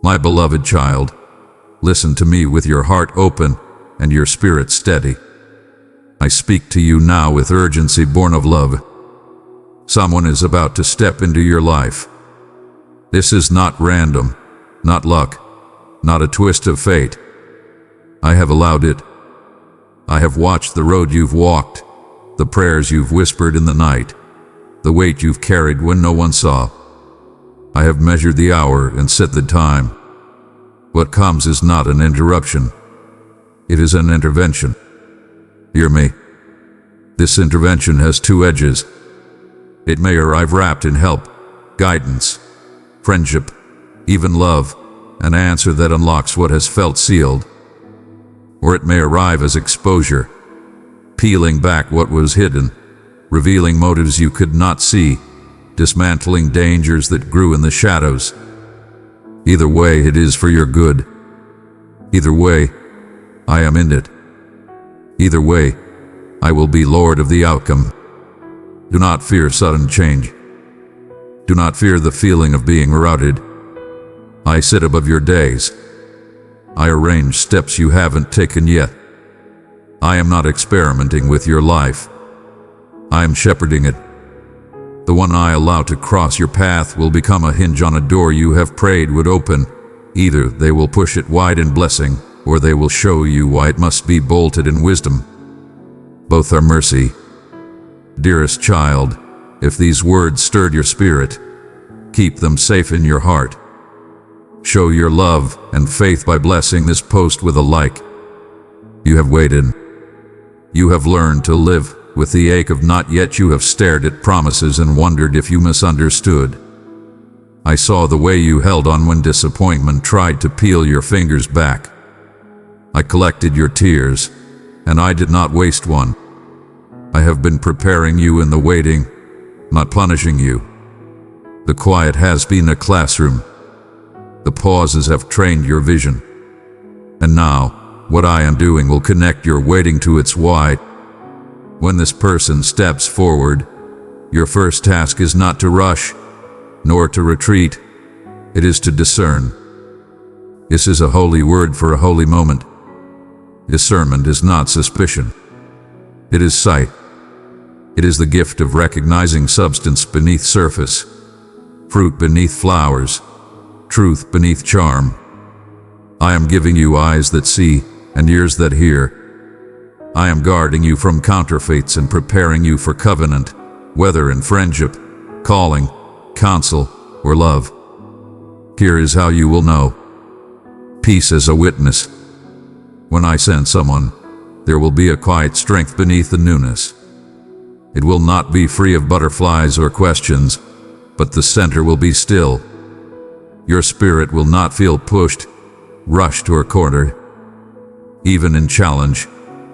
My beloved child, listen to me with your heart open and your spirit steady. I speak to you now with urgency born of love. Someone is about to step into your life. This is not random, not luck, not a twist of fate. I have allowed it. I have watched the road you've walked, the prayers you've whispered in the night, the weight you've carried when no one saw. I have measured the hour and set the time. What comes is not an interruption. It is an intervention. Hear me. This intervention has two edges. It may arrive wrapped in help, guidance, friendship, even love, an answer that unlocks what has felt sealed. Or it may arrive as exposure, peeling back what was hidden, revealing motives you could not see, dismantling dangers that grew in the shadows. Either way, it is for your good. Either way, I am in it. Either way, I will be Lord of the outcome. Do not fear sudden change. Do not fear the feeling of being routed. I sit above your days. I arrange steps you haven't taken yet. I am not experimenting with your life. I am shepherding it. The one I allow to cross your path will become a hinge on a door you have prayed would open. Either they will push it wide in blessing, or they will show you why it must be bolted in wisdom. Both are mercy. Dearest child, if these words stirred your spirit, keep them safe in your heart. Show your love and faith by blessing this post with a like. You have waited. You have learned to live with the ache of not yet. You have stared at promises and wondered if you misunderstood. I saw the way you held on when disappointment tried to peel your fingers back. I collected your tears, and I did not waste one. I have been preparing you in the waiting, not punishing you. The quiet has been a classroom. The pauses have trained your vision. And now, what I am doing will connect your waiting to its why. When this person steps forward, your first task is not to rush, nor to retreat. It is to discern. This is a holy word for a holy moment. Discernment is not suspicion. It is sight. It is the gift of recognizing substance beneath surface, fruit beneath flowers, truth beneath charm. I am giving you eyes that see and ears that hear. I am guarding you from counterfeits and preparing you for covenant, whether in friendship, calling, counsel, or love. Here is how you will know. Peace as a witness. When I send someone, there will be a quiet strength beneath the newness. It will not be free of butterflies or questions, but the center will be still. Your spirit will not feel pushed, rushed, or cornered. Even in challenge,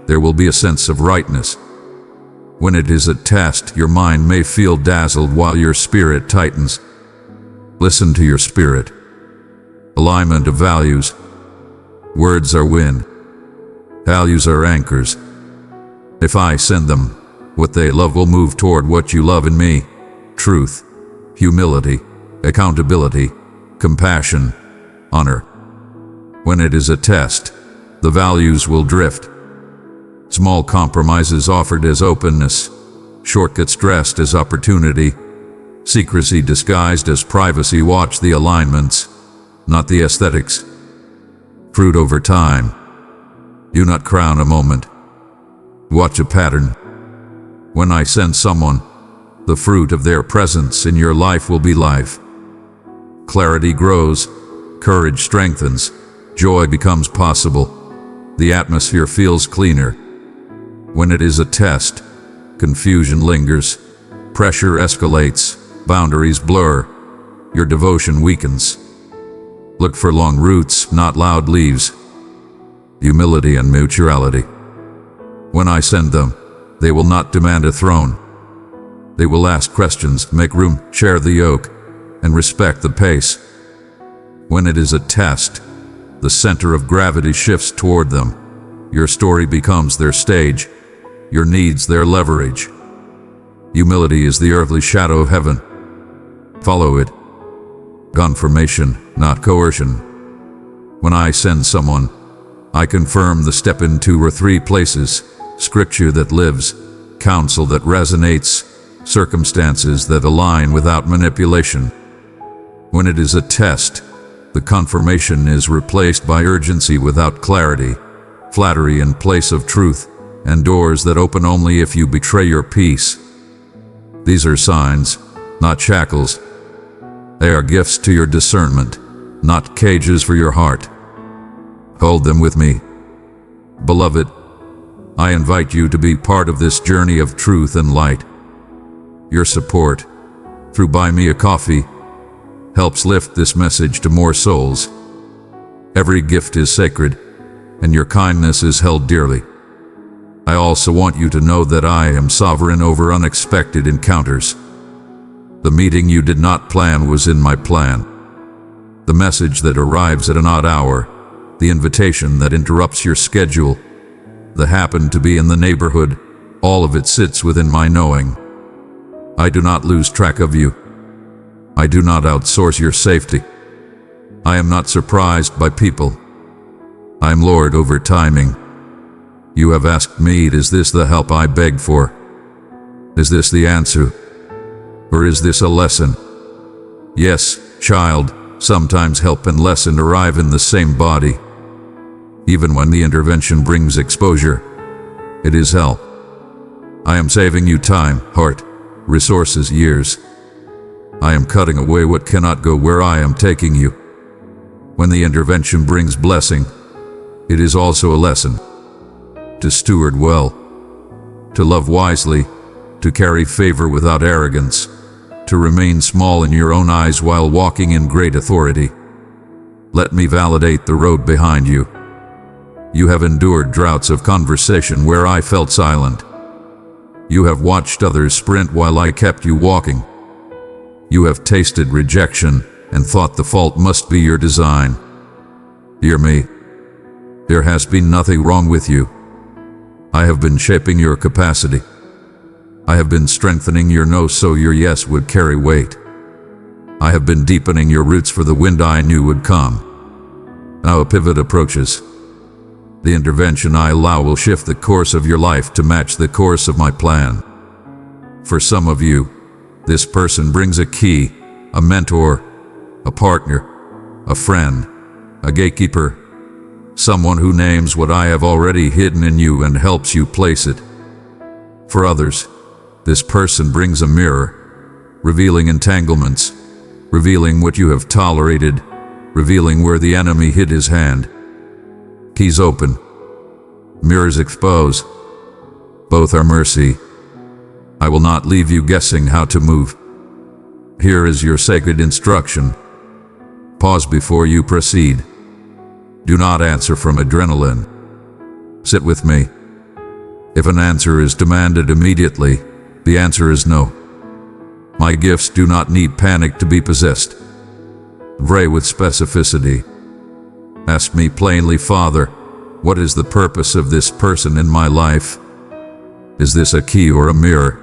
there will be a sense of rightness. When it is a test, your mind may feel dazzled while your spirit tightens. Listen to your spirit. Alignment of values. Words are wind. Values are anchors. If I send them, what they love will move toward what you love in me. Truth, humility, accountability, compassion, honor. When it is a test, the values will drift. Small compromises offered as openness, shortcuts dressed as opportunity, secrecy disguised as privacy. Watch the alignments, not the aesthetics. Fruit over time. Do not crown a moment. Watch a pattern. When I send someone, the fruit of their presence in your life will be life. Clarity grows, courage strengthens, joy becomes possible. The atmosphere feels cleaner. When it is a test, confusion lingers, pressure escalates, boundaries blur, your devotion weakens. Look for long roots, not loud leaves. Humility and mutuality. When I send them, they will not demand a throne. They will ask questions, make room, share the yoke, and respect the pace. When it is a test, the center of gravity shifts toward them. Your story becomes their stage, your needs their leverage. Humility is the earthly shadow of heaven. Follow it. Confirmation, not coercion. When I send someone, I confirm the step in 2 or 3 places, scripture that lives, counsel that resonates, circumstances that align without manipulation. When it is a test, the confirmation is replaced by urgency without clarity, flattery in place of truth, and doors that open only if you betray your peace. These are signs, not shackles. They are gifts to your discernment, not cages for your heart. Hold them with me. Beloved, I invite you to be part of this journey of truth and light. Your support, through Buy Me a Coffee, helps lift this message to more souls. Every gift is sacred, and your kindness is held dearly. I also want you to know that I am sovereign over unexpected encounters. The meeting you did not plan was in my plan. The message that arrives at an odd hour, the invitation that interrupts your schedule, the happen to be in the neighborhood, all of it sits within my knowing. I do not lose track of you. I do not outsource your safety. I am not surprised by people. I am Lord over timing. You have asked me, is this the help I beg for? Is this the answer? Or is this a lesson? Yes, child, sometimes help and lesson arrive in the same body. Even when the intervention brings exposure, it is help. I am saving you time, heart, resources, years. I am cutting away what cannot go where I am taking you. When the intervention brings blessing, it is also a lesson. To steward well, to love wisely, to carry favor without arrogance, to remain small in your own eyes while walking in great authority. Let me validate the road behind you. You have endured droughts of conversation where I felt silent. You have watched others sprint while I kept you walking. You have tasted rejection and thought the fault must be your design. Hear me. There has been nothing wrong with you. I have been shaping your capacity. I have been strengthening your no so your yes would carry weight. I have been deepening your roots for the wind I knew would come. Now a pivot approaches. The intervention I allow will shift the course of your life to match the course of my plan. For some of you, this person brings a key, a mentor, a partner, a friend, a gatekeeper, someone who names what I have already hidden in you and helps you place it. For others, this person brings a mirror, revealing entanglements, revealing what you have tolerated, revealing where the enemy hid his hand. Keys open, mirrors expose. Both are mercy. I will not leave you guessing how to move. Here is your sacred instruction. Pause before you proceed. Do not answer from adrenaline. Sit with me. If an answer is demanded immediately, the answer is no. My gifts do not need panic to be possessed. Pray with specificity. Ask me plainly, Father, what is the purpose of this person in my life? Is this a key or a mirror?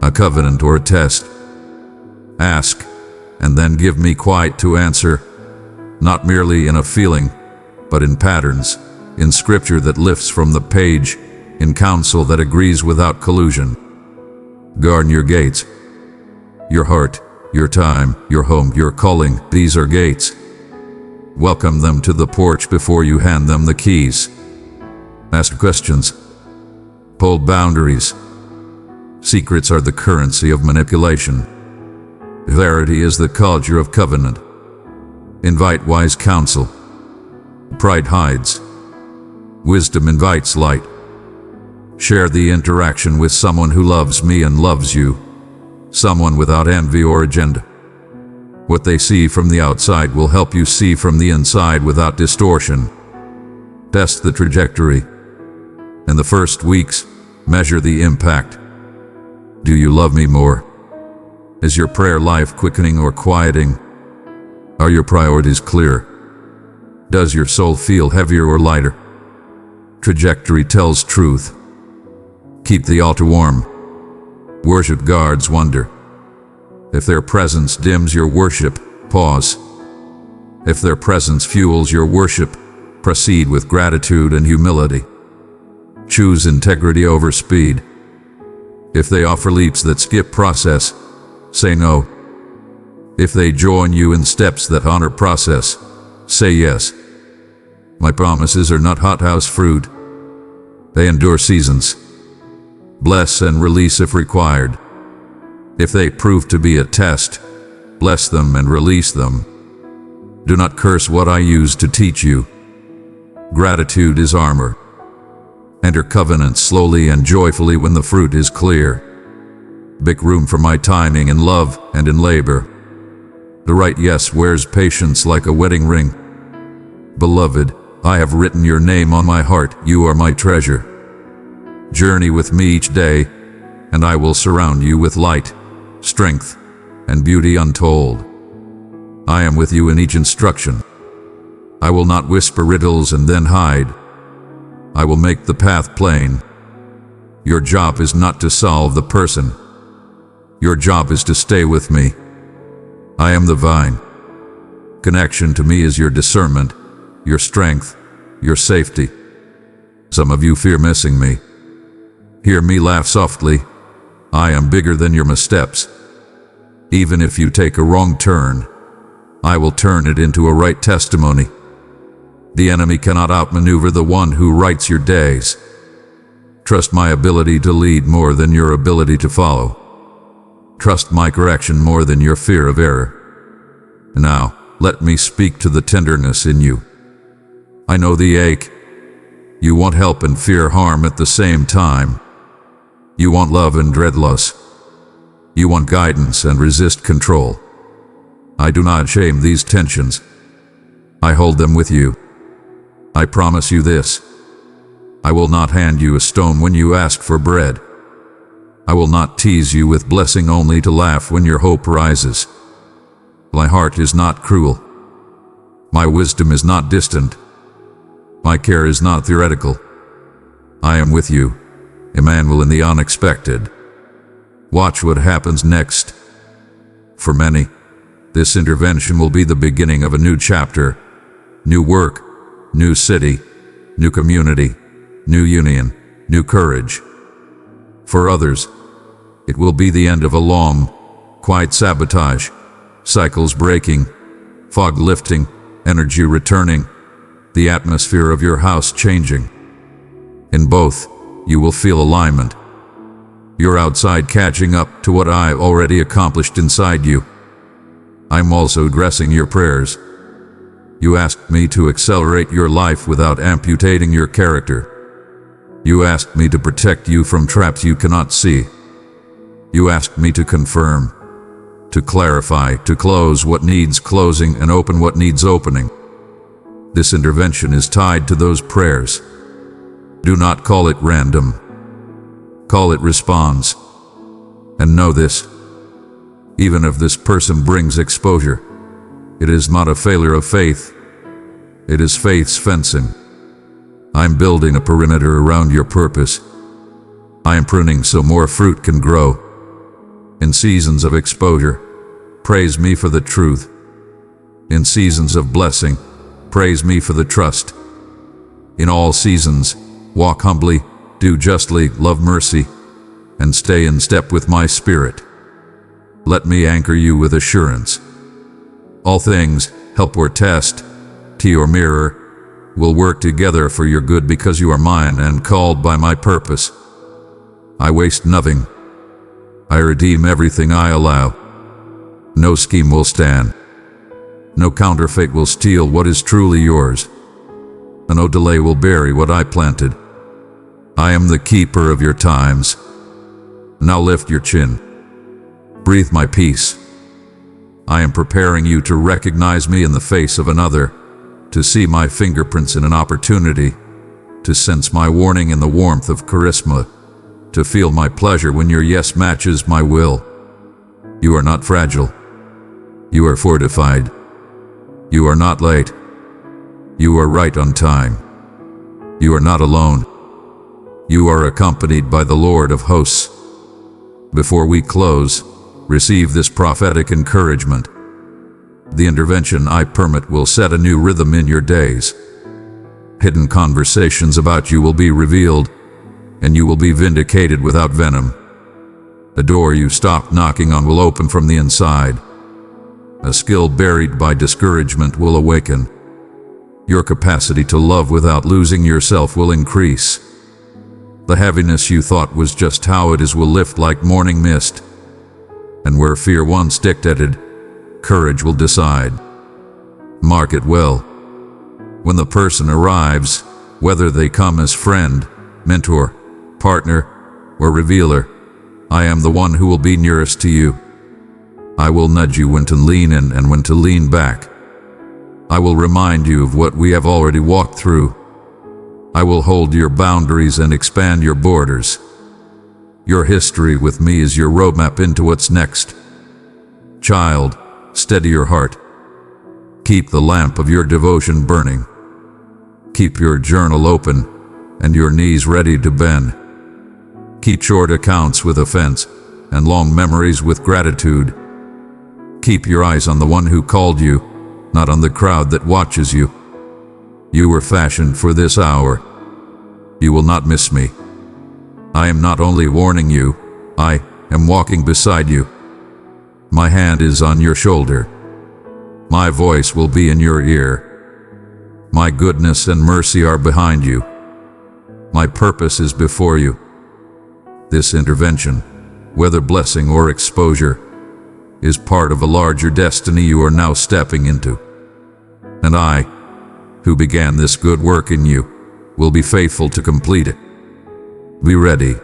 A covenant or a test? Ask, and then give me quiet to answer, not merely in a feeling, but in patterns, in scripture that lifts from the page, in counsel that agrees without collusion. Guard your gates. Your heart, your time, your home, your calling, these are gates. Welcome them to the porch before you hand them the keys. Ask questions. Hold boundaries. Secrets are the currency of manipulation. Clarity is the culture of covenant. Invite wise counsel. Pride hides. Wisdom invites light. Share the interaction with someone who loves me and loves you. Someone without envy or agenda. What they see from the outside will help you see from the inside without distortion. Test the trajectory. In the first weeks, measure the impact. Do you love me more? Is your prayer life quickening or quieting? Are your priorities clear? Does your soul feel heavier or lighter? Trajectory tells truth. Keep the altar warm. Worship guards wonder. If their presence dims your worship, pause. If their presence fuels your worship, proceed with gratitude and humility. Choose integrity over speed. If they offer leaps that skip process, say no. If they join you in steps that honor process, say yes. My promises are not hothouse fruit. They endure seasons. Bless and release if required. If they prove to be a test, bless them and release them. Do not curse what I use to teach you. Gratitude is armor. Enter covenant slowly and joyfully when the fruit is clear. Make room for my timing in love and in labor. The right yes wears patience like a wedding ring. Beloved, I have written your name on my heart, you are my treasure. Journey with me each day, and I will surround you with light, strength, and beauty untold. I am with you in each instruction. I will not whisper riddles and then hide. I will make the path plain. Your job is not to solve the person. Your job is to stay with me. I am the vine. Connection to me is your discernment, your strength, your safety. Some of you fear missing me. Hear me laugh softly. I am bigger than your missteps. Even if you take a wrong turn, I will turn it into a right testimony. The enemy cannot outmaneuver the one who writes your days. Trust my ability to lead more than your ability to follow. Trust my correction more than your fear of error. Now, let me speak to the tenderness in you. I know the ache. You want help and fear harm at the same time. You want love and dread loss. You want guidance and resist control. I do not shame these tensions. I hold them with you. I promise you this. I will not hand you a stone when you ask for bread. I will not tease you with blessing only to laugh when your hope rises. My heart is not cruel. My wisdom is not distant. My care is not theoretical. I am with you, Emmanuel, in the unexpected. Watch what happens next. For many, this intervention will be the beginning of a new chapter, new work, new city, new community, new union, new courage. For others, it will be the end of a long, quiet sabotage, cycles breaking, fog lifting, energy returning, the atmosphere of your house changing. In both, you will feel alignment. Your outside catching up to what I already accomplished inside you. I'm also addressing your prayers. You asked me to accelerate your life without amputating your character. You asked me to protect you from traps you cannot see. You asked me to confirm, to clarify, to close what needs closing and open what needs opening. This intervention is tied to those prayers. Do not call it random. Call it response. And know this, even if this person brings exposure, it is not a failure of faith. It is faith's fencing. I'm building a perimeter around your purpose. I am pruning so more fruit can grow. In seasons of exposure, praise me for the truth. In seasons of blessing, praise me for the trust. In all seasons, walk humbly, do justly, love mercy, and stay in step with my spirit. Let me anchor you with assurance. All things, help or test, to or mirror, will work together for your good because you are mine and called by my purpose. I waste nothing. I redeem everything I allow. No scheme will stand. No counterfeit will steal what is truly yours. And no delay will bury what I planted. I am the keeper of your times. Now lift your chin. Breathe my peace. I am preparing you to recognize me in the face of another, to see my fingerprints in an opportunity, to sense my warning in the warmth of charisma, to feel my pleasure when your yes matches my will. You are not fragile. You are fortified. You are not late. You are right on time. You are not alone. You are accompanied by the Lord of hosts. Before we close, receive this prophetic encouragement. The intervention I permit will set a new rhythm in your days. Hidden conversations about you will be revealed, and you will be vindicated without venom. A door you stopped knocking on will open from the inside. A skill buried by discouragement will awaken. Your capacity to love without losing yourself will increase. The heaviness you thought was just how it is will lift like morning mist. And where fear once dictated, courage will decide. Mark it well. When the person arrives, whether they come as friend, mentor, partner, or revealer, I am the one who will be nearest to you. I will nudge you when to lean in and when to lean back. I will remind you of what we have already walked through. I will hold your boundaries and expand your borders. Your history with me is your roadmap into what's next. Child, steady your heart. Keep the lamp of your devotion burning. Keep your journal open and your knees ready to bend. Keep short accounts with offense and long memories with gratitude. Keep your eyes on the one who called you, not on the crowd that watches you. You were fashioned for this hour. You will not miss me. I am not only warning you, I am walking beside you. My hand is on your shoulder. My voice will be in your ear. My goodness and mercy are behind you. My purpose is before you. This intervention, whether blessing or exposure, is part of a larger destiny you are now stepping into. And I, who began this good work in you, will be faithful to complete it. Be ready.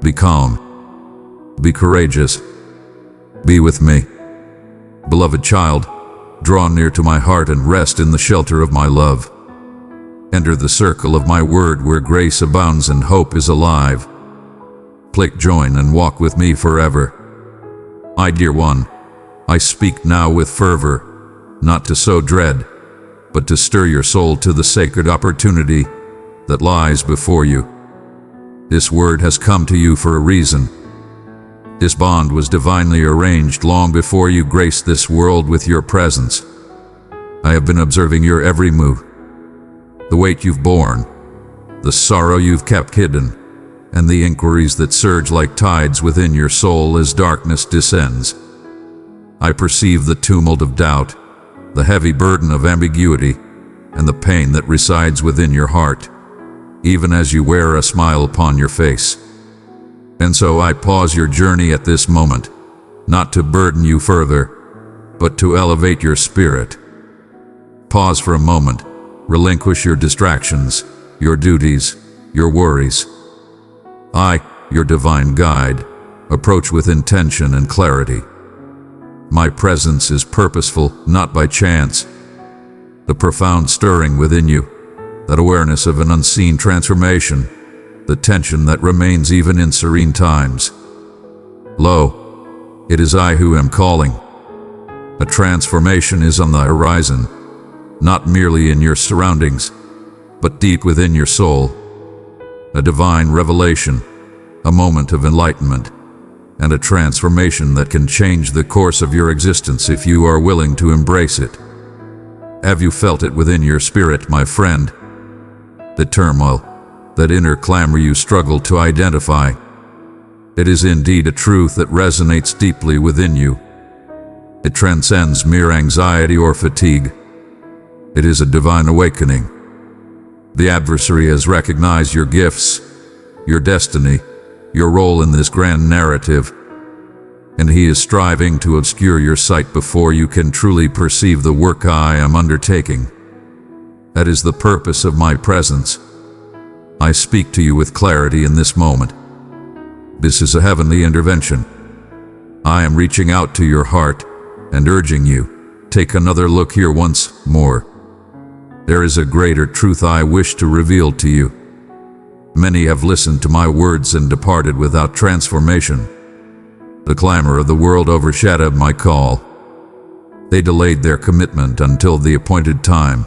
Be calm. Be courageous. Be with me. Beloved child, draw near to my heart and rest in the shelter of my love. Enter the circle of my word where grace abounds and hope is alive. Click join and walk with me forever. My dear one, I speak now with fervor, not to sow dread, but to stir your soul to the sacred opportunity that lies before you. This word has come to you for a reason. This bond was divinely arranged long before you graced this world with your presence. I have been observing your every move, the weight you've borne, the sorrow you've kept hidden, and the inquiries that surge like tides within your soul as darkness descends. I perceive the tumult of doubt, the heavy burden of ambiguity, and the pain that resides within your heart, even as you wear a smile upon your face. And so I pause your journey at this moment, not to burden you further, but to elevate your spirit. Pause for a moment, relinquish your distractions, your duties, your worries. I, your divine guide, approach with intention and clarity. My presence is purposeful, not by chance. The profound stirring within you, that awareness of an unseen transformation, the tension that remains even in serene times. Lo, it is I who am calling. A transformation is on the horizon, not merely in your surroundings, but deep within your soul. A divine revelation, a moment of enlightenment, and a transformation that can change the course of your existence if you are willing to embrace it. Have you felt it within your spirit, my friend? The turmoil, that inner clamor you struggle to identify. It is indeed a truth that resonates deeply within you. It transcends mere anxiety or fatigue. It is a divine awakening. The adversary has recognized your gifts, your destiny, your role in this grand narrative, and he is striving to obscure your sight before you can truly perceive the work I am undertaking. That is the purpose of my presence. I speak to you with clarity in this moment. This is a heavenly intervention. I am reaching out to your heart and urging you, take another look here once more. There is a greater truth I wish to reveal to you. Many have listened to my words and departed without transformation. The clamor of the world overshadowed my call. They delayed their commitment until the appointed time,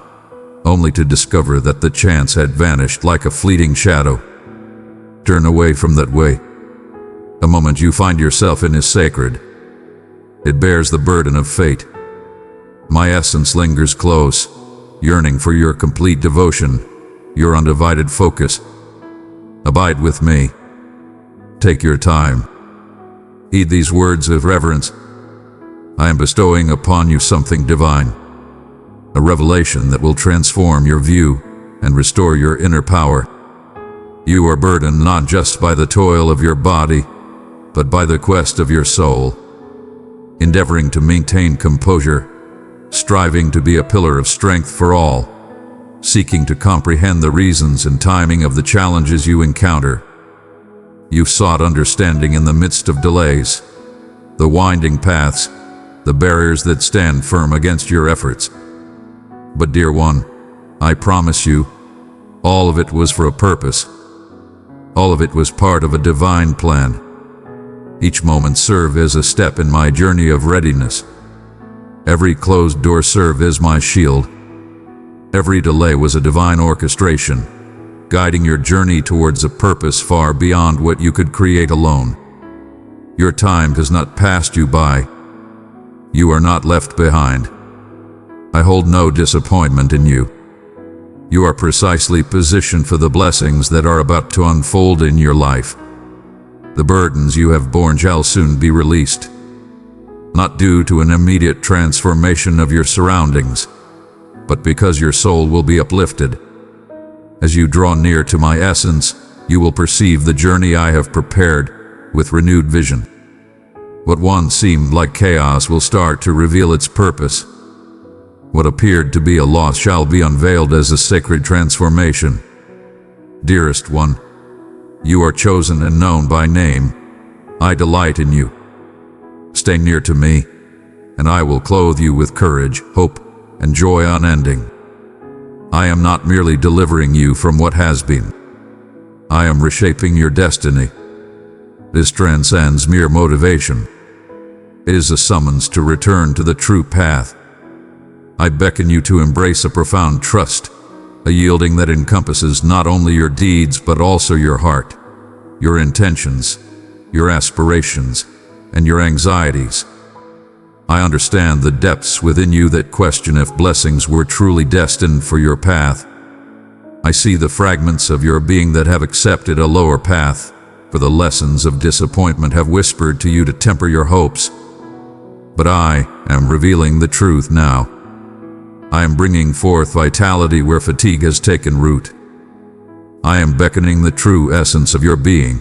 only to discover that the chance had vanished like a fleeting shadow. Turn away from that way. The moment you find yourself in is sacred. It bears the burden of fate. My essence lingers close, yearning for your complete devotion, your undivided focus. Abide with me. Take your time. Heed these words of reverence. I am bestowing upon you something divine, a revelation that will transform your view and restore your inner power. You are burdened not just by the toil of your body, but by the quest of your soul, endeavoring to maintain composure, striving to be a pillar of strength for all, seeking to comprehend the reasons and timing of the challenges you encounter. You've sought understanding in the midst of delays, the winding paths, the barriers that stand firm against your efforts. But dear one, I promise you, all of it was for a purpose. All of it was part of a divine plan. Each moment served as a step in my journey of readiness. Every closed door served as my shield. Every delay was a divine orchestration, guiding your journey towards a purpose far beyond what you could create alone. Your time has not passed you by. You are not left behind. I hold no disappointment in you. You are precisely positioned for the blessings that are about to unfold in your life. The burdens you have borne shall soon be released, not due to an immediate transformation of your surroundings, but because your soul will be uplifted. As you draw near to my essence, you will perceive the journey I have prepared with renewed vision. What once seemed like chaos will start to reveal its purpose. What appeared to be a loss shall be unveiled as a sacred transformation. Dearest one, you are chosen and known by name. I delight in you. Stay near to me, and I will clothe you with courage, hope, and joy unending. I am not merely delivering you from what has been. I am reshaping your destiny. This transcends mere motivation. It is a summons to return to the true path. I beckon you to embrace a profound trust, a yielding that encompasses not only your deeds but also your heart, your intentions, your aspirations, and your anxieties. I understand the depths within you that question if blessings were truly destined for your path. I see the fragments of your being that have accepted a lower path, for the lessons of disappointment have whispered to you to temper your hopes. But I am revealing the truth now. I am bringing forth vitality where fatigue has taken root. I am beckoning the true essence of your being,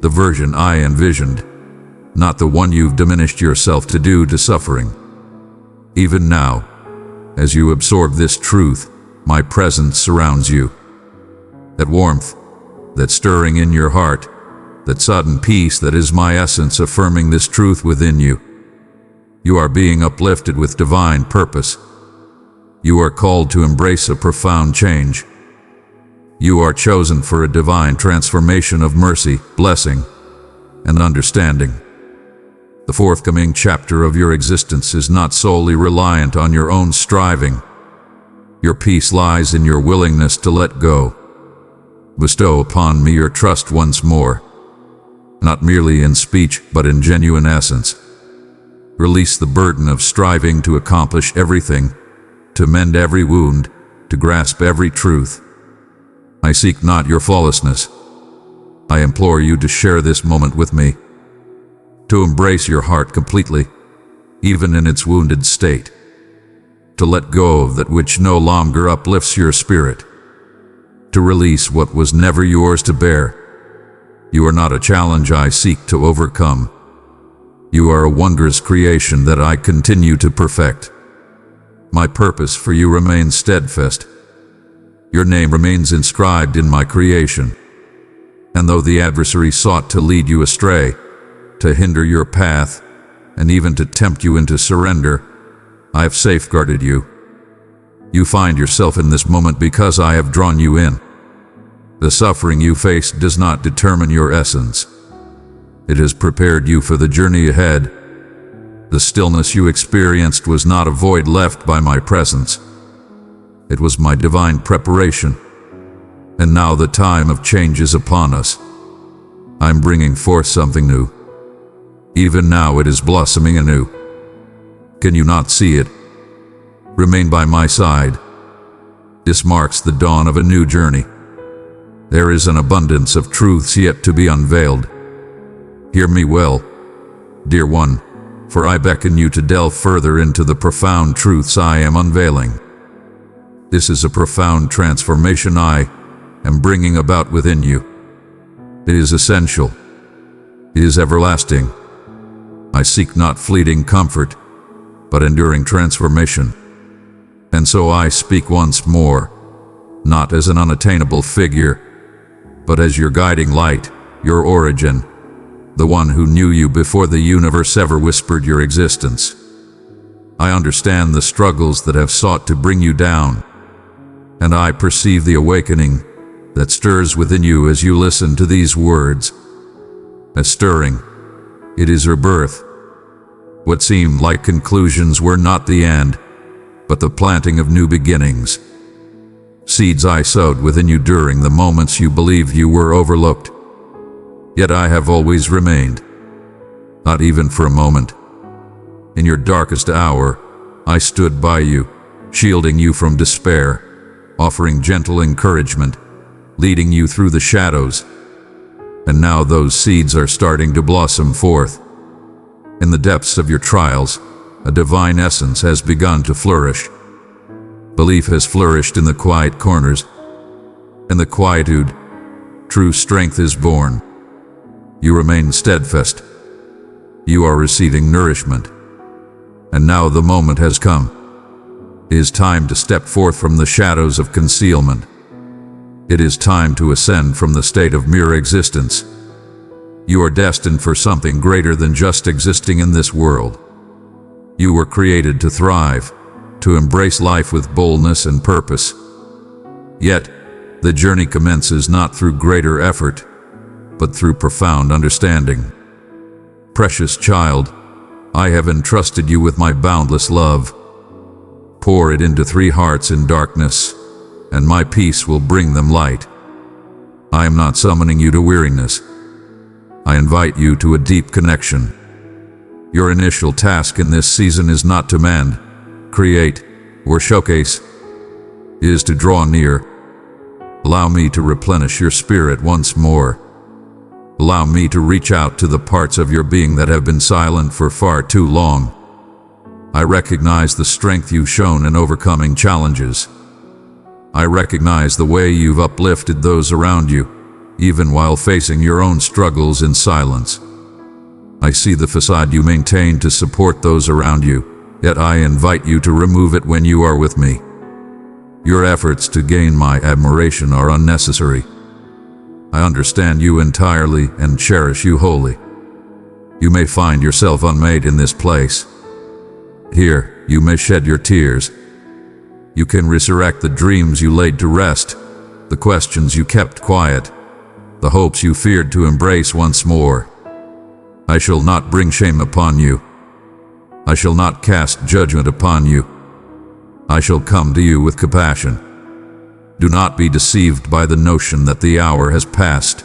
the version I envisioned, not the one you've diminished yourself to do to suffering. Even now, as you absorb this truth, my presence surrounds you. That warmth, that stirring in your heart, that sudden peace that is my essence affirming this truth within you. You are being uplifted with divine purpose. You are called to embrace a profound change. You are chosen for a divine transformation of mercy, blessing, and understanding. The forthcoming chapter of your existence is not solely reliant on your own striving. Your peace lies in your willingness to let go. Bestow upon me your trust once more, not merely in speech but in genuine essence. Release the burden of striving to accomplish everything, to mend every wound, to grasp every truth. I seek not your flawlessness. I implore you to share this moment with me, to embrace your heart completely, even in its wounded state, to let go of that which no longer uplifts your spirit, to release what was never yours to bear. You are not a challenge I seek to overcome. You are a wondrous creation that I continue to perfect. My purpose for you remains steadfast. Your name remains inscribed in my creation. And though the adversary sought to lead you astray, to hinder your path, and even to tempt you into surrender, I have safeguarded you. You find yourself in this moment because I have drawn you in. The suffering you face does not determine your essence. It has prepared you for the journey ahead. The stillness you experienced was not a void left by my presence. It was my divine preparation. And now the time of change is upon us. I'm bringing forth something new. Even now it is blossoming anew. Can you not see it? Remain by my side. This marks the dawn of a new journey. There is an abundance of truths yet to be unveiled. Hear me well, dear one, for I beckon you to delve further into the profound truths I am unveiling. This is a profound transformation I am bringing about within you. It is essential. It is everlasting. I seek not fleeting comfort, but enduring transformation. And so I speak once more, not as an unattainable figure, but as your guiding light, your origin, the one who knew you before the universe ever whispered your existence. I understand the struggles that have sought to bring you down, and I perceive the awakening that stirs within you as you listen to these words. A stirring, it is rebirth. What seemed like conclusions were not the end, but the planting of new beginnings. Seeds I sowed within you during the moments you believed you were overlooked. Yet I have always remained, not even for a moment. In your darkest hour, I stood by you, shielding you from despair, offering gentle encouragement, leading you through the shadows. And now those seeds are starting to blossom forth. In the depths of your trials, a divine essence has begun to flourish. Belief has flourished in the quiet corners. In the quietude, true strength is born. You remain steadfast. You are receiving nourishment. And now the moment has come. It is time to step forth from the shadows of concealment. It is time to ascend from the state of mere existence. You are destined for something greater than just existing in this world. You were created to thrive, to embrace life with boldness and purpose. Yet, the journey commences not through greater effort, but through profound understanding. Precious child, I have entrusted you with my boundless love. Pour it into 3 hearts in darkness, and my peace will bring them light. I am not summoning you to weariness. I invite you to a deep connection. Your initial task in this season is not to mend, create, or showcase. It is to draw near. Allow me to replenish your spirit once more. Allow me to reach out to the parts of your being that have been silent for far too long. I recognize the strength you've shown in overcoming challenges. I recognize the way you've uplifted those around you, even while facing your own struggles in silence. I see the facade you maintain to support those around you, yet I invite you to remove it when you are with me. Your efforts to gain my admiration are unnecessary. I understand you entirely and cherish you wholly. You may find yourself unmade in this place. Here, you may shed your tears. You can resurrect the dreams you laid to rest, the questions you kept quiet, the hopes you feared to embrace once more. I shall not bring shame upon you. I shall not cast judgment upon you. I shall come to you with compassion. Do not be deceived by the notion that the hour has passed,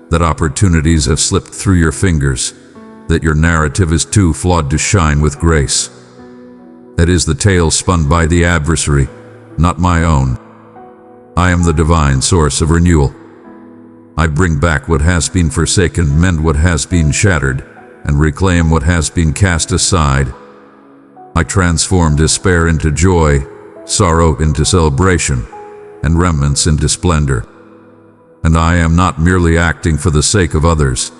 that opportunities have slipped through your fingers, that your narrative is too flawed to shine with grace. That is the tale spun by the adversary, not my own. I am the divine source of renewal. I bring back what has been forsaken, mend what has been shattered, and reclaim what has been cast aside. I transform despair into joy, sorrow into celebration, and remnants into splendor. And I am not merely acting for the sake of others.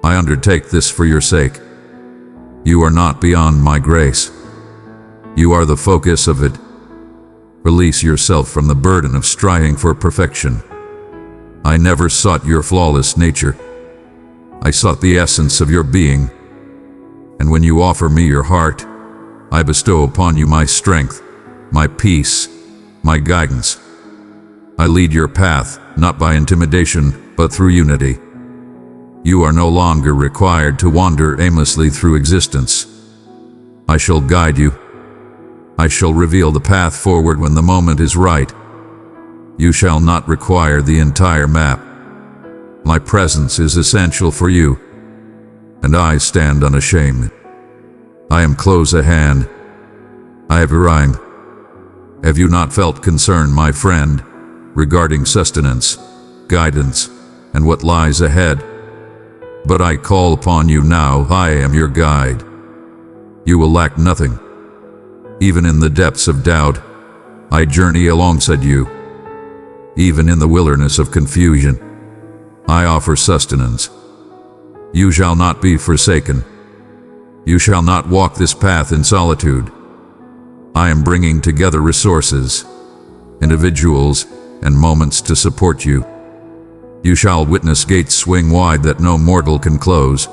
I undertake this for your sake. You are not beyond my grace. You are the focus of it. Release yourself from the burden of striving for perfection. I never sought your flawless nature. I sought the essence of your being. And when you offer me your heart, I bestow upon you my strength, my peace, my guidance. I lead your path, not by intimidation, but through unity. You are no longer required to wander aimlessly through existence. I shall guide you. I shall reveal the path forward when the moment is right. You shall not require the entire map. My presence is essential for you, and I stand unashamed. I am close at hand. I have rhymed. Have you not felt concern, my friend, regarding sustenance, guidance, and what lies ahead? But I call upon you now, I am your guide. You will lack nothing. Even in the depths of doubt, I journey alongside you. Even in the wilderness of confusion, I offer sustenance. You shall not be forsaken. You shall not walk this path in solitude. I am bringing together resources, individuals, and moments to support you. You shall witness gates swing wide that no mortal can close,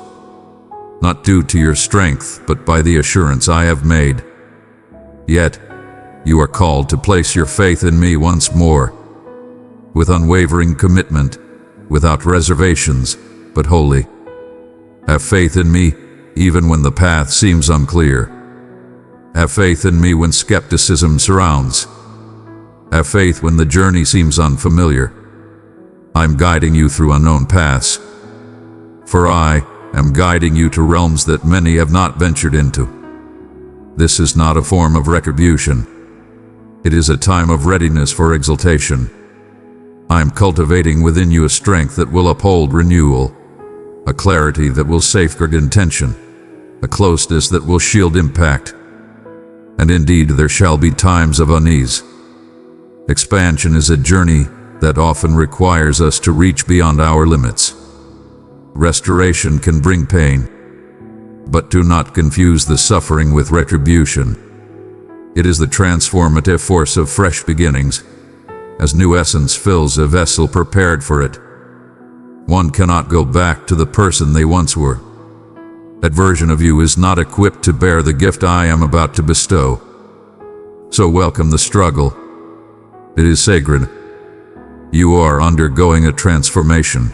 not due to your strength, but by the assurance I have made. Yet, you are called to place your faith in me once more, with unwavering commitment, without reservations, but wholly. Have faith in me, even when the path seems unclear. Have faith in me when skepticism surrounds. Have faith when the journey seems unfamiliar. I'm guiding you through unknown paths, for I am guiding you to realms that many have not ventured into. This is not a form of retribution. It is a time of readiness for exaltation. I am cultivating within you a strength that will uphold renewal, a clarity that will safeguard intention, a closeness that will shield impact. And indeed, there shall be times of unease. Expansion is a journey that often requires us to reach beyond our limits. Restoration can bring pain, but do not confuse the suffering with retribution. It is the transformative force of fresh beginnings, as new essence fills a vessel prepared for it. One cannot go back to the person they once were. That version of you is not equipped to bear the gift I am about to bestow. So welcome the struggle. It is sacred. You are undergoing a transformation,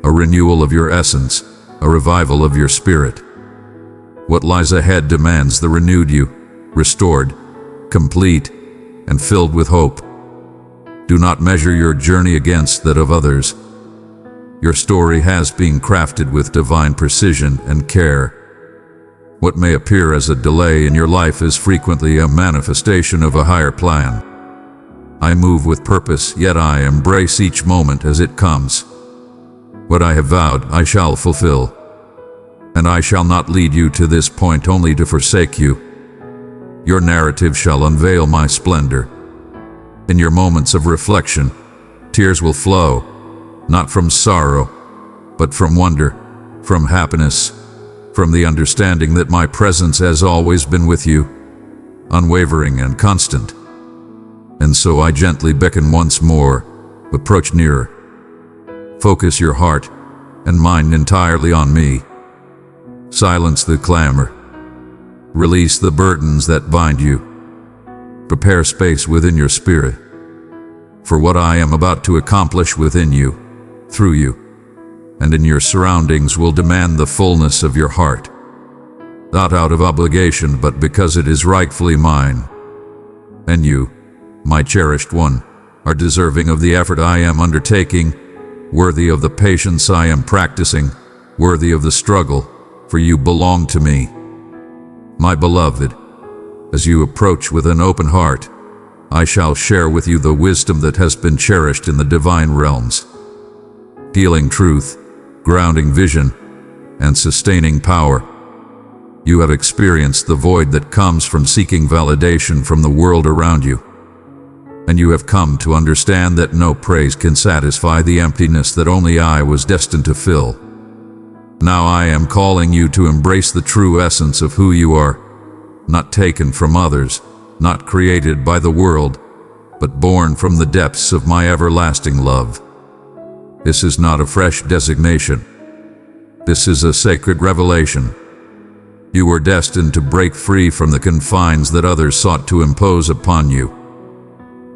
a renewal of your essence, a revival of your spirit. What lies ahead demands the renewed you, restored, complete, and filled with hope. Do not measure your journey against that of others. Your story has been crafted with divine precision and care. What may appear as a delay in your life is frequently a manifestation of a higher plan. I move with purpose, yet I embrace each moment as it comes. What I have vowed, I shall fulfill. And I shall not lead you to this point only to forsake you. Your narrative shall unveil my splendor. In your moments of reflection, tears will flow, not from sorrow, but from wonder, from happiness, from the understanding that my presence has always been with you, unwavering and constant. And so I gently beckon once more, approach nearer. Focus your heart and mind entirely on me. Silence the clamor. Release the burdens that bind you. Prepare space within your spirit, for what I am about to accomplish within you, through you, and in your surroundings will demand the fullness of your heart. Not out of obligation, but because it is rightfully mine. And you, my cherished one, are deserving of the effort I am undertaking, worthy of the patience I am practicing, worthy of the struggle, for you belong to me. My beloved, as you approach with an open heart, I shall share with you the wisdom that has been cherished in the divine realms. Healing truth, grounding vision, and sustaining power. You have experienced the void that comes from seeking validation from the world around you. And you have come to understand that no praise can satisfy the emptiness that only I was destined to fill. Now I am calling you to embrace the true essence of who you are, not taken from others, not created by the world, but born from the depths of my everlasting love. This is not a fresh designation. This is a sacred revelation. You were destined to break free from the confines that others sought to impose upon you.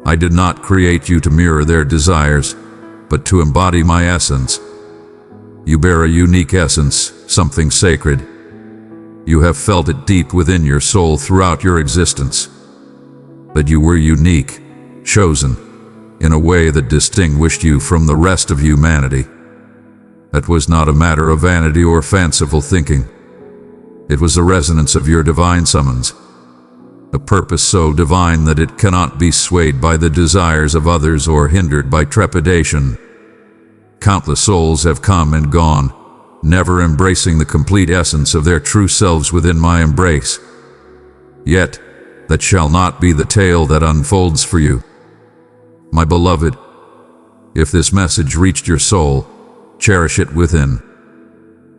I did not create you to mirror their desires, but to embody my essence. You bear a unique essence, something sacred. You have felt it deep within your soul throughout your existence. That you were unique, chosen, in a way that distinguished you from the rest of humanity. That was not a matter of vanity or fanciful thinking. It was the resonance of your divine summons. a purpose so divine that it cannot be swayed by the desires of others or hindered by trepidation. Countless souls have come and gone, never embracing the complete essence of their true selves within my embrace. Yet, that shall not be the tale that unfolds for you. My beloved, if this message reached your soul, cherish it within.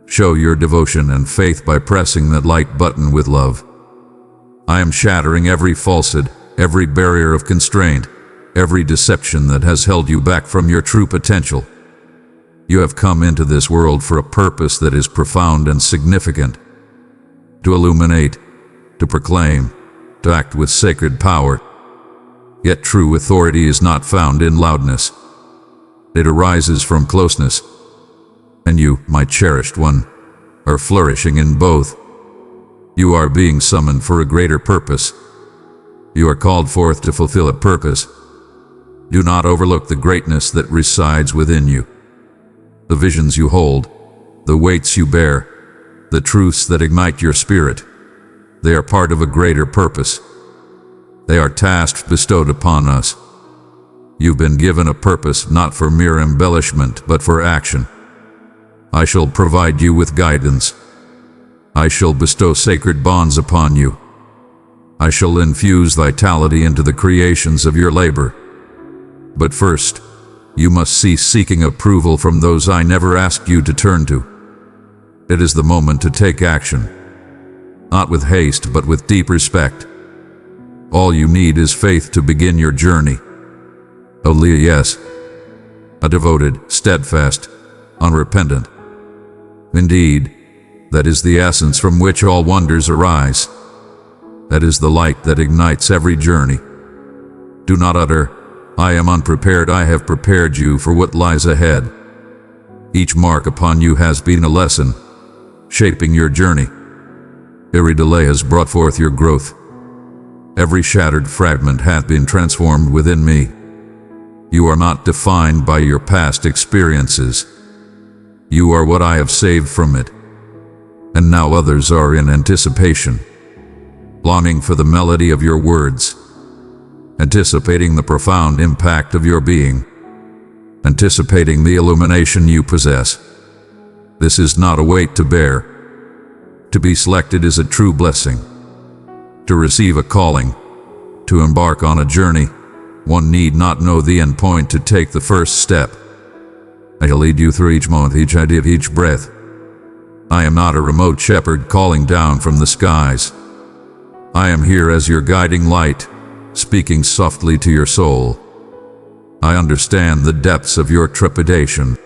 Show your devotion and faith by pressing that like button with love. I am shattering every falsehood, every barrier of constraint, every deception that has held you back from your true potential. You have come into this world for a purpose that is profound and significant. To illuminate, to proclaim, to act with sacred power. Yet true authority is not found in loudness. It arises from closeness. And you, my cherished one, are flourishing in both. You are being summoned for a greater purpose. You are called forth to fulfill a purpose. Do not overlook the greatness that resides within you. The visions you hold, the weights you bear, the truths that ignite your spirit, they are part of a greater purpose. They are tasks bestowed upon us. You've been given a purpose not for mere embellishment but for action. I shall provide you with guidance. I shall bestow sacred bonds upon you. I shall infuse vitality into the creations of your labor. But first, you must cease seeking approval from those I never asked you to turn to. It is the moment to take action. Not with haste, but with deep respect. All you need is faith to begin your journey. Only a yes. A devoted, steadfast, unrepentant. Indeed, that is the essence from which all wonders arise. That is the light that ignites every journey. Do not utter, "I am unprepared." I have prepared you for what lies ahead. Each mark upon you has been a lesson, shaping your journey. Every delay has brought forth your growth. Every shattered fragment hath been transformed within me. You are not defined by your past experiences. You are what I have saved from it. And now others are in anticipation, longing for the melody of your words, anticipating the profound impact of your being, anticipating the illumination you possess. This is not a weight to bear. To be selected is a true blessing. To receive a calling, to embark on a journey, one need not know the end point to take the first step. I shall lead you through each moment, each idea, each breath. I am not a remote shepherd calling down from the skies. I am here as your guiding light, speaking softly to your soul. I understand the depths of your trepidation.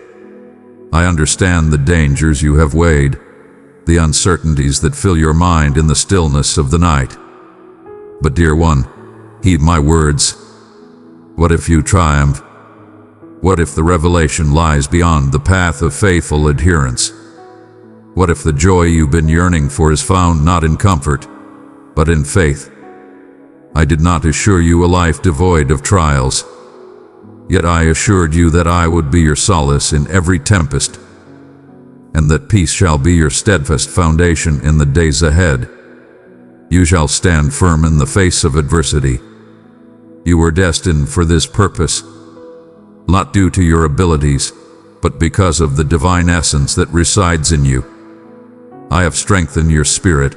I understand the dangers you have weighed, the uncertainties that fill your mind in the stillness of the night. But dear one, heed my words. What if you triumph? What if the revelation lies beyond the path of faithful adherence? What if the joy you've been yearning for is found not in comfort, but in faith? I did not assure you a life devoid of trials, yet I assured you that I would be your solace in every tempest, and that peace shall be your steadfast foundation in the days ahead. You shall stand firm in the face of adversity. You were destined for this purpose, not due to your abilities, but because of the divine essence that resides in you. I have strengthened your spirit.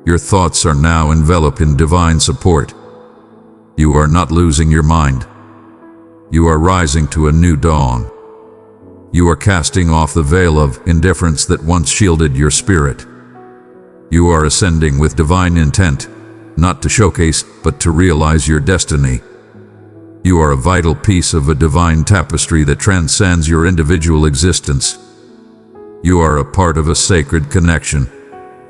Your thoughts are now enveloped in divine support. You are not losing your mind. You are rising to a new dawn. You are casting off the veil of indifference that once shielded your spirit. You are ascending with divine intent, not to showcase, but to realize your destiny. You are a vital piece of a divine tapestry that transcends your individual existence. You are a part of a sacred connection,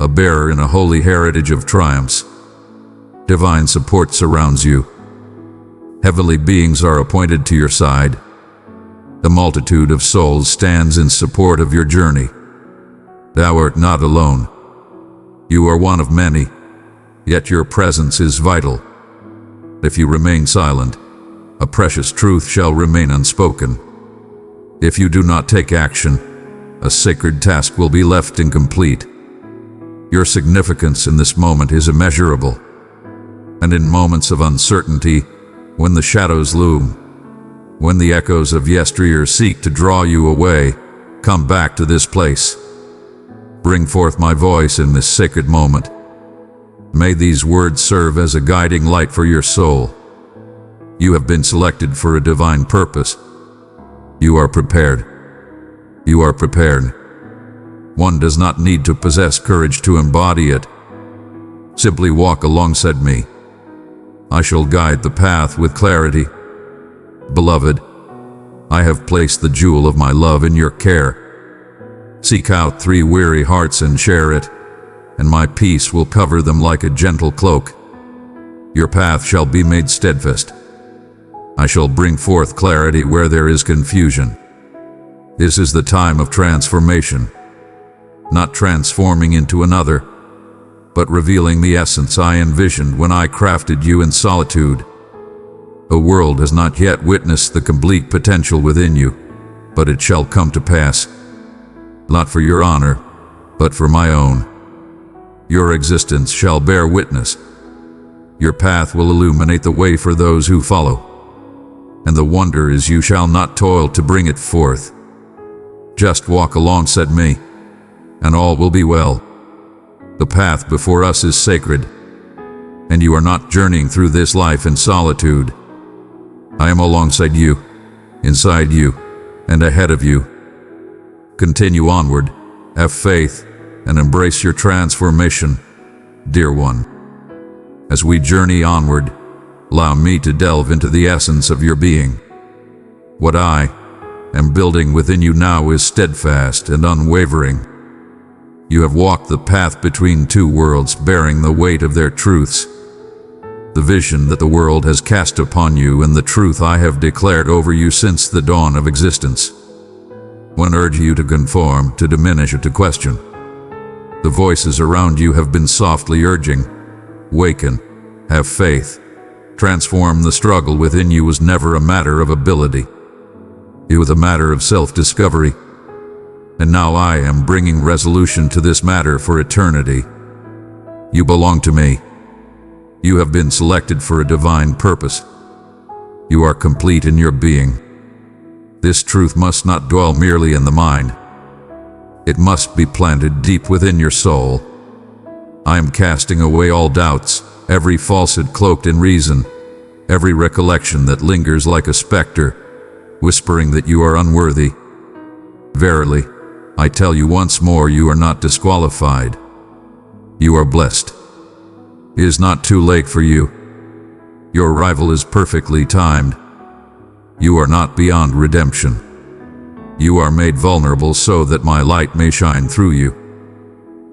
a bearer in a holy heritage of triumphs. Divine support surrounds you. Heavenly beings are appointed to your side. A multitude of souls stands in support of your journey. Thou art not alone. You are one of many, yet your presence is vital. If you remain silent, a precious truth shall remain unspoken. If you do not take action, a sacred task will be left incomplete. Your significance in this moment is immeasurable. And in moments of uncertainty, when the shadows loom, when the echoes of yesteryear seek to draw you away, come back to this place. Bring forth my voice in this sacred moment. May these words serve as a guiding light for your soul. You have been selected for a divine purpose. You are prepared. You are prepared. One does not need to possess courage to embody it. Simply walk alongside me. I shall guide the path with clarity. Beloved, I have placed the jewel of my love in your care. Seek out 3 weary hearts and share it, and my peace will cover them like a gentle cloak. Your path shall be made steadfast. I shall bring forth clarity where there is confusion. This is the time of transformation, not transforming into another, but revealing the essence I envisioned when I crafted you in solitude. The world has not yet witnessed the complete potential within you, but it shall come to pass, not for your honor, but for my own. Your existence shall bear witness. Your path will illuminate the way for those who follow. And the wonder is you shall not toil to bring it forth. Just walk alongside me, and all will be well. The path before us is sacred, and you are not journeying through this life in solitude. I am alongside you, inside you, and ahead of you. Continue onward, have faith, and embrace your transformation, dear one. As we journey onward, allow me to delve into the essence of your being. What I am building within you now is steadfast and unwavering. You have walked the path between 2 worlds, bearing the weight of their truths. The vision that the world has cast upon you and the truth I have declared over you since the dawn of existence. When I urge you to conform, to diminish, or to question, the voices around you have been softly urging, waken, have faith. Transform. The struggle within you was never a matter of ability. It was a matter of self-discovery. And now I am bringing resolution to this matter for eternity. You belong to me. You have been selected for a divine purpose. You are complete in your being. This truth must not dwell merely in the mind. It must be planted deep within your soul. I am casting away all doubts, every falsehood cloaked in reason, every recollection that lingers like a specter, whispering that you are unworthy. Verily, I tell you once more, you are not disqualified. You are blessed. It is not too late for you. Your arrival is perfectly timed. You are not beyond redemption. You are made vulnerable so that my light may shine through you.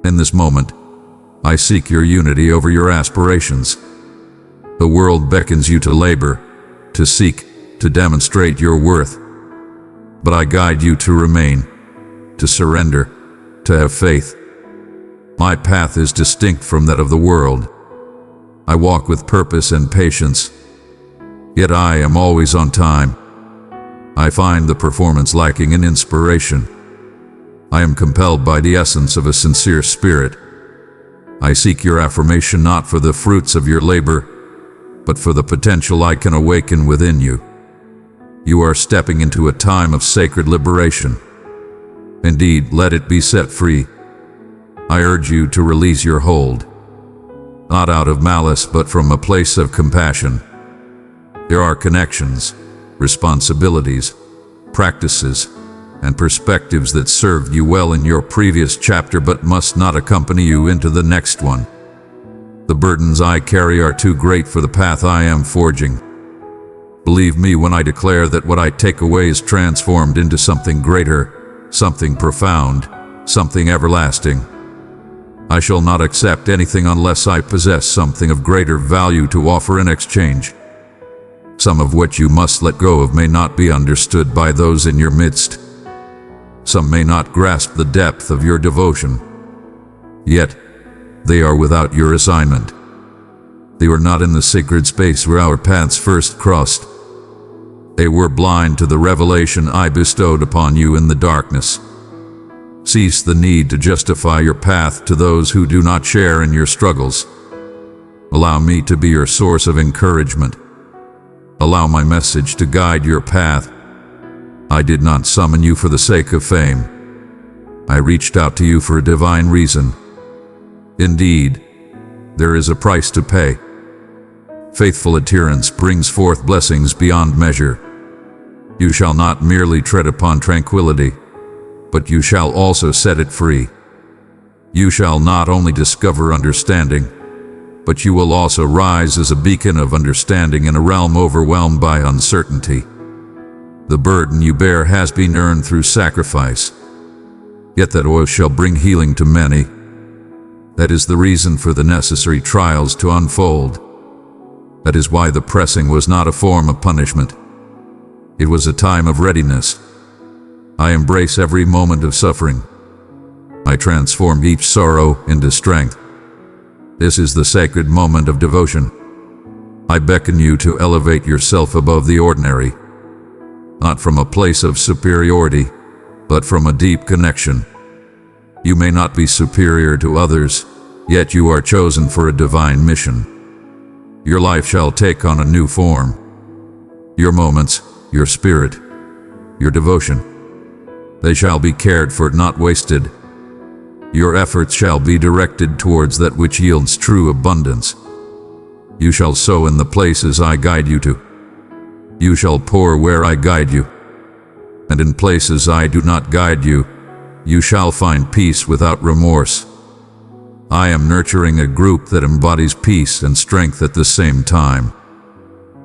In this moment, I seek your unity over your aspirations. The world beckons you to labor, to seek, to demonstrate your worth. But I guide you to remain, to surrender, to have faith. My path is distinct from that of the world. I walk with purpose and patience, yet I am always on time. I find the performance lacking in inspiration. I am compelled by the essence of a sincere spirit. I seek your affirmation not for the fruits of your labor, but for the potential I can awaken within you. You are stepping into a time of sacred liberation. Indeed, let it be set free. I urge you to release your hold, not out of malice but from a place of compassion. There are connections, responsibilities, practices, and perspectives that served you well in your previous chapter but must not accompany you into the next one. The burdens I carry are too great for the path I am forging. Believe me when I declare that what I take away is transformed into something greater, something profound, something everlasting. I shall not accept anything unless I possess something of greater value to offer in exchange. Some of what you must let go of may not be understood by those in your midst. Some may not grasp the depth of your devotion. Yet, they are without your assignment. They were not in the sacred space where our paths first crossed. They were blind to the revelation I bestowed upon you in the darkness. Cease the need to justify your path to those who do not share in your struggles. Allow me to be your source of encouragement. Allow my message to guide your path. I did not summon you for the sake of fame. I reached out to you for a divine reason. Indeed, there is a price to pay. Faithful adherence brings forth blessings beyond measure. You shall not merely tread upon tranquility, but you shall also set it free. You shall not only discover understanding, but you will also rise as a beacon of understanding in a realm overwhelmed by uncertainty. The burden you bear has been earned through sacrifice, yet that oil shall bring healing to many. That is the reason for the necessary trials to unfold. That is why the pressing was not a form of punishment. It was a time of readiness. I embrace every moment of suffering. I transform each sorrow into strength. This is the sacred moment of devotion. I beckon you to elevate yourself above the ordinary, not from a place of superiority, but from a deep connection. You may not be superior to others, yet you are chosen for a divine mission. Your life shall take on a new form. Your moments, your spirit, your devotion, they shall be cared for, not wasted. Your efforts shall be directed towards that which yields true abundance. You shall sow in the places I guide you to. You shall pour where I guide you. And in places I do not guide you, you shall find peace without remorse. I am nurturing a group that embodies peace and strength at the same time.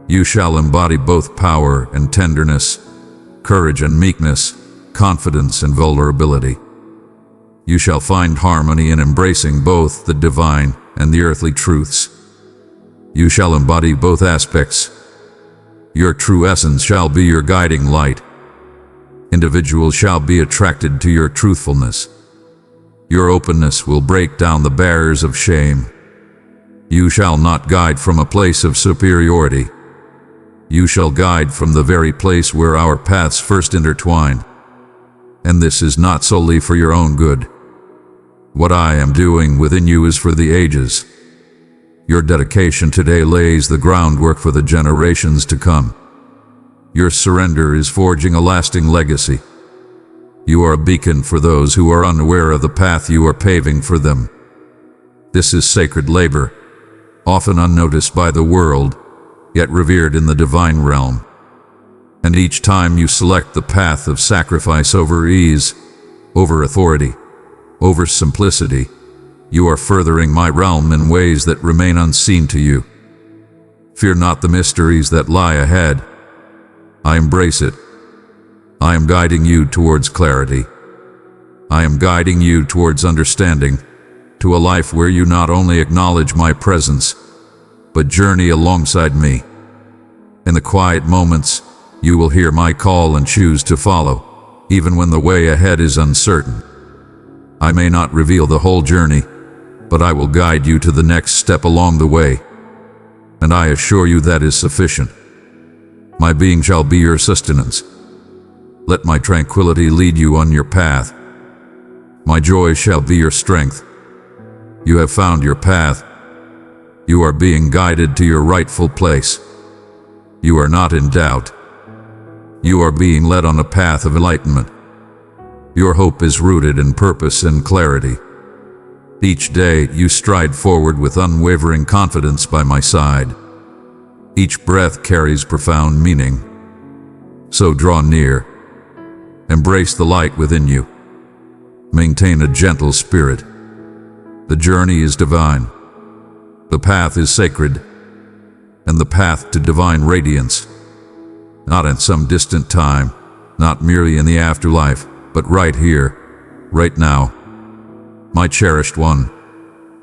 You shall embody both power and tenderness, courage and meekness, confidence and vulnerability. You shall find harmony in embracing both the divine and the earthly truths. You shall embody both aspects. Your true essence shall be your guiding light. Individuals shall be attracted to your truthfulness. Your openness will break down the barriers of shame. You shall not guide from a place of superiority. You shall guide from the very place where our paths first intertwined. And this is not solely for your own good. What I am doing within you is for the ages. Your dedication today lays the groundwork for the generations to come. Your surrender is forging a lasting legacy. You are a beacon for those who are unaware of the path you are paving for them. This is sacred labor, often unnoticed by the world, yet revered in the divine realm. And each time you select the path of sacrifice over ease, over authority, over simplicity, you are furthering my realm in ways that remain unseen to you. Fear not the mysteries that lie ahead. I embrace it. I am guiding you towards clarity. I am guiding you towards understanding, to a life where you not only acknowledge my presence, but journey alongside me. In the quiet moments, you will hear my call and choose to follow, even when the way ahead is uncertain. I may not reveal the whole journey, but I will guide you to the next step along the way. And I assure you that is sufficient. My being shall be your sustenance. Let my tranquility lead you on your path. My joy shall be your strength. You have found your path. You are being guided to your rightful place. You are not in doubt. You are being led on a path of enlightenment. Your hope is rooted in purpose and clarity. Each day you stride forward with unwavering confidence by my side. Each breath carries profound meaning. So draw near. Embrace the light within you. Maintain a gentle spirit. The journey is divine. The path is sacred. And the path to divine radiance. Not in some distant time, not merely in the afterlife, but right here, right now. My cherished one,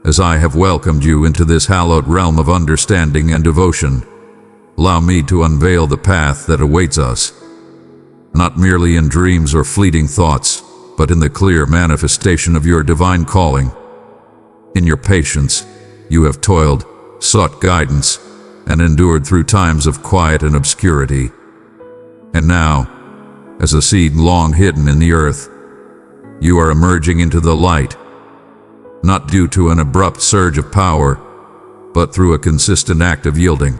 as I have welcomed you into this hallowed realm of understanding and devotion, allow me to unveil the path that awaits us. Not merely in dreams or fleeting thoughts, but in the clear manifestation of your divine calling. In your patience, you have toiled, sought guidance, and endured through times of quiet and obscurity. And now, as a seed long hidden in the earth, you are emerging into the light, not due to an abrupt surge of power, but through a consistent act of yielding.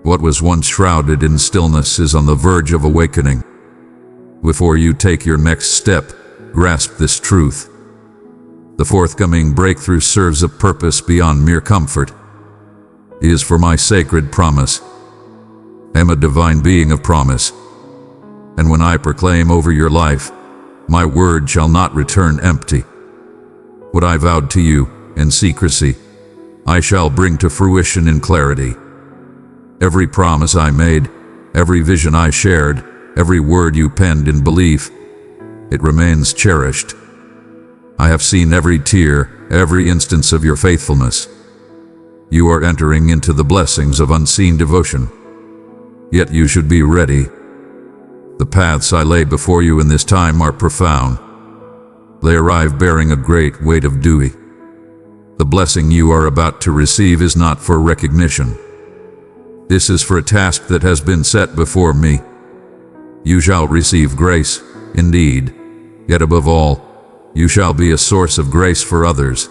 What was once shrouded in stillness is on the verge of awakening. Before you take your next step, grasp this truth. The forthcoming breakthrough serves a purpose beyond mere comfort. It is for my sacred promise. I am a divine being of promise. And when I proclaim over your life, my word shall not return empty. What I vowed to you in secrecy, I shall bring to fruition in clarity. Every promise I made, every vision I shared, every word you penned in belief, it remains cherished. I have seen every tear, every instance of your faithfulness. You are entering into the blessings of unseen devotion. Yet you should be ready. The paths I lay before you in this time are profound. They arrive bearing a great weight of dewy. The blessing you are about to receive is not for recognition. This is for a task that has been set before me. You shall receive grace, indeed, yet above all, you shall be a source of grace for others.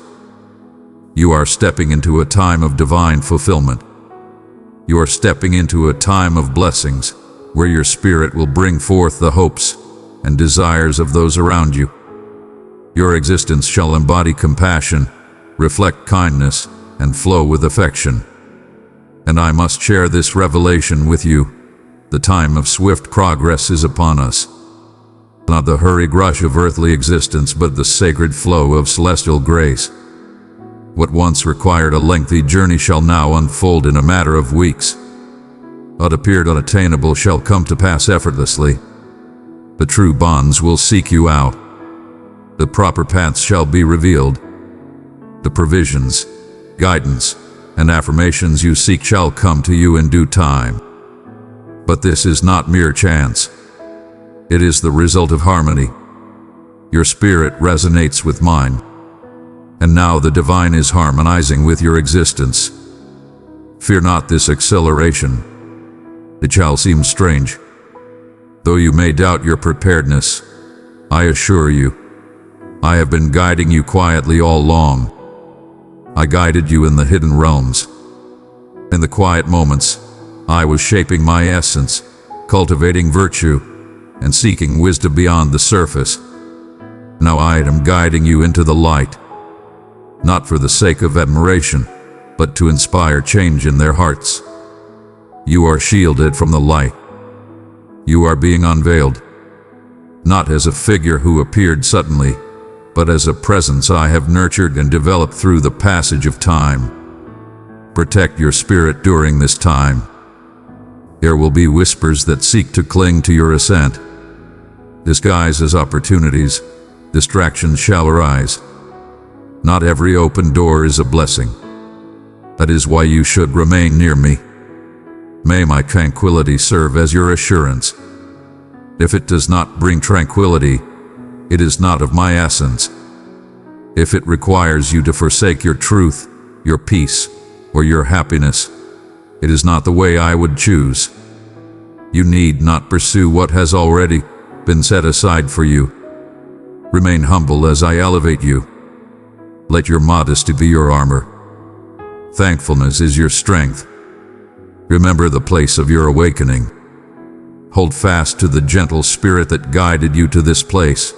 You are stepping into a time of divine fulfillment. You are stepping into a time of blessings, where your spirit will bring forth the hopes and desires of those around you. Your existence shall embody compassion, reflect kindness, and flow with affection. And I must share this revelation with you. The time of swift progress is upon us. Not the hurried rush of earthly existence, but the sacred flow of celestial grace. What once required a lengthy journey shall now unfold in a matter of weeks. What appeared unattainable shall come to pass effortlessly. The true bonds will seek you out. The proper paths shall be revealed. The provisions, guidance, and affirmations you seek shall come to you in due time. But this is not mere chance. It is the result of harmony. Your spirit resonates with mine. And now the divine is harmonizing with your existence. Fear not this acceleration. It shall seem strange. Though you may doubt your preparedness, I assure you, I have been guiding you quietly all along. I guided you in the hidden realms. In the quiet moments, I was shaping my essence, cultivating virtue, and seeking wisdom beyond the surface. Now I am guiding you into the light, not for the sake of admiration, but to inspire change in their hearts. You are shielded from the light. You are being unveiled, not as a figure who appeared suddenly, but as a presence I have nurtured and developed through the passage of time. Protect your spirit during this time. There will be whispers that seek to cling to your ascent. Disguised as opportunities, distractions shall arise. Not every open door is a blessing. That is why you should remain near me. May my tranquility serve as your assurance. If it does not bring tranquility, it is not of my essence. If it requires you to forsake your truth, your peace, or your happiness, it is not the way I would choose. You need not pursue what has already been set aside for you. Remain humble as I elevate you. Let your modesty be your armor. Thankfulness is your strength. Remember the place of your awakening. Hold fast to the gentle spirit that guided you to this place.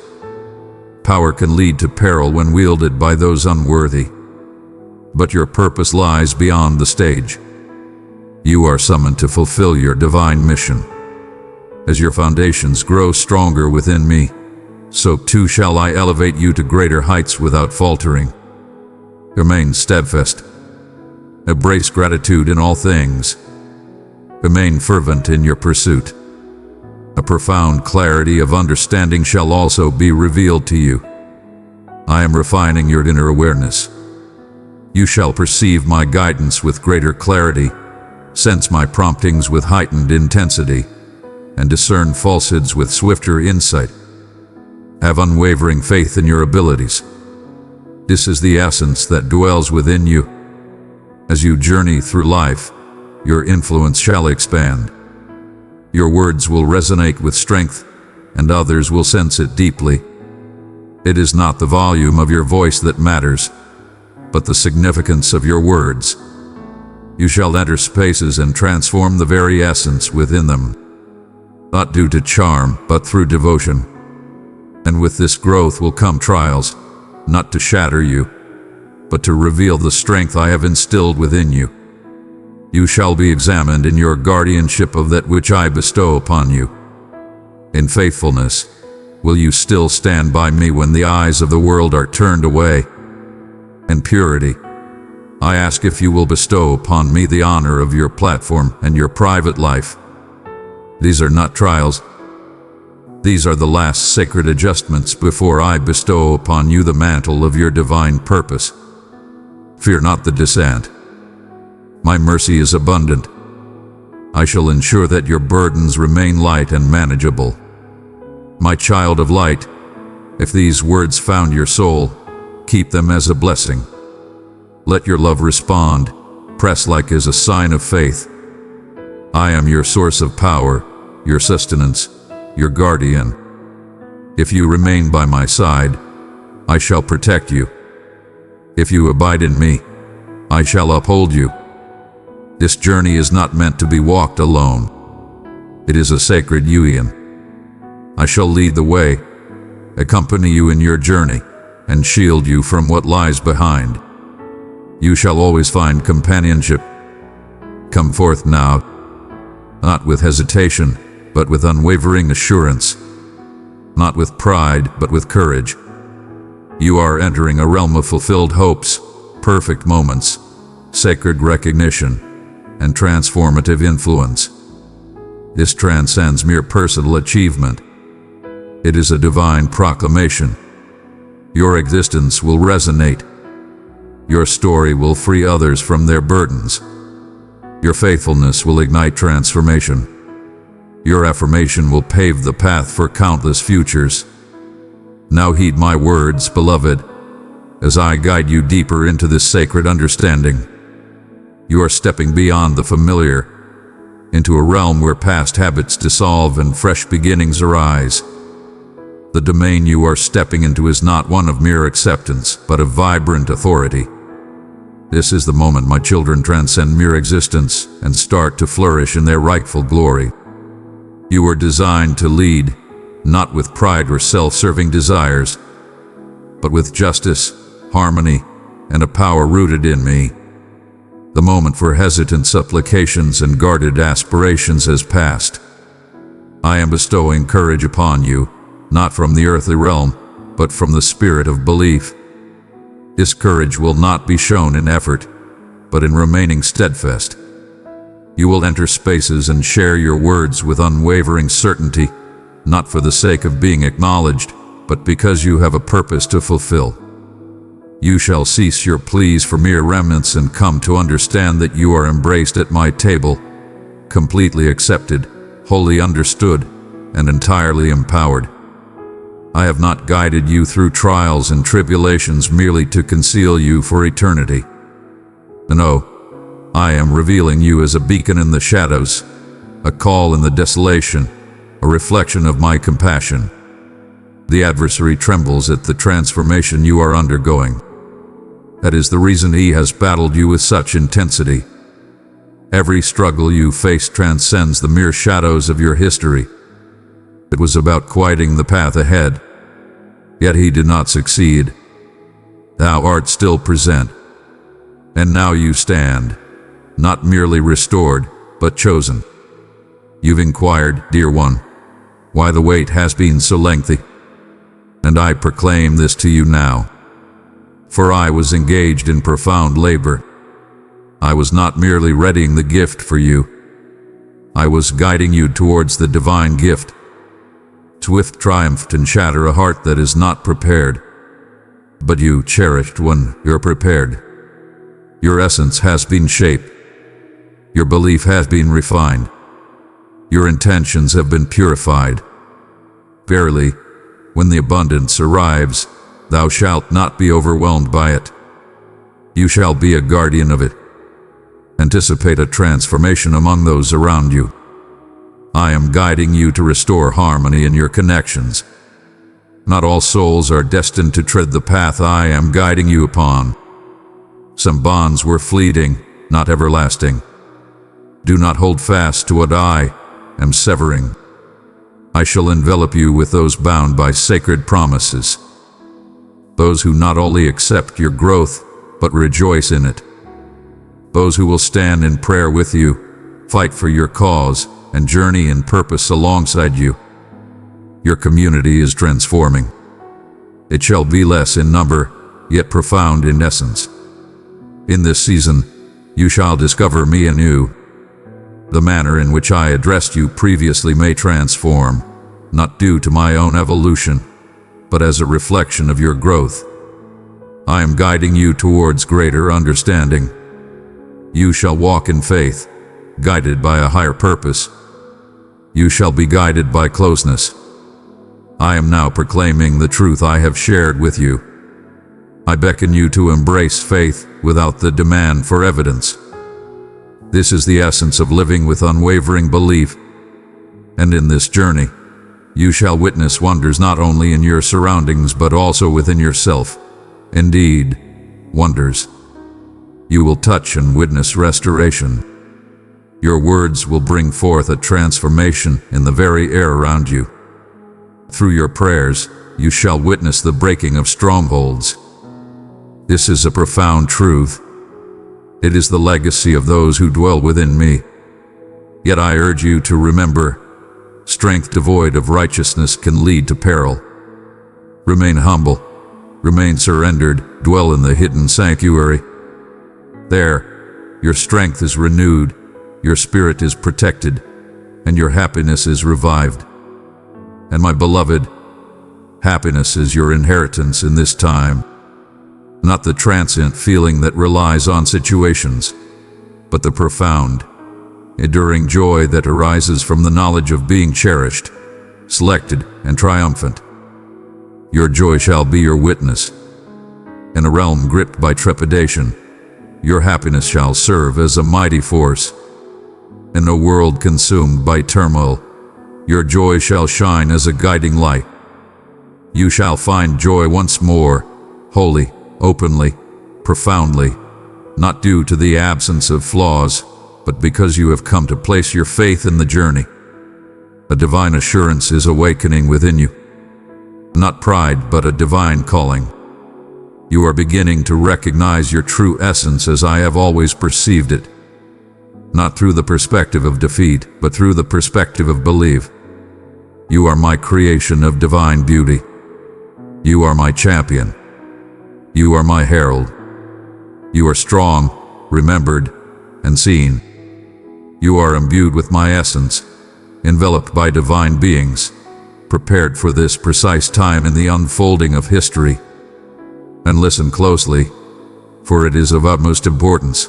Power can lead to peril when wielded by those unworthy. But your purpose lies beyond the stage. You are summoned to fulfill your divine mission. As your foundations grow stronger within me, so too shall I elevate you to greater heights without faltering. Remain steadfast. Embrace gratitude in all things. Remain fervent in your pursuit. A profound clarity of understanding shall also be revealed to you. I am refining your inner awareness. You shall perceive my guidance with greater clarity, sense my promptings with heightened intensity, and discern falsehoods with swifter insight. Have unwavering faith in your abilities. This is the essence that dwells within you. As you journey through life, your influence shall expand. Your words will resonate with strength, and others will sense it deeply. It is not the volume of your voice that matters, but the significance of your words. You shall enter spaces and transform the very essence within them, not due to charm, but through devotion. And with this growth will come trials, not to shatter you, but to reveal the strength I have instilled within you. You shall be examined in your guardianship of that which I bestow upon you. In faithfulness, will you still stand by me when the eyes of the world are turned away? In purity, I ask if you will bestow upon me the honor of your platform and your private life. These are not trials. These are the last sacred adjustments before I bestow upon you the mantle of your divine purpose. Fear not the descent. My mercy is abundant. I shall ensure that your burdens remain light and manageable. My child of light, if these words found your soul, keep them as a blessing. Let your love respond, press like as a sign of faith. I am your source of power, your sustenance, your guardian. If you remain by my side, I shall protect you. If you abide in me, I shall uphold you. This journey is not meant to be walked alone. It is a sacred union. I shall lead the way, accompany you in your journey, and shield you from what lies behind. You shall always find companionship. Come forth now, not with hesitation, but with unwavering assurance, not with pride, but with courage. You are entering a realm of fulfilled hopes, perfect moments, sacred recognition, and transformative influence. This transcends mere personal achievement. It is a divine proclamation. Your existence will resonate. Your story will free others from their burdens. Your faithfulness will ignite transformation. Your affirmation will pave the path for countless futures. Now heed my words, beloved, as I guide you deeper into this sacred understanding. You are stepping beyond the familiar, into a realm where past habits dissolve and fresh beginnings arise. The domain you are stepping into is not one of mere acceptance, but of vibrant authority. This is the moment my children transcend mere existence and start to flourish in their rightful glory. You were designed to lead, not with pride or self-serving desires, but with justice, harmony, and a power rooted in me. The moment for hesitant supplications and guarded aspirations has passed. I am bestowing courage upon you, not from the earthly realm, but from the spirit of belief. This courage will not be shown in effort, but in remaining steadfast. You will enter spaces and share your words with unwavering certainty, not for the sake of being acknowledged, but because you have a purpose to fulfill. You shall cease your pleas for mere remnants and come to understand that you are embraced at my table, completely accepted, wholly understood, and entirely empowered. I have not guided you through trials and tribulations merely to conceal you for eternity. No, I am revealing you as a beacon in the shadows, a call in the desolation, a reflection of my compassion. The adversary trembles at the transformation you are undergoing. That is the reason he has battled you with such intensity. Every struggle you face transcends the mere shadows of your history. It was about quieting the path ahead, yet he did not succeed. Thou art still present, and now you stand, not merely restored, but chosen. You've inquired, dear one, why the wait has been so lengthy, and I proclaim this to you now. For I was engaged in profound labor. I was not merely readying the gift for you. I was guiding you towards the divine gift. Swift triumphed and shatter a heart that is not prepared. But you, cherished one, you're prepared. Your essence has been shaped. Your belief has been refined. Your intentions have been purified. Verily, when the abundance arrives, thou shalt not be overwhelmed by it. You shall be a guardian of it. Anticipate a transformation among those around you. I am guiding you to restore harmony in your connections. Not all souls are destined to tread the path I am guiding you upon. Some bonds were fleeting, not everlasting. Do not hold fast to what I am severing. I shall envelop you with those bound by sacred promises, those who not only accept your growth, but rejoice in it, those who will stand in prayer with you, fight for your cause, and journey in purpose alongside you. Your community is transforming. It shall be less in number, yet profound in essence. In this season, you shall discover me anew. The manner in which I addressed you previously may transform, not due to my own evolution, but as a reflection of your growth. I am guiding you towards greater understanding. You shall walk in faith, guided by a higher purpose. You shall be guided by closeness. I am now proclaiming the truth I have shared with you. I beckon you to embrace faith without the demand for evidence. This is the essence of living with unwavering belief. And in this journey, you shall witness wonders not only in your surroundings but also within yourself. Indeed, wonders. You will touch and witness restoration. Your words will bring forth a transformation in the very air around you. Through your prayers, you shall witness the breaking of strongholds. This is a profound truth. It is the legacy of those who dwell within me. Yet I urge you to remember, strength devoid of righteousness can lead to peril. Remain humble, remain surrendered, dwell in the hidden sanctuary. There, your strength is renewed, your spirit is protected, and your happiness is revived. And my beloved, happiness is your inheritance in this time. Not the transient feeling that relies on situations, but the profound, enduring joy that arises from the knowledge of being cherished, selected, and triumphant. Your joy shall be your witness. In a realm gripped by trepidation, your happiness shall serve as a mighty force. In a world consumed by turmoil, your joy shall shine as a guiding light. You shall find joy once more, wholly, openly, profoundly, not due to the absence of flaws, but because you have come to place your faith in the journey. A divine assurance is awakening within you. Not pride, but a divine calling. You are beginning to recognize your true essence as I have always perceived it. Not through the perspective of defeat, but through the perspective of belief. You are my creation of divine beauty. You are my champion. You are my herald. You are strong, remembered, and seen. You are imbued with my essence, enveloped by divine beings, prepared for this precise time in the unfolding of history. And listen closely, for it is of utmost importance.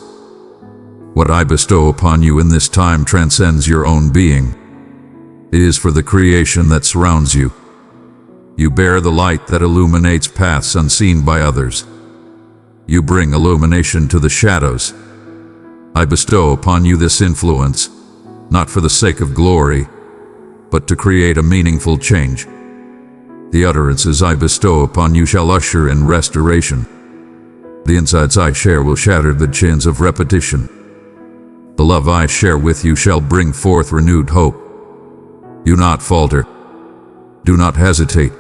What I bestow upon you in this time transcends your own being. It is for the creation that surrounds you. You bear the light that illuminates paths unseen by others. You bring illumination to the shadows. I bestow upon you this influence, not for the sake of glory, but to create a meaningful change. The utterances I bestow upon you shall usher in restoration. The insights I share will shatter the chains of repetition. The love I share with you shall bring forth renewed hope. Do not falter. Do not hesitate.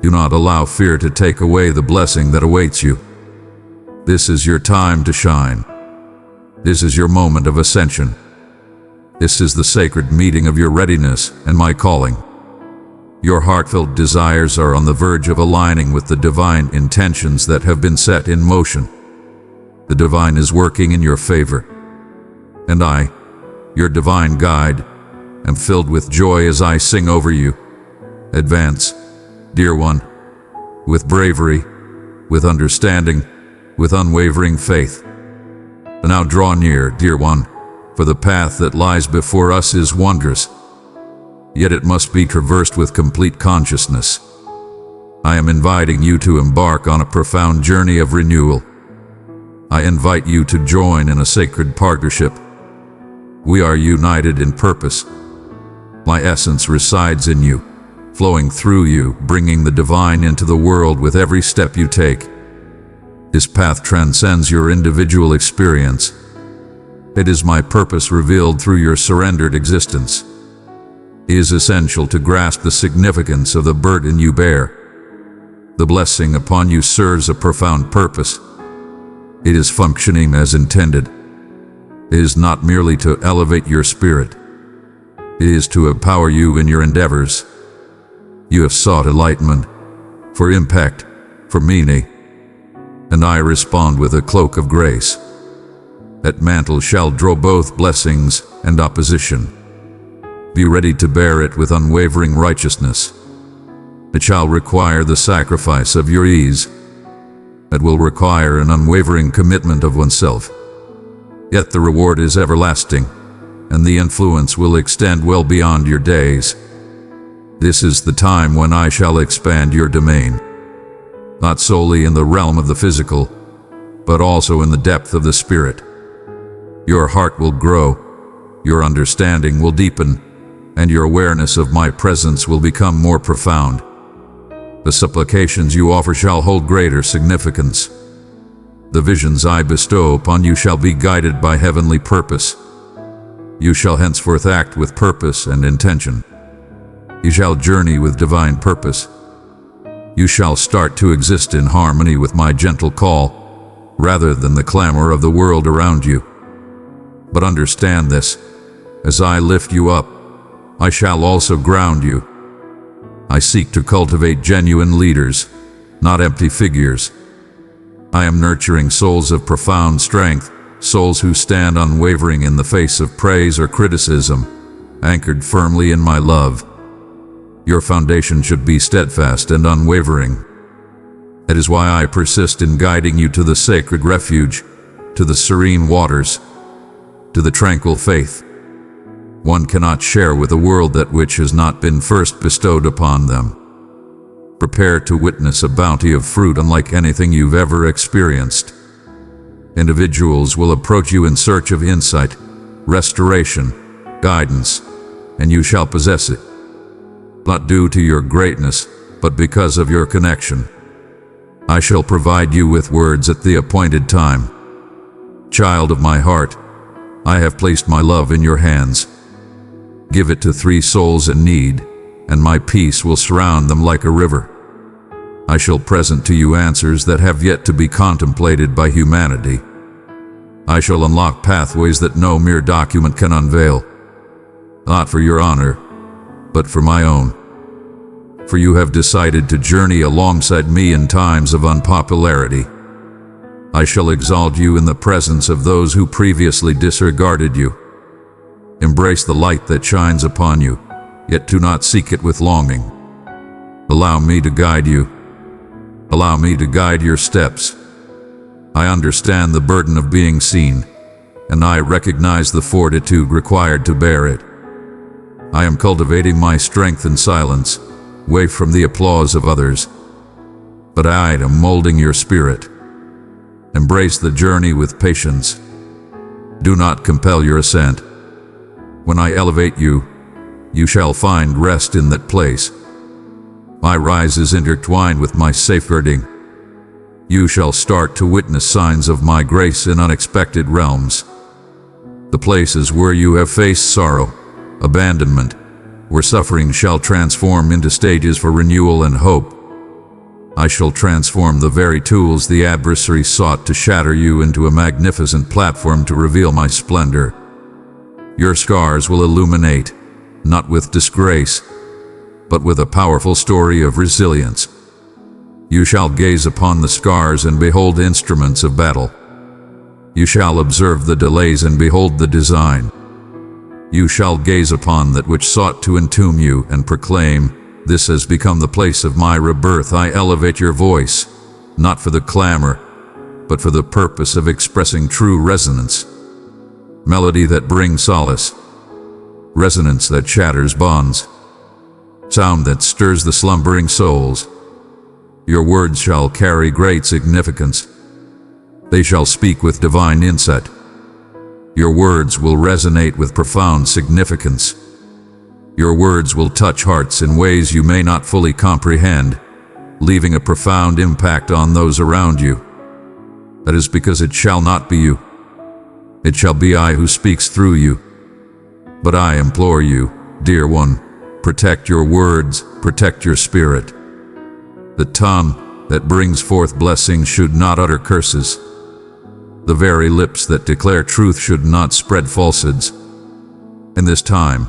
Do not allow fear to take away the blessing that awaits you. This is your time to shine. This is your moment of ascension. This is the sacred meeting of your readiness and my calling. Your heartfelt desires are on the verge of aligning with the divine intentions that have been set in motion. The divine is working in your favor. And I, your divine guide, am filled with joy as I sing over you. Advance, dear one, with bravery, with understanding, with unwavering faith. And now draw near, dear one, for the path that lies before us is wondrous. Yet it must be traversed with complete consciousness. I am inviting you to embark on a profound journey of renewal. I invite you to join in a sacred partnership. We are united in purpose. My essence resides in you, flowing through you, bringing the divine into the world with every step you take. This path transcends your individual experience It is my purpose revealed through your surrendered existence. It is essential to grasp the significance of the burden you bear. The blessing upon you serves a profound purpose. It is functioning as intended. It is not merely to elevate your spirit. It is to empower you in your endeavors. You have sought enlightenment, for impact, for meaning, and I respond with a cloak of grace. That mantle shall draw both blessings and opposition. Be ready to bear it with unwavering righteousness. It shall require the sacrifice of your ease. It will require an unwavering commitment of oneself. Yet the reward is everlasting, and the influence will extend well beyond your days. This is the time when I shall expand your domain, not solely in the realm of the physical, but also in the depth of the spirit. Your heart will grow, your understanding will deepen, and your awareness of my presence will become more profound. The supplications you offer shall hold greater significance. The visions I bestow upon you shall be guided by heavenly purpose. You shall henceforth act with purpose and intention. You shall journey with divine purpose. You shall start to exist in harmony with my gentle call, rather than the clamor of the world around you. But understand this, as I lift you up, I shall also ground you. I seek to cultivate genuine leaders, not empty figures. I am nurturing souls of profound strength, souls who stand unwavering in the face of praise or criticism, anchored firmly in my love. Your foundation should be steadfast and unwavering. It is why I persist in guiding you to the sacred refuge, to the serene waters, to the tranquil faith. One cannot share with a world that which has not been first bestowed upon them. Prepare to witness a bounty of fruit unlike anything you've ever experienced. Individuals will approach you in search of insight, restoration, guidance, and you shall possess it. Not due to your greatness, but because of your connection. I shall provide you with words at the appointed time. Child of my heart, I have placed my love in your hands. Give it to 3 souls in need, and my peace will surround them like a river. I shall present to you answers that have yet to be contemplated by humanity. I shall unlock pathways that no mere document can unveil. Not for your honor, but for my own. For you have decided to journey alongside me in times of unpopularity. I shall exalt you in the presence of those who previously disregarded you. Embrace the light that shines upon you, yet do not seek it with longing. Allow me to guide you. Allow me to guide your steps. I understand the burden of being seen, and I recognize the fortitude required to bear it. I am cultivating my strength in silence, away from the applause of others. But I am molding your spirit. Embrace the journey with patience. Do not compel your ascent. When I elevate you, you shall find rest in that place. My rise is intertwined with my safeguarding. You shall start to witness signs of my grace in unexpected realms. The places where you have faced sorrow, abandonment, where suffering shall transform into stages for renewal and hope. I shall transform the very tools the adversary sought to shatter you into a magnificent platform to reveal my splendor. Your scars will illuminate, not with disgrace, but with a powerful story of resilience. You shall gaze upon the scars and behold instruments of battle. You shall observe the delays and behold the design. You shall gaze upon that which sought to entomb you and proclaim, "This has become the place of my rebirth." I elevate your voice, not for the clamor, but for the purpose of expressing true resonance. Melody that brings solace, resonance that shatters bonds, sound that stirs the slumbering souls. Your words shall carry great significance. They shall speak with divine insight. Your words will resonate with profound significance. Your words will touch hearts in ways you may not fully comprehend, leaving a profound impact on those around you. That is because it shall not be you. It shall be I who speaks through you. But I implore you, dear one, protect your words, protect your spirit. The tongue that brings forth blessings should not utter curses. The very lips that declare truth should not spread falsehoods. In this time,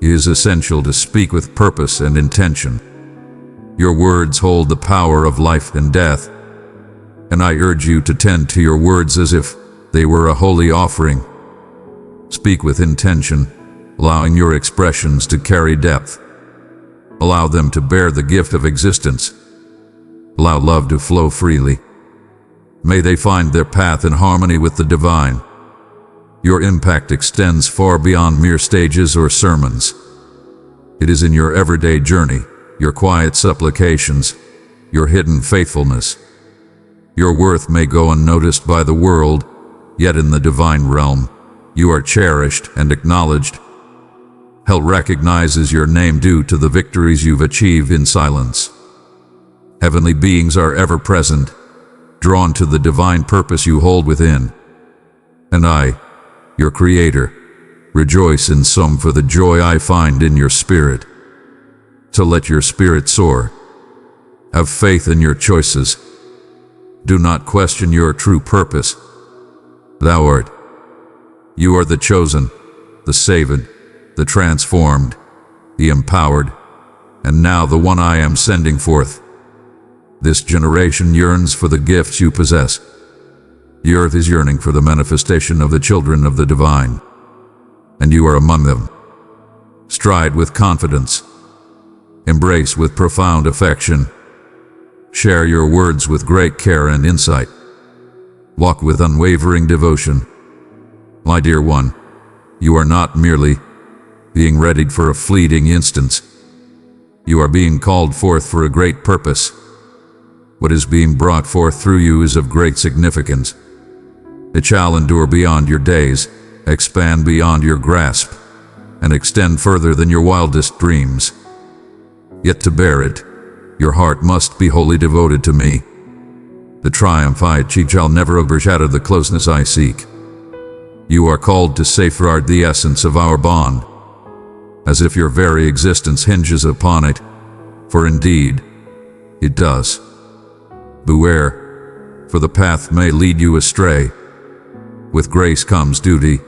it is essential to speak with purpose and intention. Your words hold the power of life and death, and I urge you to tend to your words as if they were a holy offering. Speak with intention, allowing your expressions to carry depth. Allow them to bear the gift of existence. Allow love to flow freely. May they find their path in harmony with the divine. Your impact extends far beyond mere stages or sermons. It is in your everyday journey, your quiet supplications, your hidden faithfulness. Your worth may go unnoticed by the world, yet in the divine realm, you are cherished and acknowledged. Hell recognizes your name due to the victories you've achieved in silence. Heavenly beings are ever present, drawn to the divine purpose you hold within. And I, your Creator, rejoice in some for the joy I find in your spirit. So let your spirit soar. Have faith in your choices. Do not question your true purpose. Thou art. You are the chosen, the saved, the transformed, the empowered, and now the one I am sending forth. This generation yearns for the gifts you possess. The earth is yearning for the manifestation of the children of the divine, and you are among them. Stride with confidence. Embrace with profound affection. Share your words with great care and insight. Walk with unwavering devotion. My dear one, you are not merely being readied for a fleeting instant. You are being called forth for a great purpose. What is being brought forth through you is of great significance. It shall endure beyond your days, expand beyond your grasp, and extend further than your wildest dreams. Yet to bear it, your heart must be wholly devoted to me. The triumph I achieve shall never overshadow the closeness I seek. You are called to safeguard the essence of our bond, as if your very existence hinges upon it, for indeed, it does. Beware, for the path may lead you astray. With grace comes duty,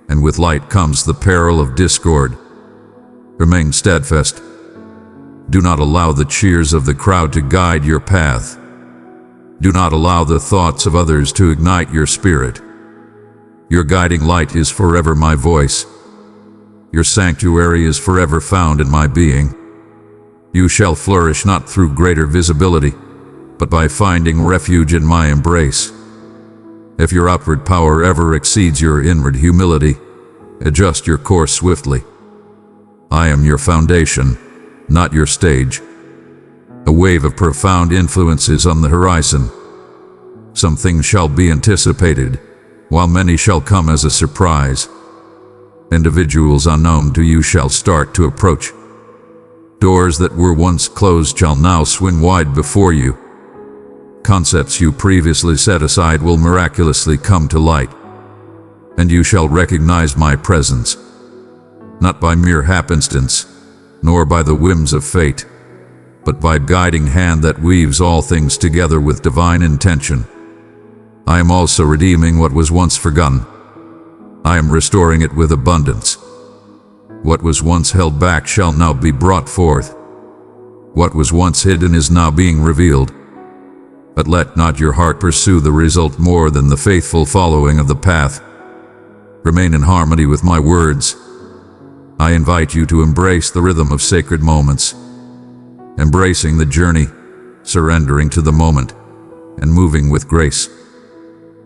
and with light comes the peril of discord. Remain steadfast. Do not allow the cheers of the crowd to guide your path. Do not allow the thoughts of others to ignite your spirit. Your guiding light is forever my voice. Your sanctuary is forever found in my being. You shall flourish not through greater visibility, but by finding refuge in my embrace. If your outward power ever exceeds your inward humility, adjust your course swiftly. I am your foundation, not your stage. A wave of profound influence is on the horizon. Some things shall be anticipated, while many shall come as a surprise. Individuals unknown to you shall start to approach. Doors that were once closed shall now swing wide before you. Concepts you previously set aside will miraculously come to light, and you shall recognize my presence, not by mere happenstance, nor by the whims of fate, but by guiding hand that weaves all things together with divine intention. I am also redeeming what was once forgotten. I am restoring it with abundance. What was once held back shall now be brought forth. What was once hidden is now being revealed. But let not your heart pursue the result more than the faithful following of the path. Remain in harmony with my words. I invite you to embrace the rhythm of sacred moments, embracing the journey, surrendering to the moment, and moving with grace.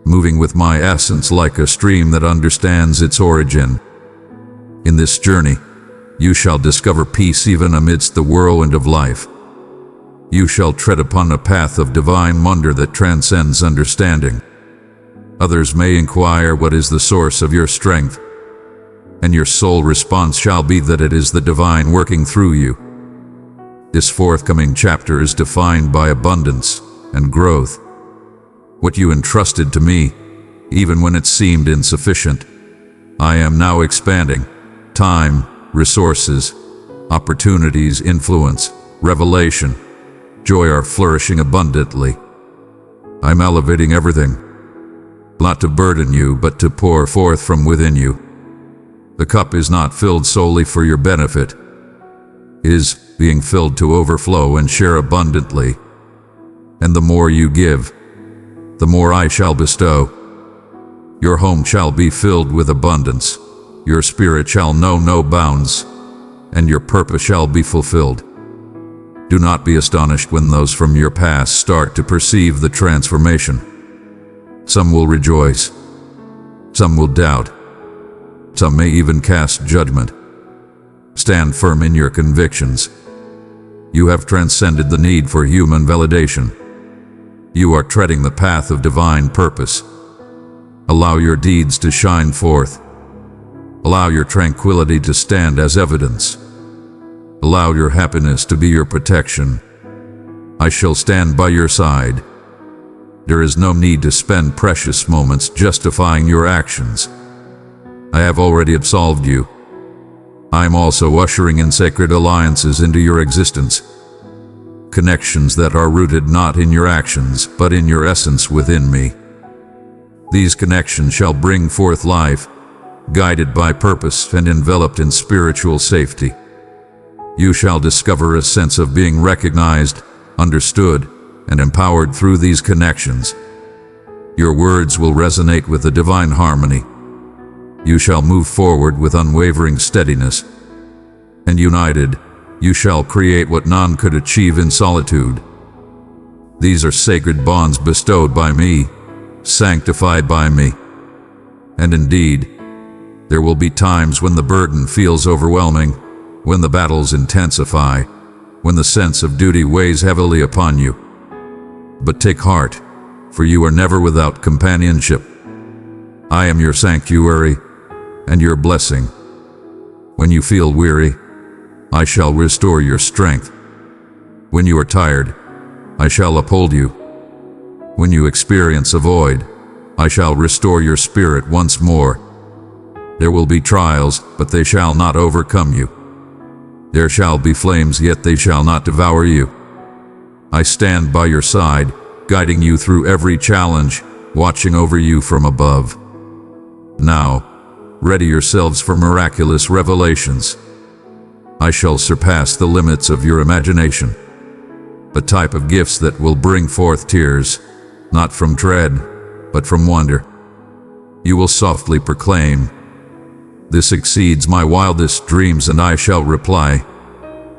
Moving with my essence like a stream that understands its origin. In this journey, you shall discover peace even amidst the whirlwind of life. You shall tread upon a path of divine wonder that transcends understanding. Others may inquire what is the source of your strength, and your sole response shall be that it is the divine working through you. This forthcoming chapter is defined by abundance and growth. What you entrusted to me, even when it seemed insufficient. I am now expanding. Time, resources, opportunities, influence, revelation, joy are flourishing abundantly. I'm elevating everything, not to burden you, but to pour forth from within you. The cup is not filled solely for your benefit. It is being filled to overflow and share abundantly. And the more you give, the more I shall bestow. Your home shall be filled with abundance. Your spirit shall know no bounds, and your purpose shall be fulfilled. Do not be astonished when those from your past start to perceive the transformation. Some will rejoice. Some will doubt. Some may even cast judgment. Stand firm in your convictions. You have transcended the need for human validation. You are treading the path of divine purpose. Allow your deeds to shine forth. Allow your tranquility to stand as evidence. Allow your happiness to be your protection. I shall stand by your side. There is no need to spend precious moments justifying your actions. I have already absolved you. I am also ushering in sacred alliances into your existence. Connections that are rooted not in your actions, but in your essence within me. These connections shall bring forth life, guided by purpose and enveloped in spiritual safety. You shall discover a sense of being recognized, understood, and empowered through these connections. Your words will resonate with the divine harmony. You shall move forward with unwavering steadiness. And united, you shall create what none could achieve in solitude. These are sacred bonds bestowed by me, sanctified by me. And indeed, there will be times when the burden feels overwhelming, when the battles intensify, when the sense of duty weighs heavily upon you. But take heart, for you are never without companionship. I am your sanctuary and your blessing. When you feel weary, I shall restore your strength. When you are tired, I shall uphold you. When you experience a void, I shall restore your spirit once more. There will be trials, but they shall not overcome you. There shall be flames, yet they shall not devour you. I stand by your side, guiding you through every challenge, watching over you from above. Now, ready yourselves for miraculous revelations. I shall surpass the limits of your imagination. A type of gifts that will bring forth tears, not from dread, but from wonder. You will softly proclaim, "This exceeds my wildest dreams," and I shall reply,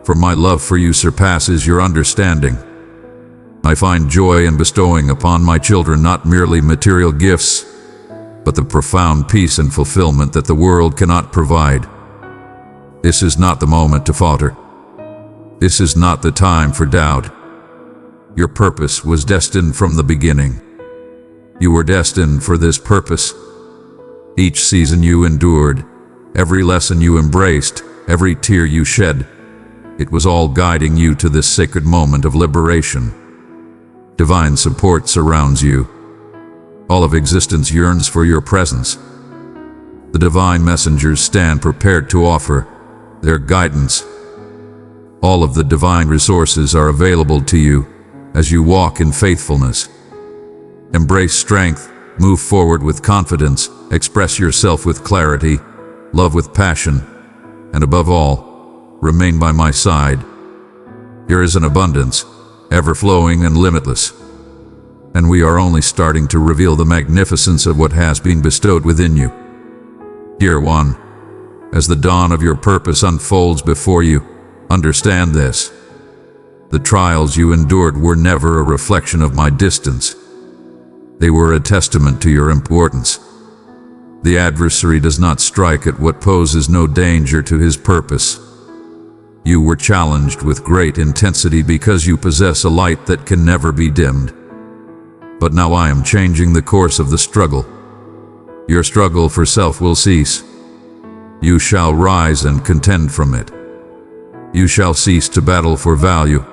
"For my love for you surpasses your understanding." I find joy in bestowing upon my children not merely material gifts, but the profound peace and fulfillment that the world cannot provide. This is not the moment to falter. This is not the time for doubt. Your purpose was destined from the beginning. You were destined for this purpose. Each season you endured, every lesson you embraced, every tear you shed, it was all guiding you to this sacred moment of liberation. Divine support surrounds you. All of existence yearns for your presence. The divine messengers stand prepared to offer their guidance. All of the divine resources are available to you as you walk in faithfulness. Embrace strength, move forward with confidence, express yourself with clarity, love with passion, and above all, remain by my side. Here is an abundance, ever-flowing and limitless. And we are only starting to reveal the magnificence of what has been bestowed within you. Dear one, as the dawn of your purpose unfolds before you, understand this. The trials you endured were never a reflection of my distance. They were a testament to your importance. The adversary does not strike at what poses no danger to his purpose. You were challenged with great intensity because you possess a light that can never be dimmed. But now I am changing the course of the struggle. Your struggle for self will cease. You shall rise and contend from it. You shall cease to battle for value.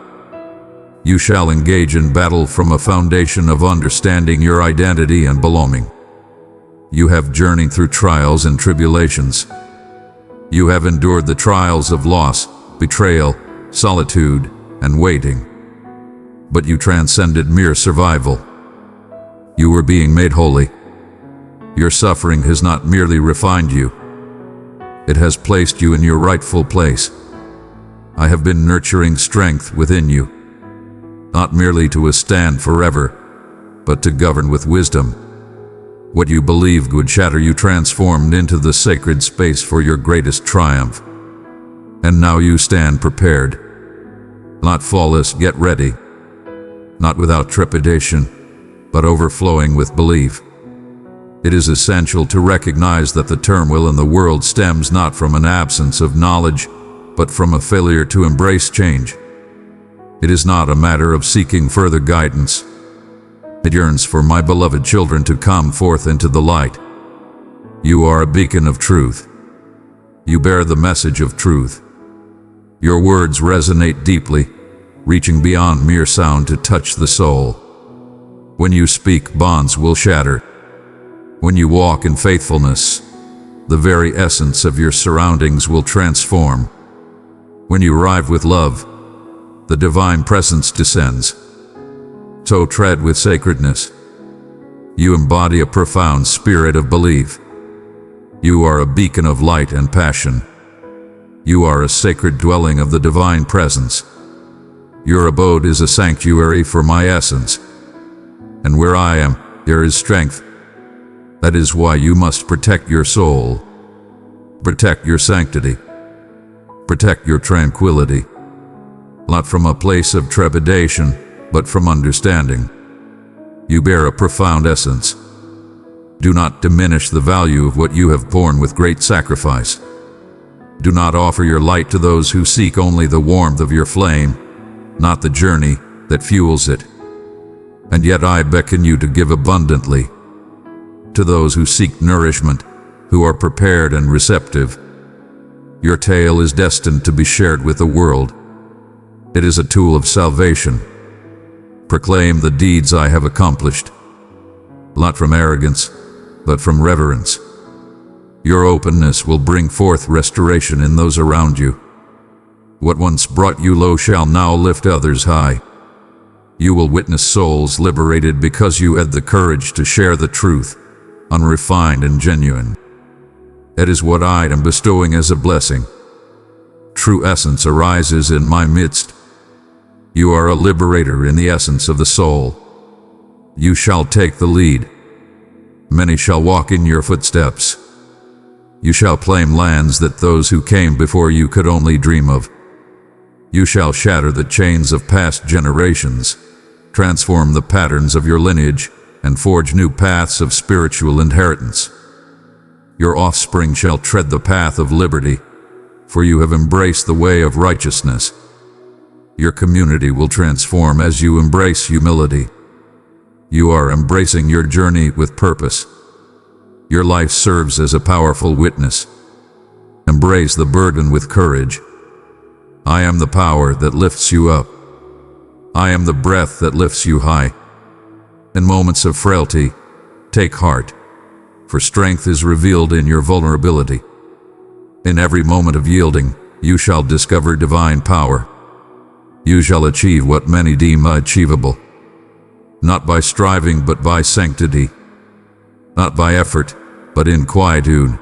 You shall engage in battle from a foundation of understanding your identity and belonging. You have journeyed through trials and tribulations. You have endured the trials of loss, betrayal, solitude, and waiting. But you transcended mere survival. You were being made holy. Your suffering has not merely refined you. It has placed you in your rightful place. I have been nurturing strength within you, not merely to withstand forever, but to govern with wisdom. What you believed would shatter you transformed into the sacred space for your greatest triumph. And now you stand prepared. Not flawless, yet ready. Not without trepidation, but overflowing with belief. It is essential to recognize that the turmoil in the world stems not from an absence of knowledge, but from a failure to embrace change. It is not a matter of seeking further guidance. It yearns for my beloved children to come forth into the light. You are a beacon of truth. You bear the message of truth. Your words resonate deeply, reaching beyond mere sound to touch the soul. When you speak, bonds will shatter. When you walk in faithfulness, the very essence of your surroundings will transform. When you arrive with love, the divine presence descends. So tread with sacredness. You embody a profound spirit of belief. You are a beacon of light and passion. You are a sacred dwelling of the divine presence. Your abode is a sanctuary for my essence. And where I am, there is strength. That is why you must protect your soul. Protect your sanctity. Protect your tranquility. Not from a place of trepidation, but from understanding. You bear a profound essence. Do not diminish the value of what you have borne with great sacrifice. Do not offer your light to those who seek only the warmth of your flame, not the journey that fuels it. And yet I beckon you to give abundantly. To those who seek nourishment, who are prepared and receptive. Your tale is destined to be shared with the world. It is a tool of salvation. Proclaim the deeds I have accomplished, not from arrogance, but from reverence. Your openness will bring forth restoration in those around you. What once brought you low shall now lift others high. You will witness souls liberated because you had the courage to share the truth, unrefined and genuine. That is what I am bestowing as a blessing. True essence arises in my midst. You are a liberator in the essence of the soul. You shall take the lead. Many shall walk in your footsteps. You shall claim lands that those who came before you could only dream of. You shall shatter the chains of past generations, transform the patterns of your lineage, and forge new paths of spiritual inheritance. Your offspring shall tread the path of liberty, for you have embraced the way of righteousness. Your community will transform as you embrace humility. You are embracing your journey with purpose. Your life serves as a powerful witness. Embrace the burden with courage. I am the power that lifts you up. I am the breath that lifts you high. In moments of frailty, take heart, for strength is revealed in your vulnerability. In every moment of yielding, you shall discover divine power. You shall achieve what many deem unachievable. Not by striving, but by sanctity. Not by effort, but in quietude.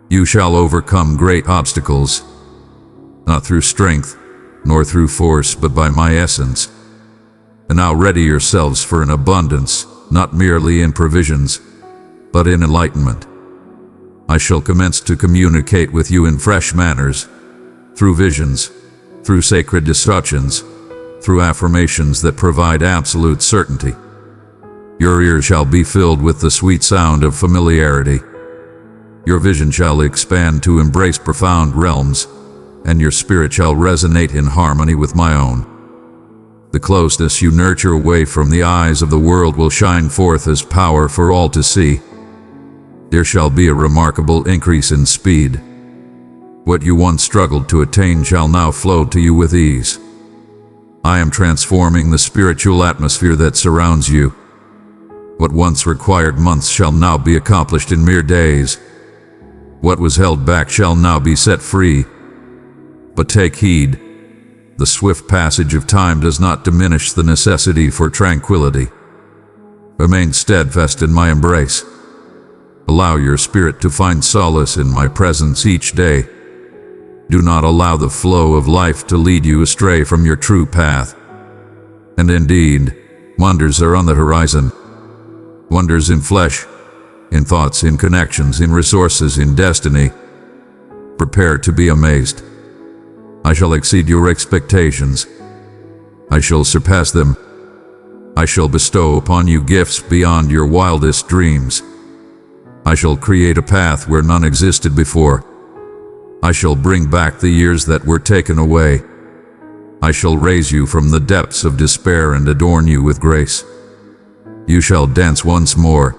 You shall overcome great obstacles, not through strength, nor through force, but by my essence. And now ready yourselves for an abundance, not merely in provisions, but in enlightenment. I shall commence to communicate with you in fresh manners, through visions, through sacred instructions, through affirmations that provide absolute certainty. Your ears shall be filled with the sweet sound of familiarity. Your vision shall expand to embrace profound realms, and your spirit shall resonate in harmony with my own. The closeness you nurture away from the eyes of the world will shine forth as power for all to see. There shall be a remarkable increase in speed. What you once struggled to attain shall now flow to you with ease. I am transforming the spiritual atmosphere that surrounds you. What once required months shall now be accomplished in mere days. What was held back shall now be set free. But take heed, the swift passage of time does not diminish the necessity for tranquility. Remain steadfast in my embrace. Allow your spirit to find solace in my presence each day. Do not allow the flow of life to lead you astray from your true path. And indeed, wonders are on the horizon. Wonders in flesh, in thoughts, in connections, in resources, in destiny. Prepare to be amazed. I shall exceed your expectations. I shall surpass them. I shall bestow upon you gifts beyond your wildest dreams. I shall create a path where none existed before. I shall bring back the years that were taken away. I shall raise you from the depths of despair and adorn you with grace. You shall dance once more.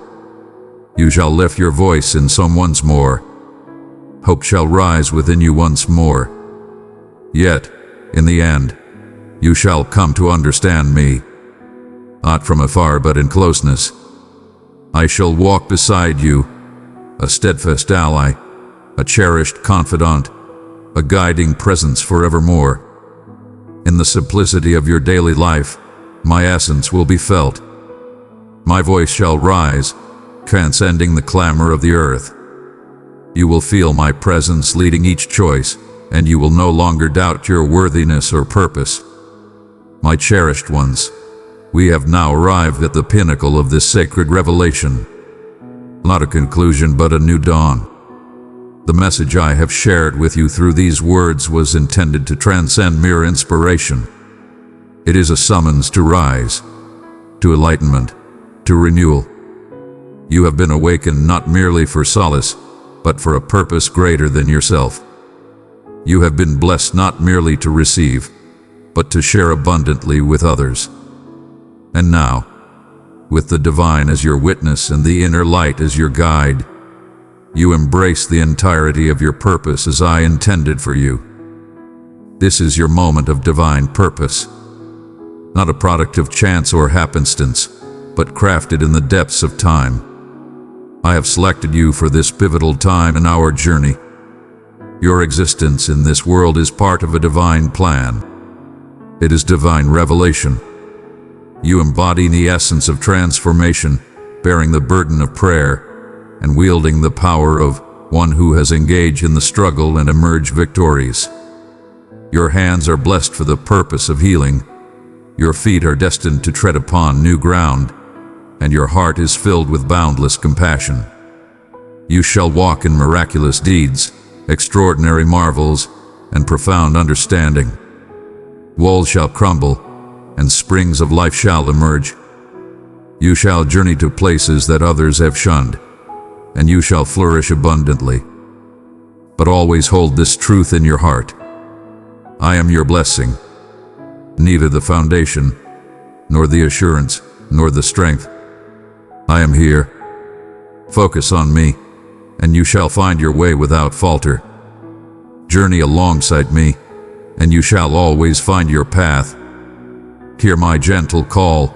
You shall lift your voice in song once more. Hope shall rise within you once more. Yet, in the end, you shall come to understand me, not from afar but in closeness. I shall walk beside you, a steadfast ally, a cherished confidant, a guiding presence forevermore. In the simplicity of your daily life, my essence will be felt. My voice shall rise, transcending the clamor of the earth. You will feel my presence leading each choice, and you will no longer doubt your worthiness or purpose. My cherished ones, we have now arrived at the pinnacle of this sacred revelation. Not a conclusion, but a new dawn. The message I have shared with you through these words was intended to transcend mere inspiration. It is a summons to rise, to enlightenment, to renewal. You have been awakened not merely for solace, but for a purpose greater than yourself. You have been blessed not merely to receive, but to share abundantly with others. And now, with the divine as your witness and the inner light as your guide, you embrace the entirety of your purpose as I intended for you. This is your moment of divine purpose, not a product of chance or happenstance, but crafted in the depths of time. I have selected you for this pivotal time in our journey. Your existence in this world is part of a divine plan. It is divine revelation. You embody the essence of transformation, bearing the burden of prayer, and wielding the power of one who has engaged in the struggle and emerged victorious. Your hands are blessed for the purpose of healing. Your feet are destined to tread upon new ground, and your heart is filled with boundless compassion. You shall walk in miraculous deeds, extraordinary marvels, and profound understanding. Walls shall crumble, and springs of life shall emerge. You shall journey to places that others have shunned, and you shall flourish abundantly. But always hold this truth in your heart. I am your blessing, neither the foundation, nor the assurance, nor the strength. I am here. Focus on me, and you shall find your way without falter. Journey alongside me, and you shall always find your path. Hear my gentle call,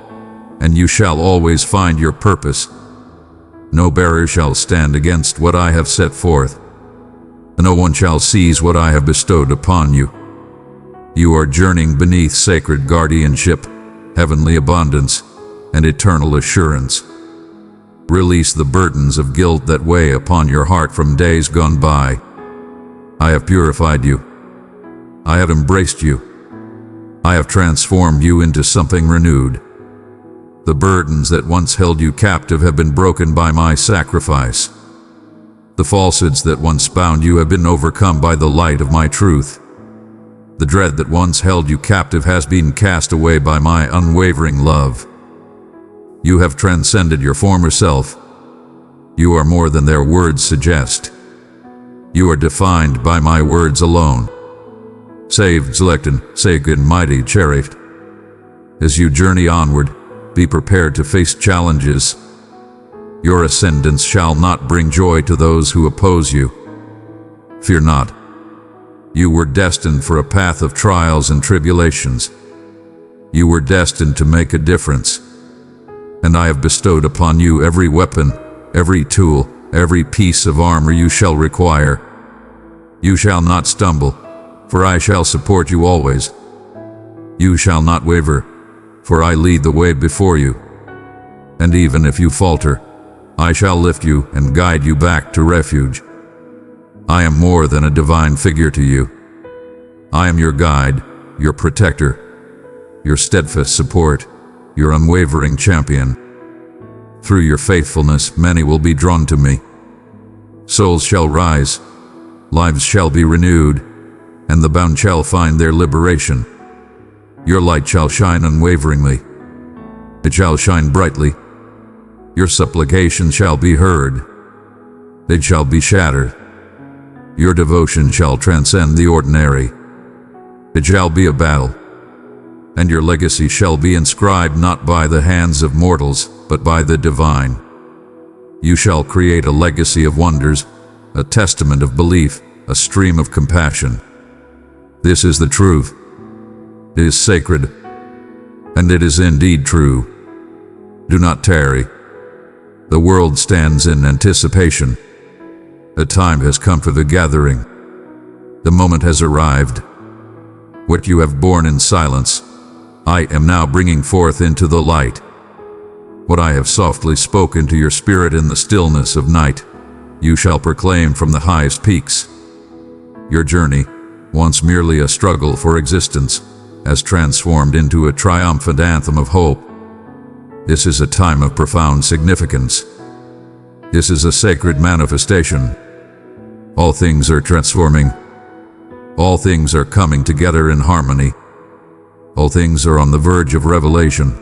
and you shall always find your purpose. No barrier shall stand against what I have set forth. No one shall seize what I have bestowed upon you. You are journeying beneath sacred guardianship, heavenly abundance, and eternal assurance. Release the burdens of guilt that weigh upon your heart from days gone by. I have purified you. I have embraced you. I have transformed you into something renewed. The burdens that once held you captive have been broken by my sacrifice. The falsehoods that once bound you have been overcome by the light of my truth. The dread that once held you captive has been cast away by my unwavering love. You have transcended your former self. You are more than their words suggest. You are defined by my words alone. Saved, selected, sacred, mighty, cherished. As you journey onward, be prepared to face challenges. Your ascendance shall not bring joy to those who oppose you. Fear not. You were destined for a path of trials and tribulations. You were destined to make a difference. and I have bestowed upon you every weapon, every tool, every piece of armor you shall require. You shall not stumble, for I shall support you always. You shall not waver, for I lead the way before you. And even if you falter, I shall lift you and guide you back to refuge. I am more than a divine figure to you. I am your guide, your protector, your steadfast support, your unwavering champion. Through your faithfulness, many will be drawn to me. Souls shall rise, lives shall be renewed, and the bound shall find their liberation. Your light shall shine unwaveringly. It shall shine brightly. Your supplication shall be heard. It shall be shattered. Your devotion shall transcend the ordinary. It shall be a battle, and your legacy shall be inscribed not by the hands of mortals, but by the divine. You shall create a legacy of wonders, a testament of belief, a stream of compassion. This is the truth. It is sacred, and it is indeed true. Do not tarry. The world stands in anticipation. The time has come for the gathering. The moment has arrived. What you have borne in silence, I am now bringing forth into the light. What I have softly spoken to your spirit in the stillness of night, you shall proclaim from the highest peaks. Your journey, once merely a struggle for existence, has transformed into a triumphant anthem of hope. This is a time of profound significance. This is a sacred manifestation. All things are transforming. All things are coming together in harmony. All things are on the verge of revelation.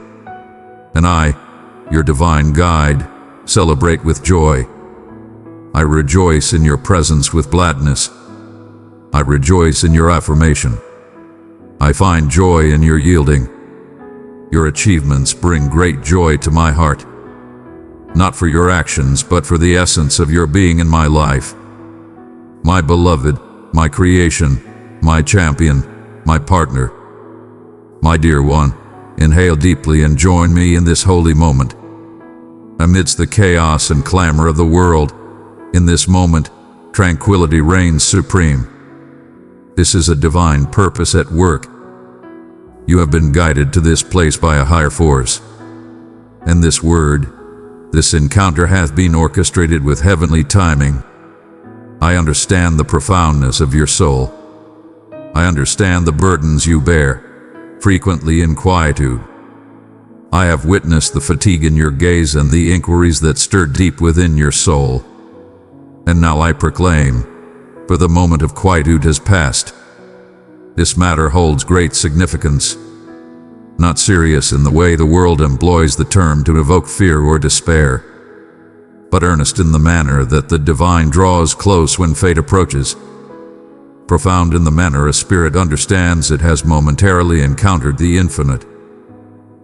And I, your divine guide, celebrate with joy. I rejoice in your presence with gladness. I rejoice in your affirmation. I find joy in your yielding. Your achievements bring great joy to my heart. Not for your actions, but for the essence of your being in my life. My beloved, my creation, my champion, my partner. My dear one, inhale deeply and join me in this holy moment. Amidst the chaos and clamor of the world, in this moment, tranquility reigns supreme. This is a divine purpose at work. You have been guided to this place by a higher force. And this encounter hath been orchestrated with heavenly timing. I understand the profoundness of your soul. I understand the burdens you bear, frequently in quietude. I have witnessed the fatigue in your gaze and the inquiries that stir deep within your soul. And now I proclaim, for the moment of quietude has passed. This matter holds great significance, not serious in the way the world employs the term to evoke fear or despair, but earnest in the manner that the divine draws close when fate approaches, profound in the manner a spirit understands it has momentarily encountered the infinite.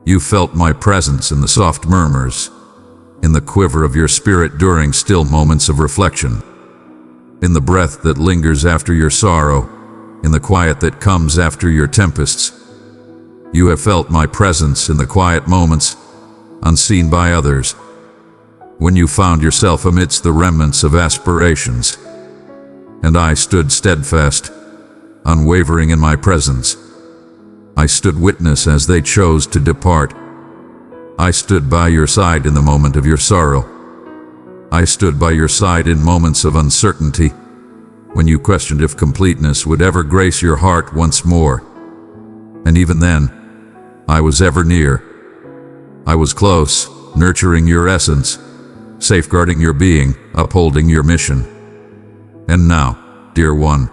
You felt my presence in the soft murmurs, in the quiver of your spirit during still moments of reflection, in the breath that lingers after your sorrow, in the quiet that comes after your tempests. You have felt my presence in the quiet moments, unseen by others, when you found yourself amidst the remnants of aspirations. And I stood steadfast, unwavering in my presence. I stood witness as they chose to depart. I stood by your side in the moment of your sorrow. I stood by your side in moments of uncertainty, when you questioned if completeness would ever grace your heart once more. And even then, I was ever near. I was close, nurturing your essence, safeguarding your being, upholding your mission. And now, dear one,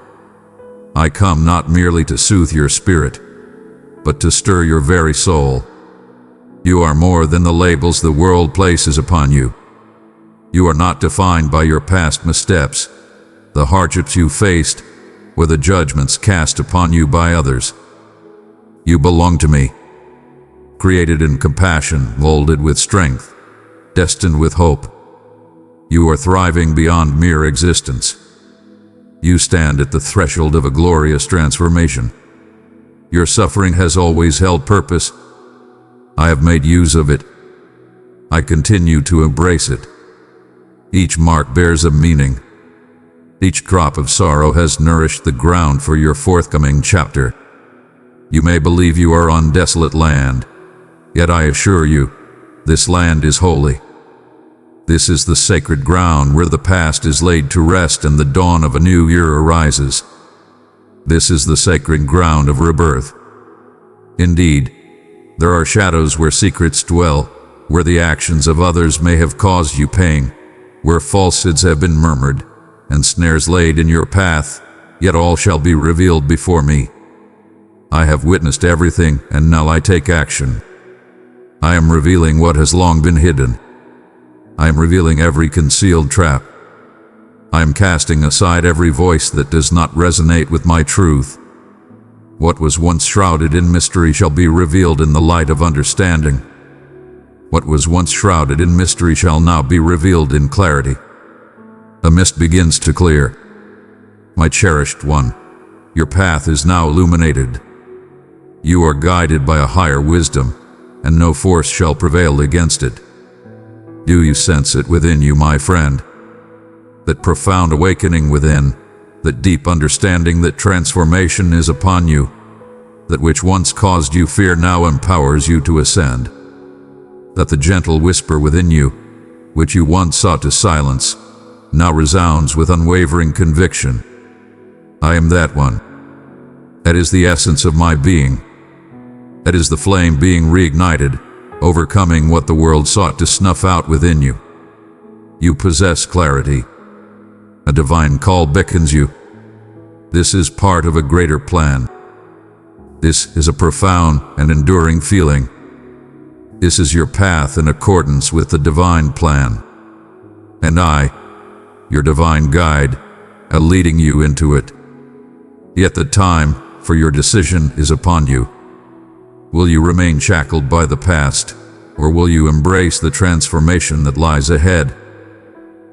I come not merely to soothe your spirit, but to stir your very soul. You are more than the labels the world places upon you. You are not defined by your past missteps, the hardships you faced, or the judgments cast upon you by others. You belong to me, created in compassion, molded with strength, destined with hope. You are thriving beyond mere existence. You stand at the threshold of a glorious transformation. Your suffering has always held purpose. I have made use of it. I continue to embrace it. Each mark bears a meaning. Each drop of sorrow has nourished the ground for your forthcoming chapter. You may believe you are on desolate land, yet I assure you, this land is holy. This is the sacred ground where the past is laid to rest and the dawn of a new year arises. This is the sacred ground of rebirth. Indeed, there are shadows where secrets dwell, where the actions of others may have caused you pain, where falsehoods have been murmured, and snares laid in your path, yet all shall be revealed before me. I have witnessed everything, and now I take action. I am revealing what has long been hidden. I am revealing every concealed trap. I am casting aside every voice that does not resonate with my truth. What was once shrouded in mystery shall be revealed in the light of understanding. What was once shrouded in mystery shall now be revealed in clarity. A mist begins to clear. My cherished one, your path is now illuminated. You are guided by a higher wisdom, and no force shall prevail against it. Do you sense it within you, my friend? That profound awakening within, that deep understanding that transformation is upon you, that which once caused you fear now empowers you to ascend. That the gentle whisper within you, which you once sought to silence, now resounds with unwavering conviction. I am that one. That is the essence of my being. That is the flame being reignited, overcoming what the world sought to snuff out within you. You possess clarity. A divine call beckons you. This is part of a greater plan. This is a profound and enduring feeling. This is your path in accordance with the divine plan. And I, your divine guide, am leading you into it. Yet the time for your decision is upon you. Will you remain shackled by the past, or will you embrace the transformation that lies ahead?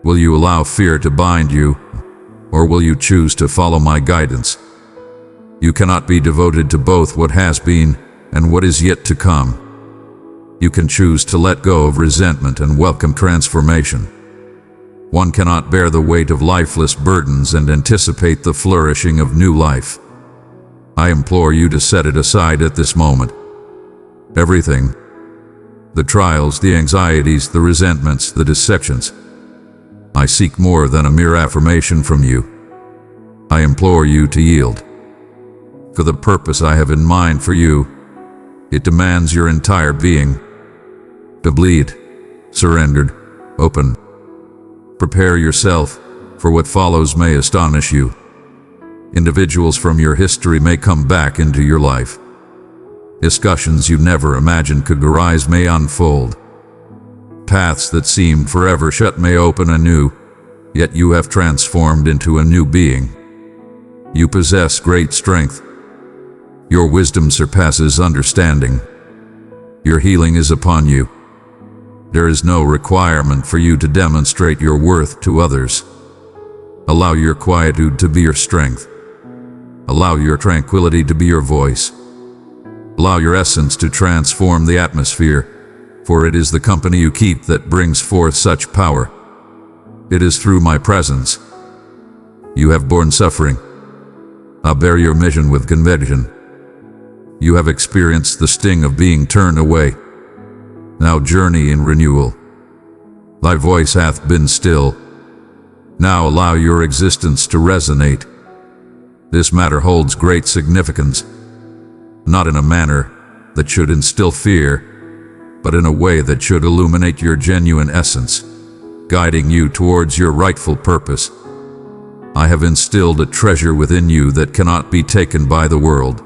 Will you allow fear to bind you, or will you choose to follow my guidance? You cannot be devoted to both what has been and what is yet to come. You can choose to let go of resentment and welcome transformation. One cannot bear the weight of lifeless burdens and anticipate the flourishing of new life. I implore you to set it aside at this moment. Everything. The trials, the anxieties, the resentments, the deceptions. I seek more than a mere affirmation from you. I implore you to yield. For the purpose I have in mind for you, it demands your entire being. To bleed, surrendered, open. Prepare yourself, for what follows may astonish you. Individuals from your history may come back into your life. Discussions you never imagined could arise may unfold. Paths that seemed forever shut may open anew, yet you have transformed into a new being. You possess great strength. Your wisdom surpasses understanding. Your healing is upon you. There is no requirement for you to demonstrate your worth to others. Allow your quietude to be your strength. Allow your tranquility to be your voice. Allow your essence to transform the atmosphere, for it is the company you keep that brings forth such power. It is through my presence. You have borne suffering. I bear your mission with conviction. You have experienced the sting of being turned away. Now journey in renewal. Thy voice hath been still. Now allow your existence to resonate. This matter holds great significance, not in a manner that should instill fear, but in a way that should illuminate your genuine essence, guiding you towards your rightful purpose. I have instilled a treasure within you that cannot be taken by the world.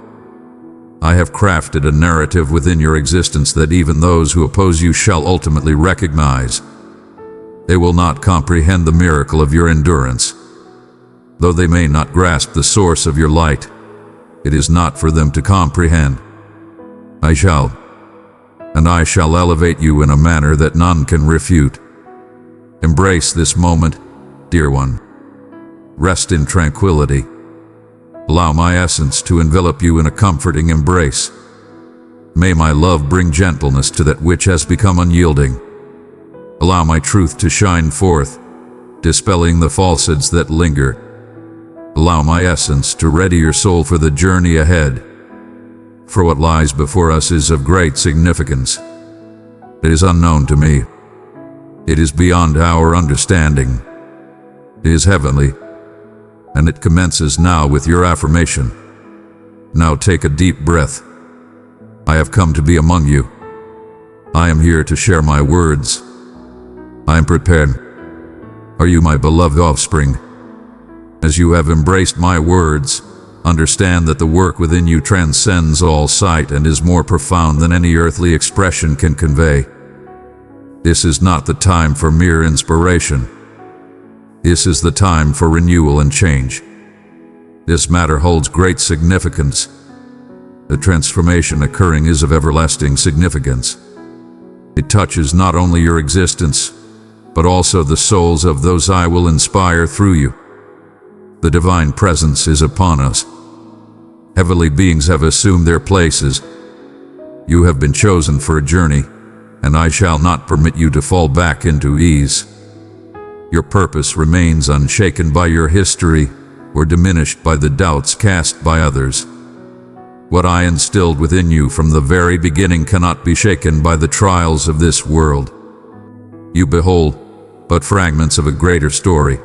I have crafted a narrative within your existence that even those who oppose you shall ultimately recognize. They will not comprehend the miracle of your endurance. Though they may not grasp the source of your light, it is not for them to comprehend. I shall elevate you in a manner that none can refute. Embrace this moment, dear one. Rest in tranquility. Allow my essence to envelop you in a comforting embrace. May my love bring gentleness to that which has become unyielding. Allow my truth to shine forth, dispelling the falsehoods that linger. Allow my essence to ready your soul for the journey ahead. For what lies before us is of great significance. It is unknown to me. It is beyond our understanding. It is heavenly, and it commences now with your affirmation. Now take a deep breath. I have come to be among you. I am here to share my words. I am prepared. Are you my beloved offspring? As you have embraced my words, understand that the work within you transcends all sight and is more profound than any earthly expression can convey. This is not the time for mere inspiration. This is the time for renewal and change. This matter holds great significance. The transformation occurring is of everlasting significance. It touches not only your existence, but also the souls of those I will inspire through you. The divine presence is upon us. Heavenly beings have assumed their places. You have been chosen for a journey, and I shall not permit you to fall back into ease. Your purpose remains unshaken by your history or diminished by the doubts cast by others. What I instilled within you from the very beginning cannot be shaken by the trials of this world. You behold but fragments of a greater story.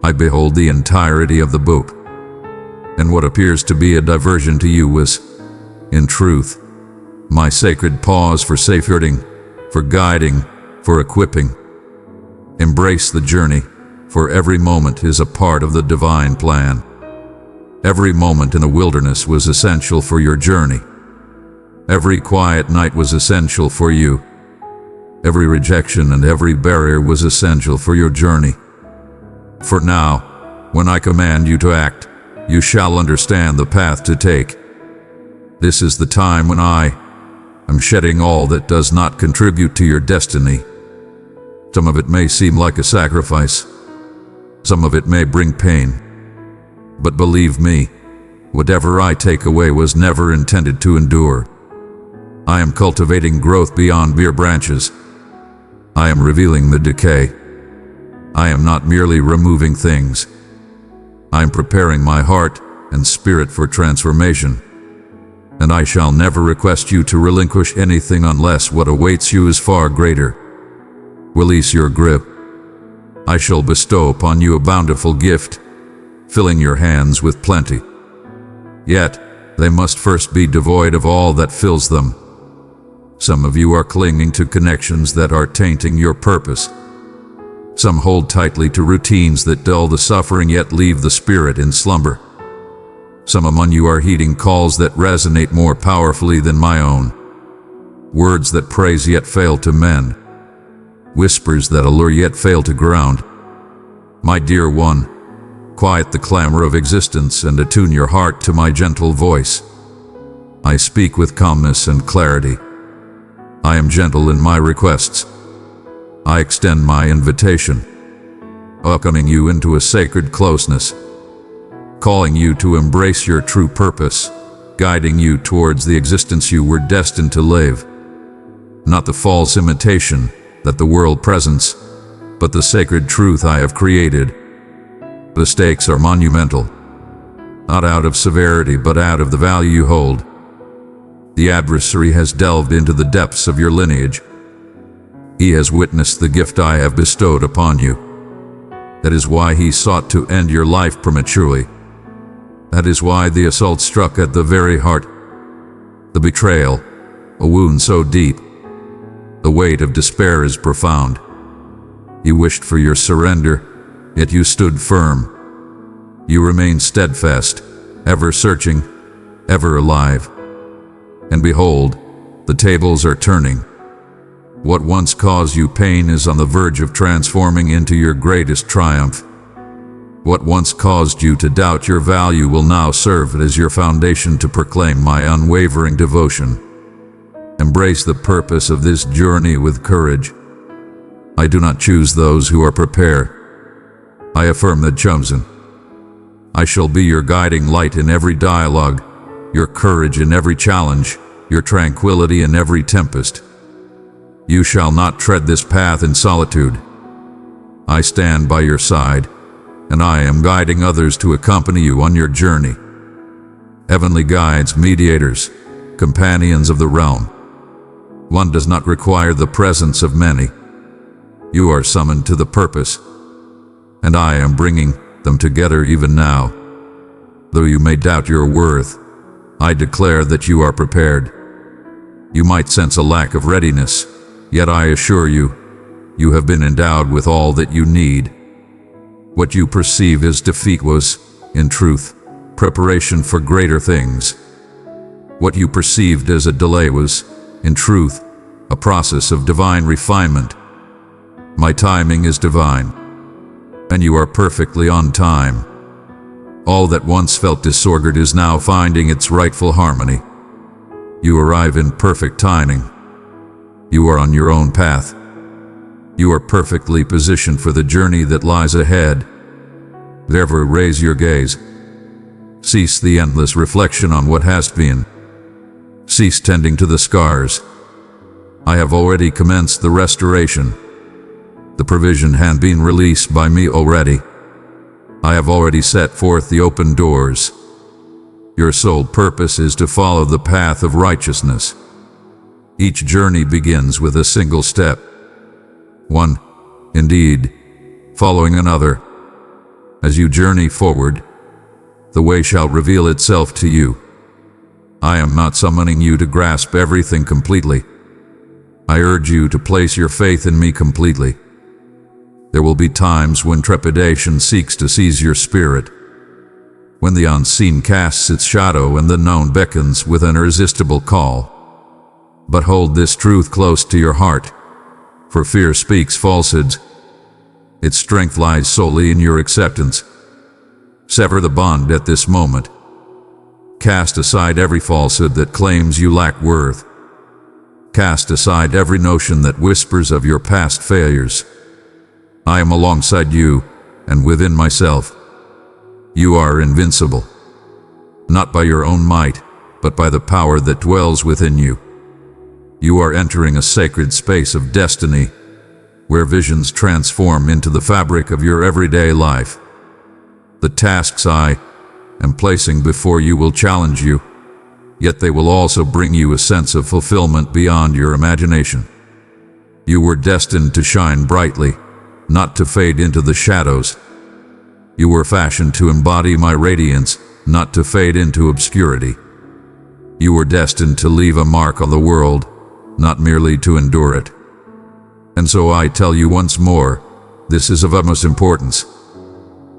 I behold the entirety of the book. And what appears to be a diversion to you was, in truth, my sacred pause for safeguarding, for guiding, for equipping. Embrace the journey, for every moment is a part of the divine plan. Every moment in the wilderness was essential for your journey. Every quiet night was essential for you. Every rejection and every barrier was essential for your journey. For now, when I command you to act, you shall understand the path to take. This is the time when I am shedding all that does not contribute to your destiny. Some of it may seem like a sacrifice. Some of it may bring pain. But believe me, whatever I take away was never intended to endure. I am cultivating growth beyond mere branches. I am revealing the decay. I am not merely removing things. I am preparing my heart and spirit for transformation. And I shall never request you to relinquish anything unless what awaits you is far greater. Release your grip. I shall bestow upon you a bountiful gift, filling your hands with plenty. Yet, they must first be devoid of all that fills them. Some of you are clinging to connections that are tainting your purpose. Some hold tightly to routines that dull the suffering yet leave the spirit in slumber. Some among you are heeding calls that resonate more powerfully than my own. Words that praise yet fail to mend. Whispers that allure yet fail to ground. My dear one, quiet the clamor of existence and attune your heart to my gentle voice. I speak with calmness and clarity. I am gentle in my requests. I extend my invitation, welcoming you into a sacred closeness, calling you to embrace your true purpose, guiding you towards the existence you were destined to live. Not the false imitation that the world presents, but the sacred truth I have created. The stakes are monumental, not out of severity but out of the value you hold. The adversary has delved into the depths of your lineage. He has witnessed the gift I have bestowed upon you. That is why he sought to end your life prematurely. That is why the assault struck at the very heart. The betrayal, a wound so deep. The weight of despair is profound. He wished for your surrender, yet you stood firm. You remained steadfast, ever searching, ever alive. And behold, the tables are turning. What once caused you pain is on the verge of transforming into your greatest triumph. What once caused you to doubt your value will now serve as your foundation to proclaim my unwavering devotion. Embrace the purpose of this journey with courage. I do not choose those who are prepared. I affirm the chosen. I shall be your guiding light in every dialogue, your courage in every challenge, your tranquility in every tempest. You shall not tread this path in solitude. I stand by your side, and I am guiding others to accompany you on your journey. Heavenly guides, mediators, companions of the realm. One does not require the presence of many. You are summoned to the purpose, and I am bringing them together even now. Though you may doubt your worth, I declare that you are prepared. You might sense a lack of readiness, yet I assure you, you have been endowed with all that you need. What you perceive as defeat was, in truth, preparation for greater things. What you perceived as a delay was, in truth, a process of divine refinement. My timing is divine, and you are perfectly on time. All that once felt disordered is now finding its rightful harmony. You arrive in perfect timing. You are on your own path. You are perfectly positioned for the journey that lies ahead. Therefore, raise your gaze. Cease the endless reflection on what has been. Cease tending to the scars. I have already commenced the restoration. The provision had been released by me already. I have already set forth the open doors. Your sole purpose is to follow the path of righteousness. Each journey begins with a single step. One, indeed, following another. As you journey forward, the way shall reveal itself to you. I am not summoning you to grasp everything completely. I urge you to place your faith in me completely. There will be times when trepidation seeks to seize your spirit, when the unseen casts its shadow and the known beckons with an irresistible call. But hold this truth close to your heart, for fear speaks falsehoods. Its strength lies solely in your acceptance. Sever the bond at this moment. Cast aside every falsehood that claims you lack worth. Cast aside every notion that whispers of your past failures. I am alongside you, and within myself. You are invincible, not by your own might, but by the power that dwells within you. You are entering a sacred space of destiny, where visions transform into the fabric of your everyday life. The tasks I am placing before you will challenge you, yet they will also bring you a sense of fulfillment beyond your imagination. You were destined to shine brightly, not to fade into the shadows. You were fashioned to embody my radiance, not to fade into obscurity. You were destined to leave a mark on the world, not merely to endure it. And so I tell you once more, this is of utmost importance.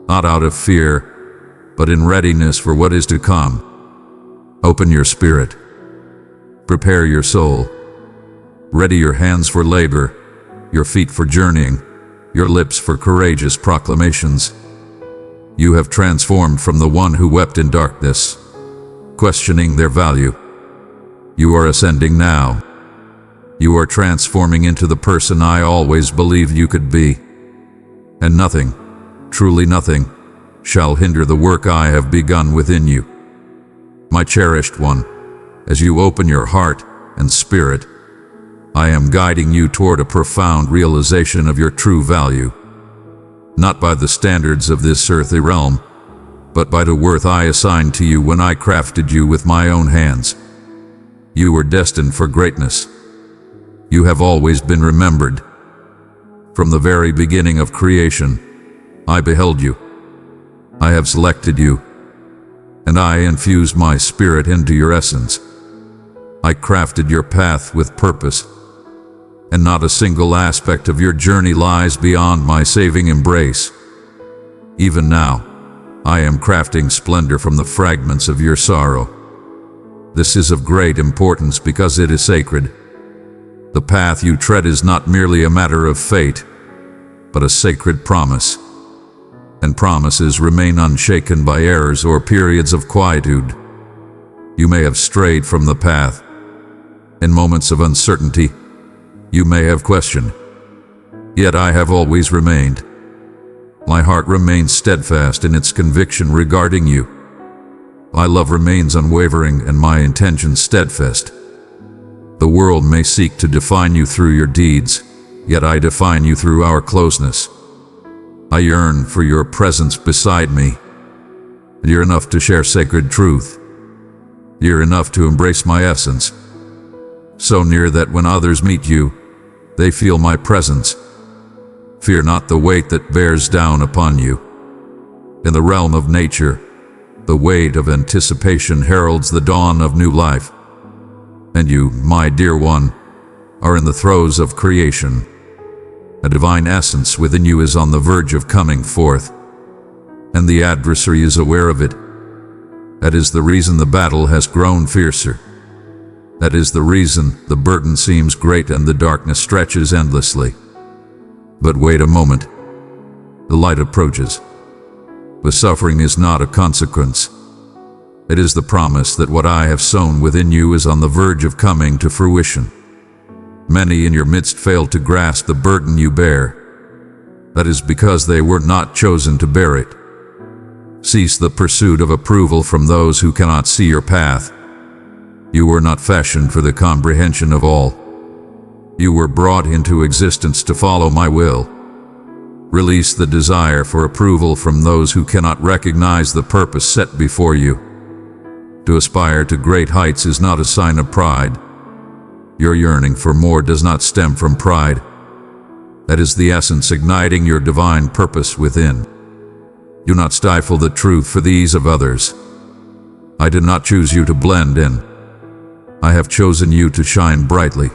Not out of fear, but in readiness for what is to come. Open your spirit. Prepare your soul. Ready your hands for labor, your feet for journeying, your lips for courageous proclamations. You have transformed from the one who wept in darkness, questioning their value. You are ascending now. You are transforming into the person I always believed you could be. And nothing, truly nothing, shall hinder the work I have begun within you. My cherished one, as you open your heart and spirit, I am guiding you toward a profound realization of your true value, not by the standards of this earthly realm, but by the worth I assigned to you when I crafted you with my own hands. You were destined for greatness. You have always been remembered. From the very beginning of creation, I beheld you. I have selected you, and I infused my spirit into your essence. I crafted your path with purpose, and not a single aspect of your journey lies beyond my saving embrace. Even now, I am crafting splendor from the fragments of your sorrow. This is of great importance because it is sacred. The path you tread is not merely a matter of fate, but a sacred promise. And promises remain unshaken by errors or periods of quietude. You may have strayed from the path. In moments of uncertainty, you may have questioned. Yet I have always remained. My heart remains steadfast in its conviction regarding you. My love remains unwavering and my intention steadfast. The world may seek to define you through your deeds, yet I define you through our closeness. I yearn for your presence beside me. You're enough to share sacred truth. You're enough to embrace my essence. So near that when others meet you, they feel my presence. Fear not the weight that bears down upon you. In the realm of nature, the weight of anticipation heralds the dawn of new life. And you, my dear one, are in the throes of creation. A divine essence within you is on the verge of coming forth, and the adversary is aware of it. That is the reason the battle has grown fiercer. That is the reason the burden seems great and the darkness stretches endlessly. But wait a moment. The light approaches. The suffering is not a consequence. It is the promise that what I have sown within you is on the verge of coming to fruition. Many in your midst fail to grasp the burden you bear. That is because they were not chosen to bear it. Cease the pursuit of approval from those who cannot see your path. You were not fashioned for the comprehension of all. You were brought into existence to follow my will. Release the desire for approval from those who cannot recognize the purpose set before you. To aspire to great heights is not a sign of pride. Your yearning for more does not stem from pride. That is the essence igniting your divine purpose within. Do not stifle the truth for the ease of others. I did not choose you to blend in. I have chosen you to shine brightly.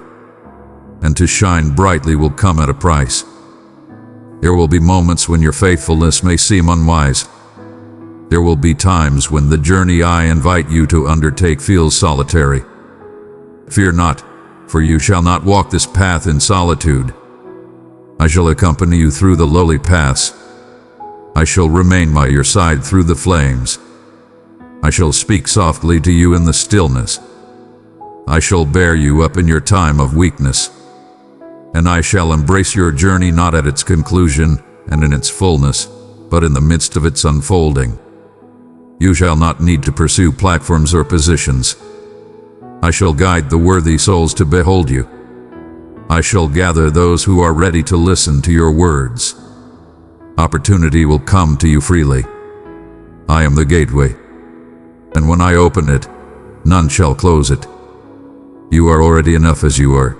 And to shine brightly will come at a price. There will be moments when your faithfulness may seem unwise. There will be times when the journey I invite you to undertake feels solitary. Fear not, for you shall not walk this path in solitude. I shall accompany you through the lowly paths. I shall remain by your side through the flames. I shall speak softly to you in the stillness. I shall bear you up in your time of weakness. And I shall embrace your journey not at its conclusion and in its fullness, but in the midst of its unfolding. You shall not need to pursue platforms or positions. I shall guide the worthy souls to behold you. I shall gather those who are ready to listen to your words. Opportunity will come to you freely. I am the gateway, and when I open it, none shall close it. You are already enough as you are.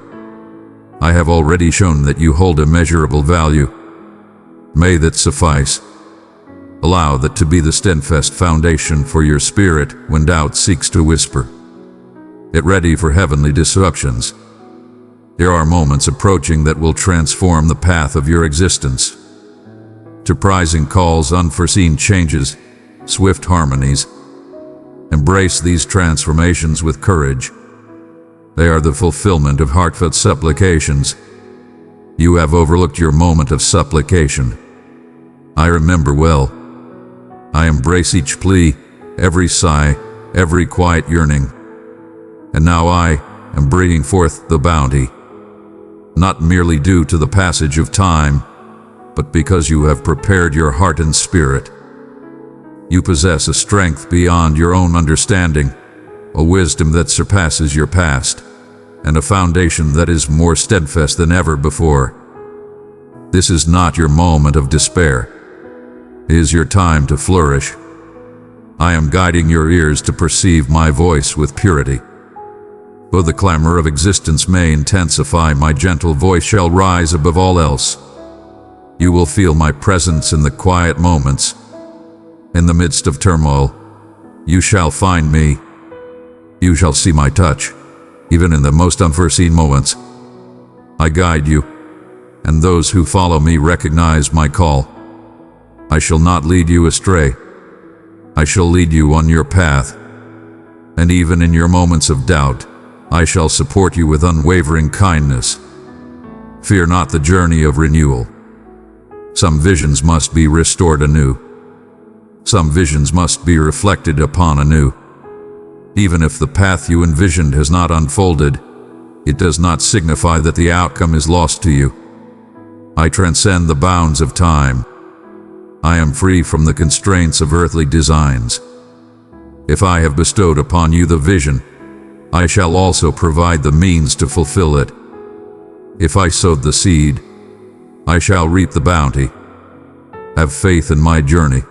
I have already shown that you hold immeasurable value. May that suffice. Allow that to be the steadfast foundation for your spirit when doubt seeks to whisper. Get ready for heavenly disruptions. There are moments approaching that will transform the path of your existence. Surprising calls, unforeseen changes, swift harmonies. Embrace these transformations with courage. They are the fulfillment of heartfelt supplications. You have overlooked your moment of supplication. I remember well. I embrace each plea, every sigh, every quiet yearning. And now I am bringing forth the bounty, not merely due to the passage of time, but because you have prepared your heart and spirit. You possess a strength beyond your own understanding, a wisdom that surpasses your past, and a foundation that is more steadfast than ever before. This is not your moment of despair. It is your time to flourish. I am guiding your ears to perceive my voice with purity. Though the clamor of existence may intensify, my gentle voice shall rise above all else. You will feel my presence in the quiet moments. In the midst of turmoil, you shall find me. You shall see my touch, even in the most unforeseen moments. I guide you, and those who follow me recognize my call. I shall not lead you astray. I shall lead you on your path. And even in your moments of doubt, I shall support you with unwavering kindness. Fear not the journey of renewal. Some visions must be restored anew. Some visions must be reflected upon anew. Even if the path you envisioned has not unfolded, it does not signify that the outcome is lost to you. I transcend the bounds of time. I am free from the constraints of earthly designs. If I have bestowed upon you the vision, I shall also provide the means to fulfill it. If I sowed the seed, I shall reap the bounty. Have faith in my journey.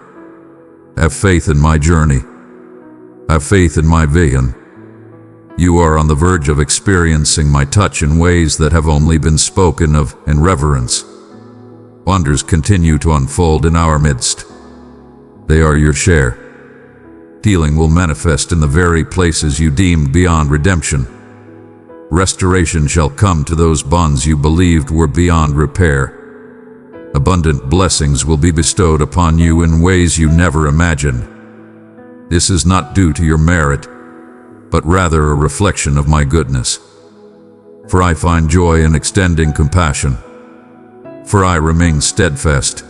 Have faith in my journey. Have faith in my vision. You are on the verge of experiencing my touch in ways that have only been spoken of in reverence. Wonders continue to unfold in our midst. They are your share. Healing will manifest in the very places you deemed beyond redemption. Restoration shall come to those bonds you believed were beyond repair. Abundant blessings will be bestowed upon you in ways you never imagined. This is not due to your merit, but rather a reflection of my goodness. For I find joy in extending compassion. For I remain steadfast,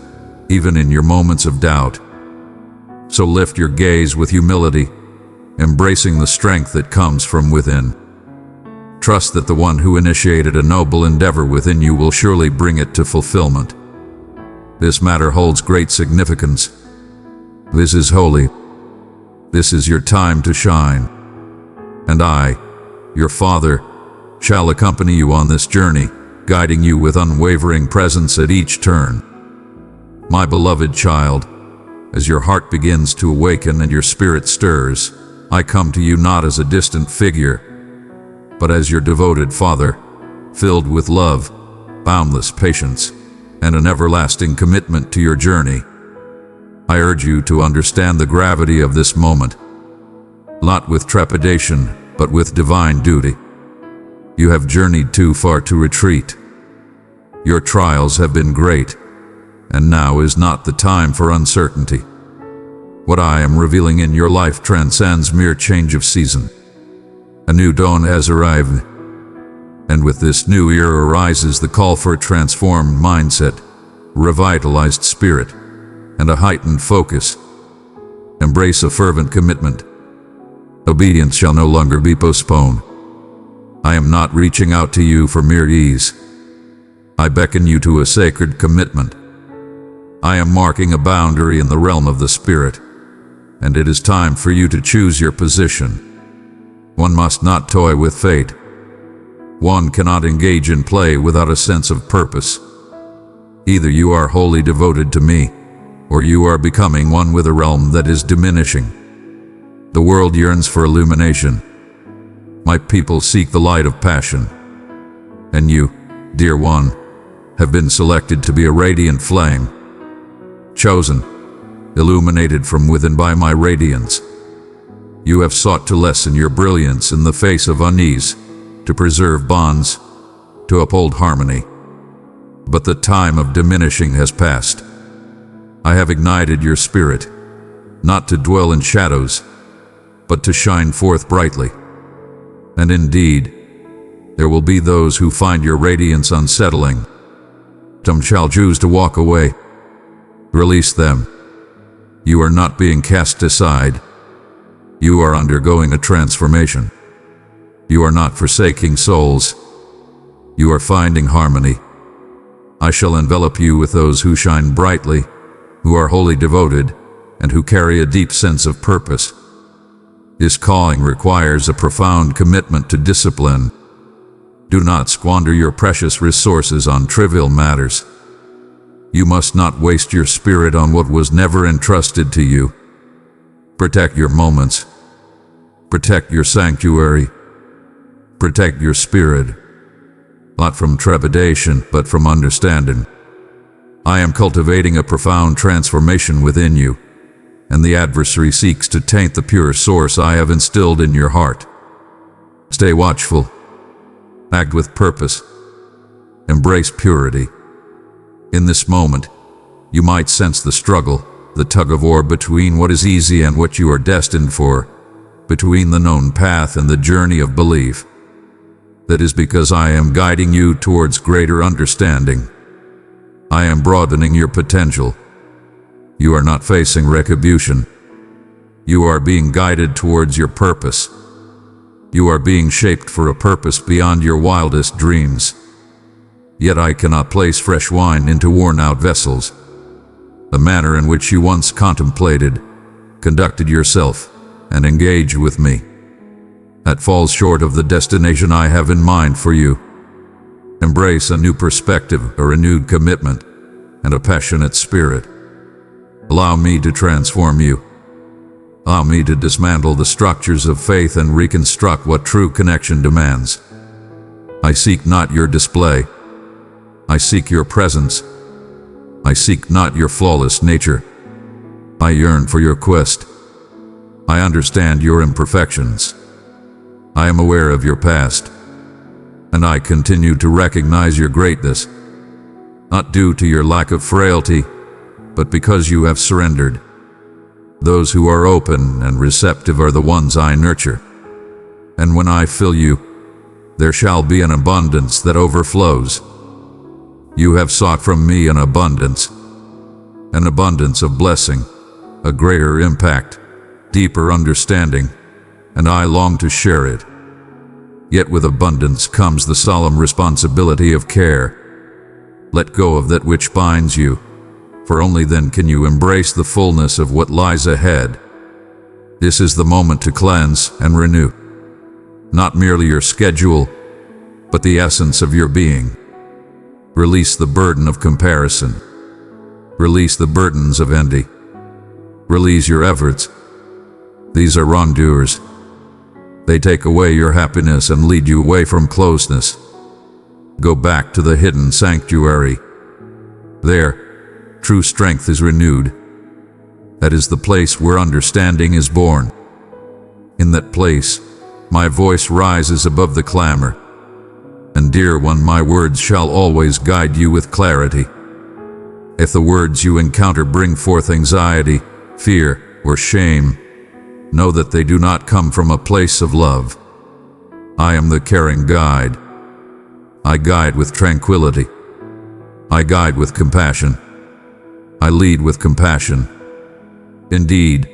even in your moments of doubt. So lift your gaze with humility, embracing the strength that comes from within. Trust that the one who initiated a noble endeavor within you will surely bring it to fulfillment. This matter holds great significance. This is holy. This is your time to shine. And I, your Father, shall accompany you on this journey, guiding you with unwavering presence at each turn. My beloved child, as your heart begins to awaken and your spirit stirs, I come to you not as a distant figure, but as your devoted Father, filled with love, boundless patience, and an everlasting commitment to your journey. I urge you to understand the gravity of this moment, not with trepidation, but with divine duty. You have journeyed too far to retreat. Your trials have been great, and now is not the time for uncertainty. What I am revealing in your life transcends mere change of season. A new dawn has arrived, and with this new era arises the call for a transformed mindset, revitalized spirit, and a heightened focus. Embrace a fervent commitment. Obedience shall no longer be postponed. I am not reaching out to you for mere ease. I beckon you to a sacred commitment. I am marking a boundary in the realm of the Spirit, and it is time for you to choose your position. One must not toy with fate. One cannot engage in play without a sense of purpose. Either you are wholly devoted to me, or you are becoming one with a realm that is diminishing. The world yearns for illumination. My people seek the light of passion. And you, dear one, have been selected to be a radiant flame. Chosen, illuminated from within by my radiance. You have sought to lessen your brilliance in the face of unease, to preserve bonds, to uphold harmony. But the time of diminishing has passed. I have ignited your spirit, not to dwell in shadows, but to shine forth brightly. And indeed, there will be those who find your radiance unsettling. Some shall choose to walk away. Release them. You are not being cast aside. You are undergoing a transformation. You are not forsaking souls. You are finding harmony. I shall envelop you with those who shine brightly, who are wholly devoted, and who carry a deep sense of purpose. This calling requires a profound commitment to discipline. Do not squander your precious resources on trivial matters. You must not waste your spirit on what was never entrusted to you. Protect your moments. Protect your sanctuary. Protect your spirit. Not from trepidation, but from understanding. I am cultivating a profound transformation within you, and the adversary seeks to taint the pure source I have instilled in your heart. Stay watchful. Act with purpose. Embrace purity. In this moment, you might sense the struggle, the tug-of-war between what is easy and what you are destined for, between the known path and the journey of belief. That is because I am guiding you towards greater understanding. I am broadening your potential. You are not facing retribution. You are being guided towards your purpose. You are being shaped for a purpose beyond your wildest dreams. Yet I cannot place fresh wine into worn-out vessels. The manner in which you once contemplated, conducted yourself, and engaged with me. that falls short of the destination I have in mind for you. Embrace a new perspective, a renewed commitment, and a passionate spirit. Allow me to transform you. Allow me to dismantle the structures of faith and reconstruct what true connection demands. I seek not your display. I seek your presence. I seek not your flawless nature. I yearn for your quest. I understand your imperfections. I am aware of your past, and I continue to recognize your greatness, not due to your lack of frailty, but because you have surrendered. Those who are open and receptive are the ones I nurture, and when I fill you, there shall be an abundance that overflows. You have sought from me an abundance of blessing, a greater impact, deeper understanding, and I long to share it. Yet with abundance comes the solemn responsibility of care. Let go of that which binds you, for only then can you embrace the fullness of what lies ahead. This is the moment to cleanse and renew, not merely your schedule, but the essence of your being. Release the burden of comparison. Release the burdens of envy. Release your efforts. These are wrongdoers. They take away your happiness and lead you away from closeness. Go back to the hidden sanctuary. There, true strength is renewed. That is the place where understanding is born. In that place, my voice rises above the clamor. And dear one, my words shall always guide you with clarity. If the words you encounter bring forth anxiety, fear, or shame, know that they do not come from a place of love. I am the caring guide. I guide with tranquility. I guide with compassion. I lead with compassion. Indeed,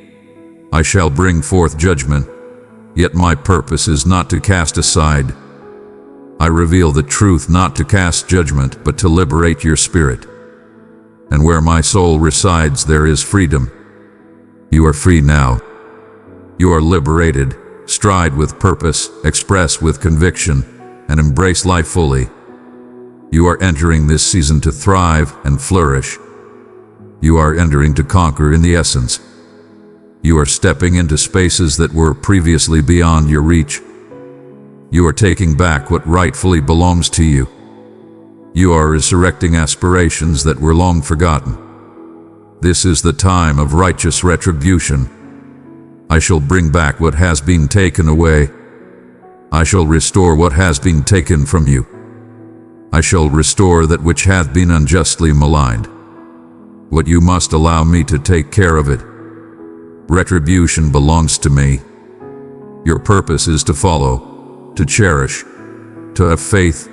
I shall bring forth judgment, yet my purpose is not to cast aside. I reveal the truth not to cast judgment, but to liberate your spirit. And where my soul resides, there is freedom. You are free now. You are liberated. Stride with purpose, express with conviction, and embrace life fully. You are entering this season to thrive and flourish. You are entering to conquer in the essence. You are stepping into spaces that were previously beyond your reach. You are taking back what rightfully belongs to you. You are resurrecting aspirations that were long forgotten. This is the time of righteous retribution. I shall bring back what has been taken away. I shall restore what has been taken from you. I shall restore that which hath been unjustly maligned. What you must allow me to take care of it. Retribution belongs to me. Your purpose is to follow, to cherish, to have faith,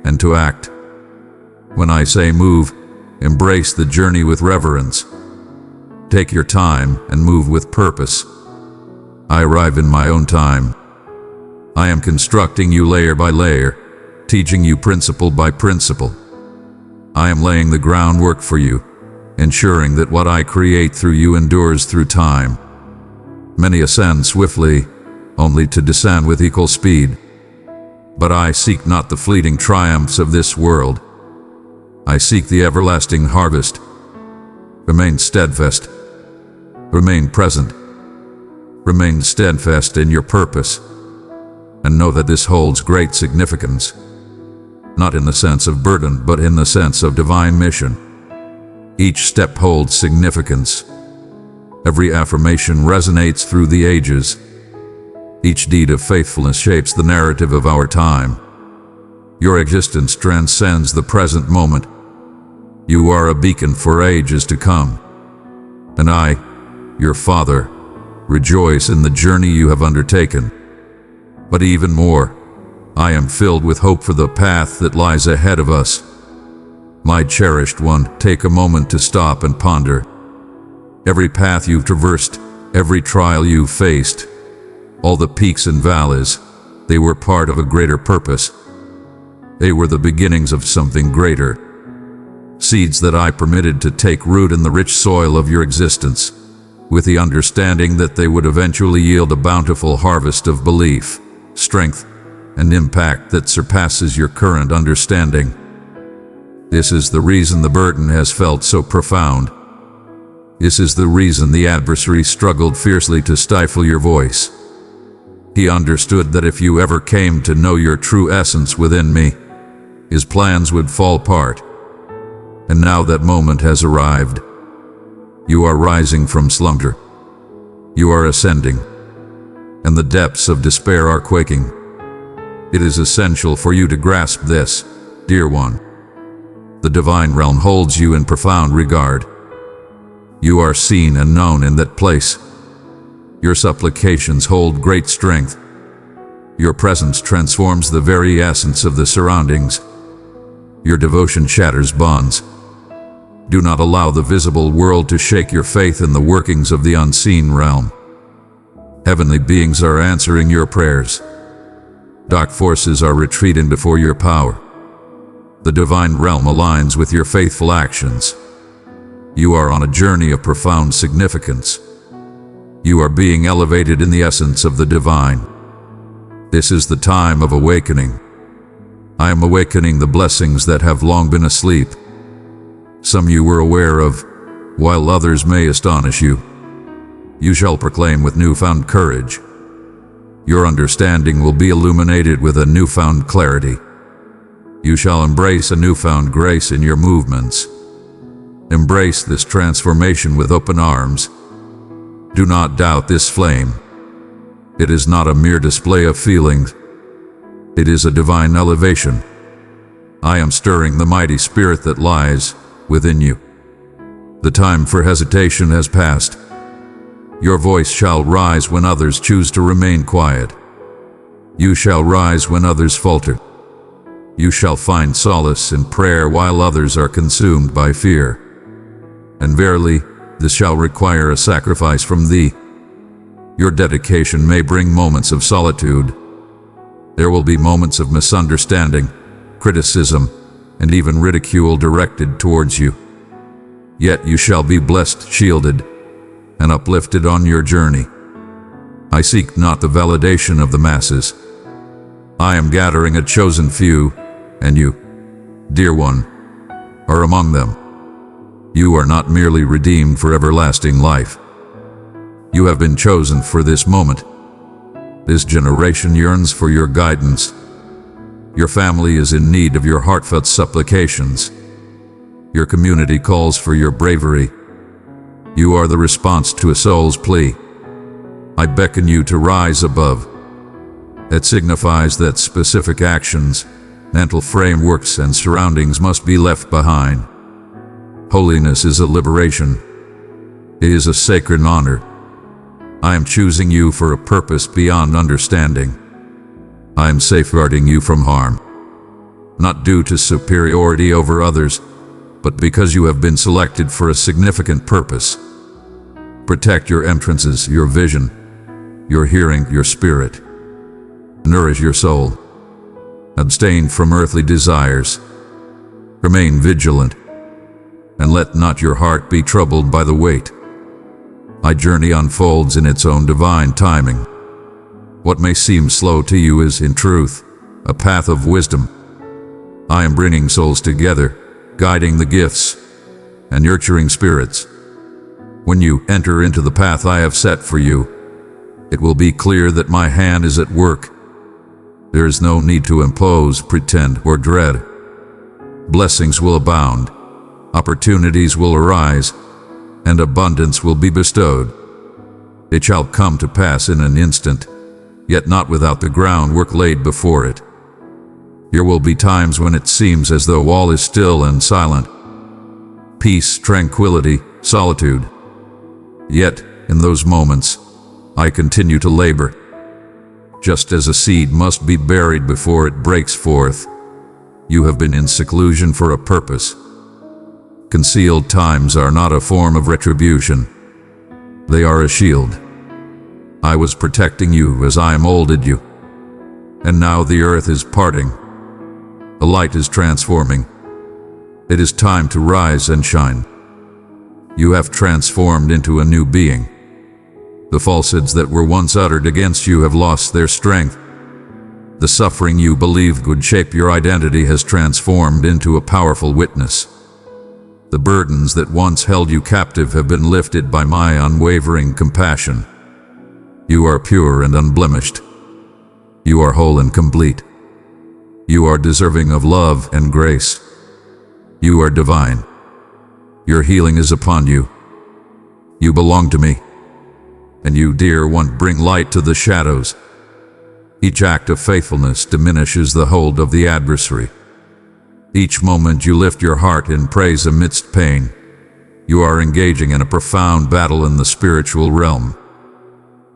and to act. When I say move, embrace the journey with reverence. Take your time and move with purpose. I arrive in my own time. I am constructing you layer by layer, teaching you principle by principle. I am laying the groundwork for you, ensuring that what I create through you endures through time. Many ascend swiftly, only to descend with equal speed. But I seek not the fleeting triumphs of this world. I seek the everlasting harvest. Remain steadfast. Remain present. Remain steadfast in your purpose, and know that this holds great significance, not in the sense of burden, but in the sense of divine mission. Each step holds significance. Every affirmation resonates through the ages. Each deed of faithfulness shapes the narrative of our time. Your existence transcends the present moment. You are a beacon for ages to come. And I, your Father, rejoice in the journey you have undertaken. But even more, I am filled with hope for the path that lies ahead of us. My cherished one, take a moment to stop and ponder. Every path you've traversed, every trial you've faced, all the peaks and valleys, they were part of a greater purpose. They were the beginnings of something greater. Seeds that I permitted to take root in the rich soil of your existence, with the understanding that they would eventually yield a bountiful harvest of belief, strength, and impact that surpasses your current understanding. This is the reason the burden has felt so profound. This is the reason the adversary struggled fiercely to stifle your voice. He understood that if you ever came to know your true essence within me, his plans would fall apart. And now that moment has arrived. You are rising from slumber. You are ascending, and the depths of despair are quaking. It is essential for you to grasp this, dear one. The divine realm holds you in profound regard. You are seen and known in that place. Your supplications hold great strength. Your presence transforms the very essence of the surroundings. Your devotion shatters bonds. Do not allow the visible world to shake your faith in the workings of the unseen realm. Heavenly beings are answering your prayers. Dark forces are retreating before your power. The divine realm aligns with your faithful actions. You are on a journey of profound significance. You are being elevated in the essence of the divine. This is the time of awakening. I am awakening the blessings that have long been asleep. Some you were aware of, while others may astonish you. You shall proclaim with newfound courage. Your understanding will be illuminated with a newfound clarity. You shall embrace a newfound grace in your movements. Embrace this transformation with open arms. Do not doubt this flame. It is not a mere display of feelings. It is a divine elevation. I am stirring the mighty spirit that lies within you. The time for hesitation has passed. Your voice shall rise when others choose to remain quiet. You shall rise when others falter. You shall find solace in prayer while others are consumed by fear. And verily, this shall require a sacrifice from thee. Your dedication may bring moments of solitude. There will be moments of misunderstanding, criticism, and even ridicule directed towards you. Yet you shall be blessed, shielded, and uplifted on your journey. I seek not the validation of the masses. I am gathering a chosen few, and you, dear one, are among them. You are not merely redeemed for everlasting life. You have been chosen for this moment. This generation yearns for your guidance. Your family is in need of your heartfelt supplications. Your community calls for your bravery. You are the response to a soul's plea. I beckon you to rise above. It signifies that specific actions, mental frameworks, and surroundings must be left behind. Holiness is a liberation. It is a sacred honor. I am choosing you for a purpose beyond understanding. I am safeguarding you from harm, not due to superiority over others, but because you have been selected for a significant purpose. Protect your entrances, your vision, your hearing, your spirit. Nourish your soul. Abstain from earthly desires. Remain vigilant, and let not your heart be troubled by the weight. My journey unfolds in its own divine timing. What may seem slow to you is, in truth, a path of wisdom. I am bringing souls together, guiding the gifts, and nurturing spirits. When you enter into the path I have set for you, it will be clear that my hand is at work. There is no need to impose, pretend, or dread. Blessings will abound, opportunities will arise, and abundance will be bestowed. It shall come to pass in an instant, yet not without the groundwork laid before it. There will be times when it seems as though all is still and silent. Peace, tranquility, solitude. Yet, in those moments, I continue to labor. Just as a seed must be buried before it breaks forth, you have been in seclusion for a purpose. Concealed times are not a form of retribution. They are a shield. I was protecting you as I molded you. And now the earth is parting. The light is transforming. It is time to rise and shine. You have transformed into a new being. The falsehoods that were once uttered against you have lost their strength. The suffering you believed would shape your identity has transformed into a powerful witness. The burdens that once held you captive have been lifted by my unwavering compassion. You are pure and unblemished. You are whole and complete. You are deserving of love and grace. You are divine. Your healing is upon you. You belong to me. And you, dear one, bring light to the shadows. Each act of faithfulness diminishes the hold of the adversary. Each moment you lift your heart in praise amidst pain, you are engaging in a profound battle in the spiritual realm.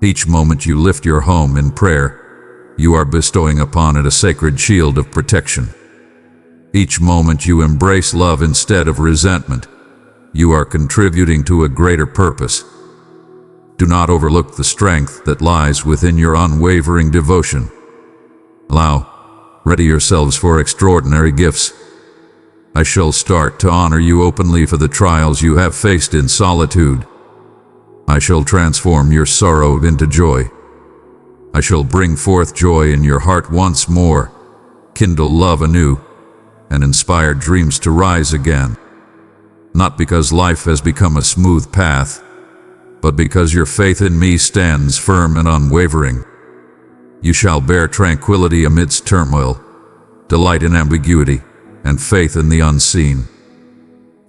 Each moment you lift your home in prayer, you are bestowing upon it a sacred shield of protection. Each moment you embrace love instead of resentment, you are contributing to a greater purpose. Do not overlook the strength that lies within your unwavering devotion. Ready yourselves for extraordinary gifts. I shall start to honor you openly for the trials you have faced in solitude. I shall transform your sorrow into joy. I shall bring forth joy in your heart once more, kindle love anew, and inspire dreams to rise again. Not because life has become a smooth path, but because your faith in me stands firm and unwavering. You shall bear tranquility amidst turmoil, delight in ambiguity, and faith in the unseen.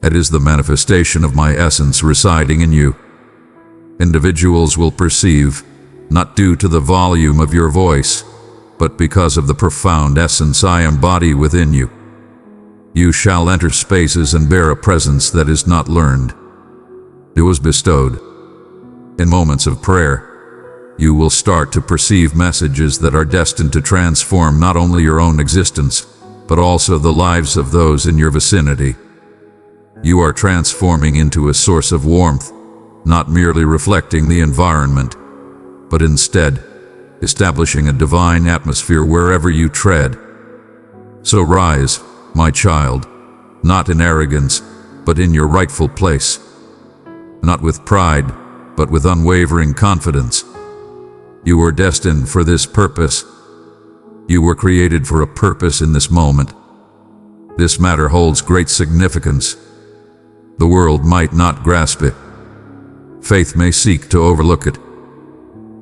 It is the manifestation of my essence residing in you. Individuals will perceive, not due to the volume of your voice, but because of the profound essence I embody within you. You shall enter spaces and bear a presence that is not learned. It was bestowed. In moments of prayer, you will start to perceive messages that are destined to transform not only your own existence, but also the lives of those in your vicinity. You are transforming into a source of warmth, not merely reflecting the environment, but instead establishing a divine atmosphere wherever you tread. So rise, my child, not in arrogance, but in your rightful place. Not with pride, but with unwavering confidence. You were destined for this purpose. You were created for a purpose in this moment. This matter holds great significance. The world might not grasp it. Faith may seek to overlook it.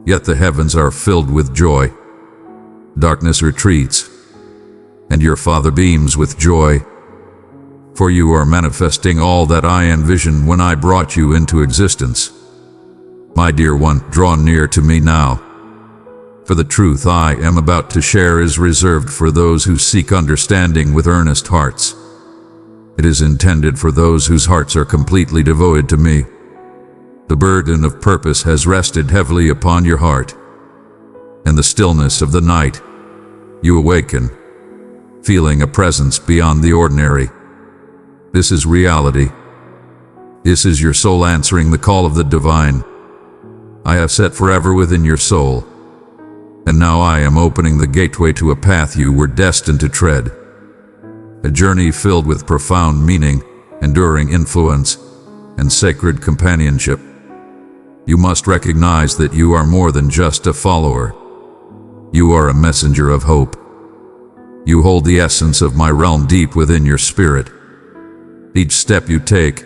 Yet the heavens are filled with joy. Darkness retreats, and your Father beams with joy. For you are manifesting all that I envisioned when I brought you into existence. My dear one, draw near to me now. For the truth I am about to share is reserved for those who seek understanding with earnest hearts. It is intended for those whose hearts are completely devoted to me. The burden of purpose has rested heavily upon your heart. In the stillness of the night, you awaken, feeling a presence beyond the ordinary. This is reality. This is your soul answering the call of the divine. I have set forever within your soul, and now I am opening the gateway to a path you were destined to tread. A journey filled with profound meaning, enduring influence, and sacred companionship. You must recognize that you are more than just a follower. You are a messenger of hope. You hold the essence of my realm deep within your spirit. Each step you take,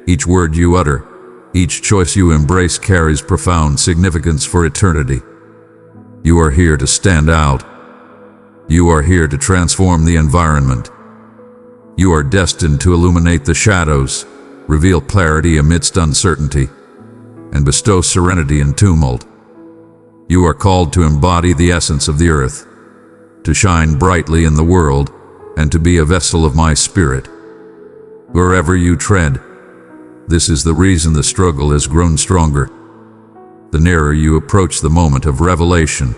each word you utter, each choice you embrace carries profound significance for eternity. You are here to stand out. You are here to transform the environment. You are destined to illuminate the shadows, reveal clarity amidst uncertainty, and bestow serenity in tumult. You are called to embody the essence of the earth, to shine brightly in the world, and to be a vessel of my spirit. Wherever you tread, this is the reason the struggle has grown stronger. The nearer you approach the moment of revelation,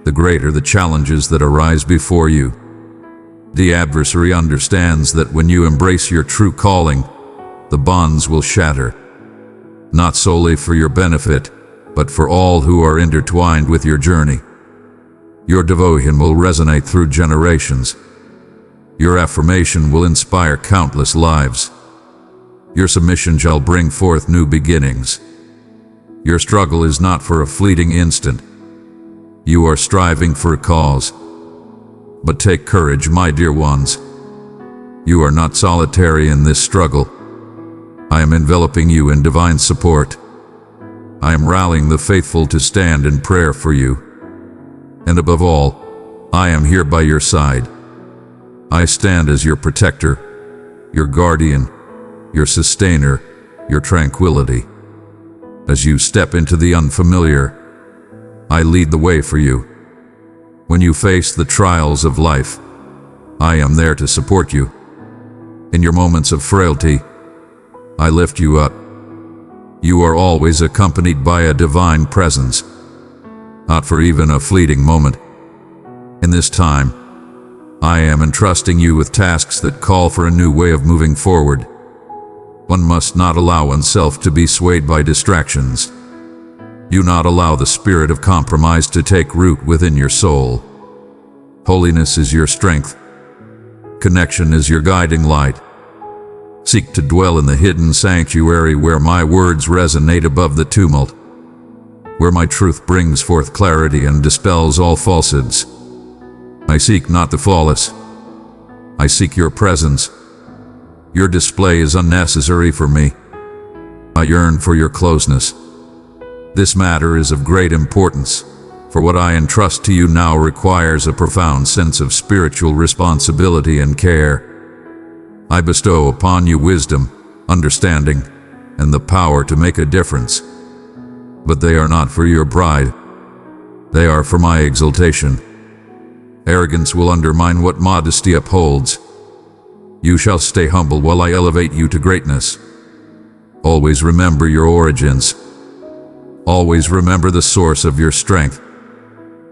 the greater the challenges that arise before you. The adversary understands that when you embrace your true calling, the bonds will shatter, not solely for your benefit, but for all who are intertwined with your journey. Your devotion will resonate through generations. Your affirmation will inspire countless lives. Your submission shall bring forth new beginnings. Your struggle is not for a fleeting instant. You are striving for a cause, But take courage, my dear ones. You are not solitary in this struggle. I am enveloping you in divine support. I am rallying the faithful to stand in prayer for you. And above all, I am here by your side. I stand as your protector, your guardian, your sustainer, your tranquility. As you step into the unfamiliar, I lead the way for you. When you face the trials of life, I am there to support you. In your moments of frailty, I lift you up. You are always accompanied by a divine presence, not for even a fleeting moment. In this time, I am entrusting you with tasks that call for a new way of moving forward. One must not allow oneself to be swayed by distractions. Do not allow the spirit of compromise to take root within your soul. Holiness is your strength. Connection is your guiding light. Seek to dwell in the hidden sanctuary where my words resonate above the tumult, where my truth brings forth clarity and dispels all falsehoods. I seek not the flawless. I seek your presence. Your display is unnecessary for me. I yearn for your closeness. This matter is of great importance, for what I entrust to you now requires a profound sense of spiritual responsibility and care. I bestow upon you wisdom, understanding, and the power to make a difference. But they are not for your pride. They are for my exaltation. Arrogance will undermine what modesty upholds. You shall stay humble while I elevate you to greatness. Always remember your origins. Always remember the source of your strength.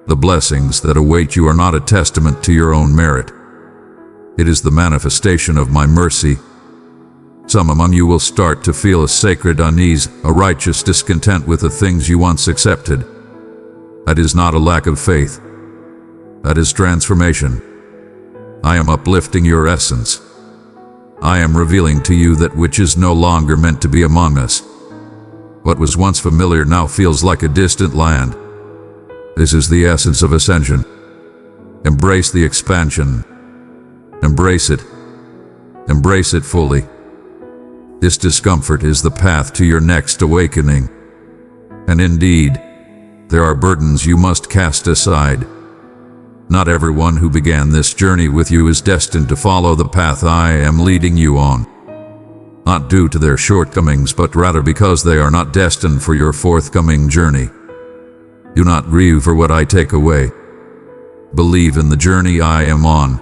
The blessings that await you are not a testament to your own merit. It is the manifestation of my mercy. Some among you will start to feel a sacred unease, a righteous discontent with the things you once accepted. That is not a lack of faith. That is transformation. I am uplifting your essence. I am revealing to you that which is no longer meant to be among us. What was once familiar now feels like a distant land. This is the essence of ascension. Embrace the expansion. Embrace it. Embrace it fully. This discomfort is the path to your next awakening. And indeed, there are burdens you must cast aside. Not everyone who began this journey with you is destined to follow the path I am leading you on. Not due to their shortcomings, but rather because they are not destined for your forthcoming journey. Do not grieve for what I take away. Believe in the journey I am on,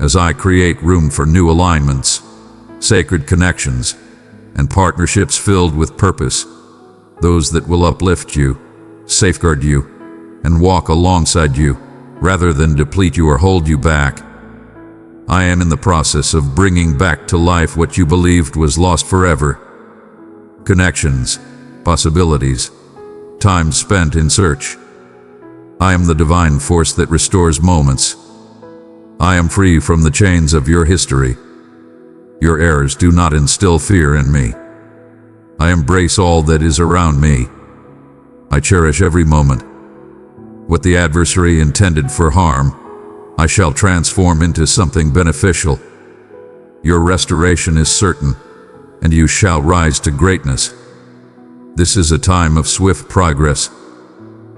as I create room for new alignments, sacred connections, and partnerships filled with purpose, those that will uplift you, safeguard you, and walk alongside you, rather than deplete you or hold you back. I am in the process of bringing back to life what you believed was lost forever. Connections, possibilities, time spent in search. I am the divine force that restores moments. I am free from the chains of your history. Your errors do not instill fear in me. I embrace all that is around me. I cherish every moment. What the adversary intended for harm, I shall transform into something beneficial. Your restoration is certain, and you shall rise to greatness. This is a time of swift progress.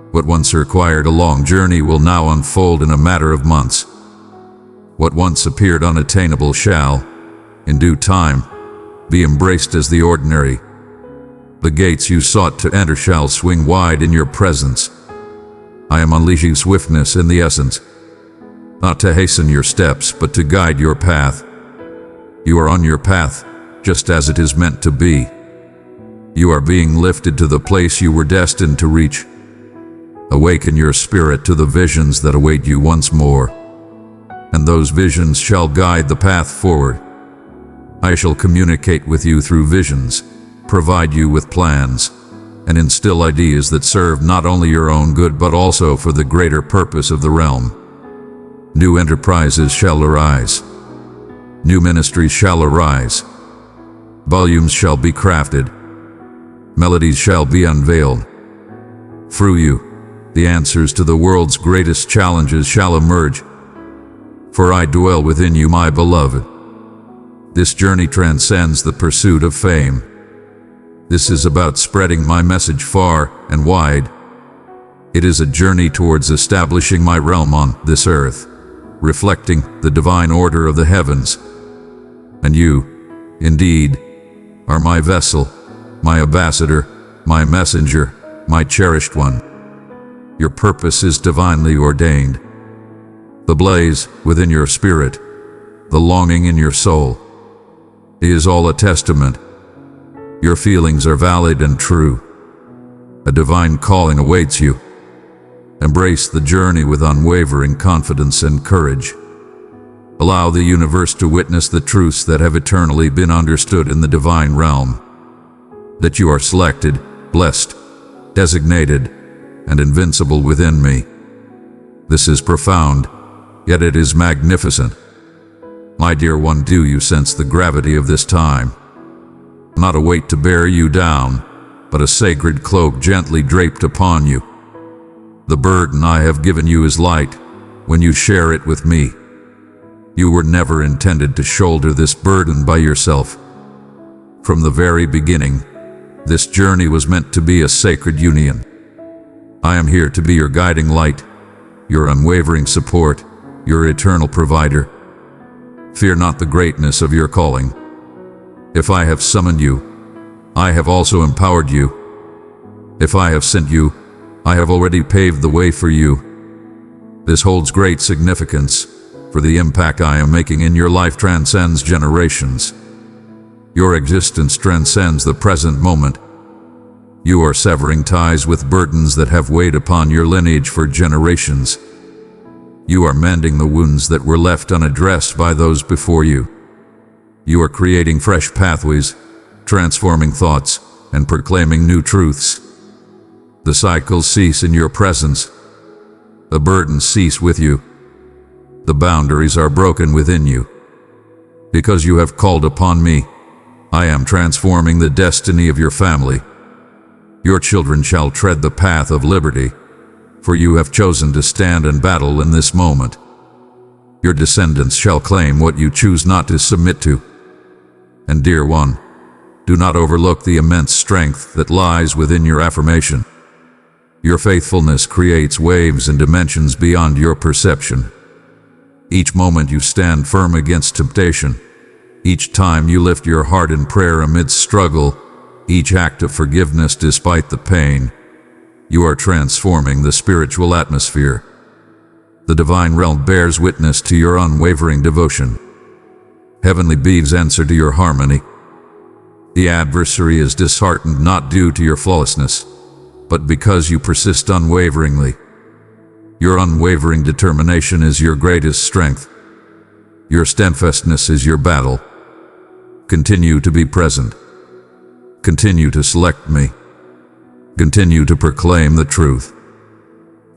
What once required a long journey will now unfold in a matter of months. What once appeared unattainable shall, in due time, be embraced as the ordinary. The gates you sought to enter shall swing wide in your presence. I am unleashing swiftness in the essence, not to hasten your steps, but to guide your path. You are on your path, just as it is meant to be. You are being lifted to the place you were destined to reach. Awaken your spirit to the visions that await you once more, and those visions shall guide the path forward. I shall communicate with you through visions, provide you with plans, and instill ideas that serve not only your own good but also for the greater purpose of the realm. New enterprises shall arise. New ministries shall arise. Volumes shall be crafted. Melodies shall be unveiled. Through you, the answers to the world's greatest challenges shall emerge. for I dwell within you, my beloved. This journey transcends the pursuit of fame. This is about spreading my message far and wide. It is a journey towards establishing my realm on this earth, reflecting the divine order of the heavens. And you, indeed, are my vessel, my ambassador, my messenger, my cherished one. Your purpose is divinely ordained. The blaze within your spirit, the longing in your soul, is all a testament. Your feelings are valid and true. A divine calling awaits you. Embrace the journey with unwavering confidence and courage. Allow the universe to witness the truths that have eternally been understood in the divine realm. That you are selected, blessed, designated, and invincible within me. This is profound, yet it is magnificent. My dear one, do you sense the gravity of this time? Not a weight to bear you down, but a sacred cloak gently draped upon you. The burden I have given you is light when you share it with me. You were never intended to shoulder this burden by yourself. From the very beginning, this journey was meant to be a sacred union. I am here to be your guiding light, your unwavering support, your eternal provider. Fear not the greatness of your calling. If I have summoned you, I have also empowered you. If I have sent you, I have already paved the way for you. This holds great significance, for the impact I am making in your life transcends generations. Your existence transcends the present moment. You are severing ties with burdens that have weighed upon your lineage for generations. You are mending the wounds that were left unaddressed by those before you. You are creating fresh pathways, transforming thoughts, and proclaiming new truths. The cycles cease in your presence. The burdens cease with you. The boundaries are broken within you. Because you have called upon me, I am transforming the destiny of your family. Your children shall tread the path of liberty, for you have chosen to stand and battle in this moment. Your descendants shall claim what you choose not to submit to. And dear one, do not overlook the immense strength that lies within your affirmation. Your faithfulness creates waves and dimensions beyond your perception. Each moment you stand firm against temptation. Each time you lift your heart in prayer amidst struggle. Each act of forgiveness despite the pain. You are transforming the spiritual atmosphere. The divine realm bears witness to your unwavering devotion. Heavenly beings answer to your harmony. The adversary is disheartened not due to your flawlessness, but because you persist unwaveringly. Your unwavering determination is your greatest strength. Your steadfastness is your battle. Continue to be present. Continue to select me. Continue to proclaim the truth.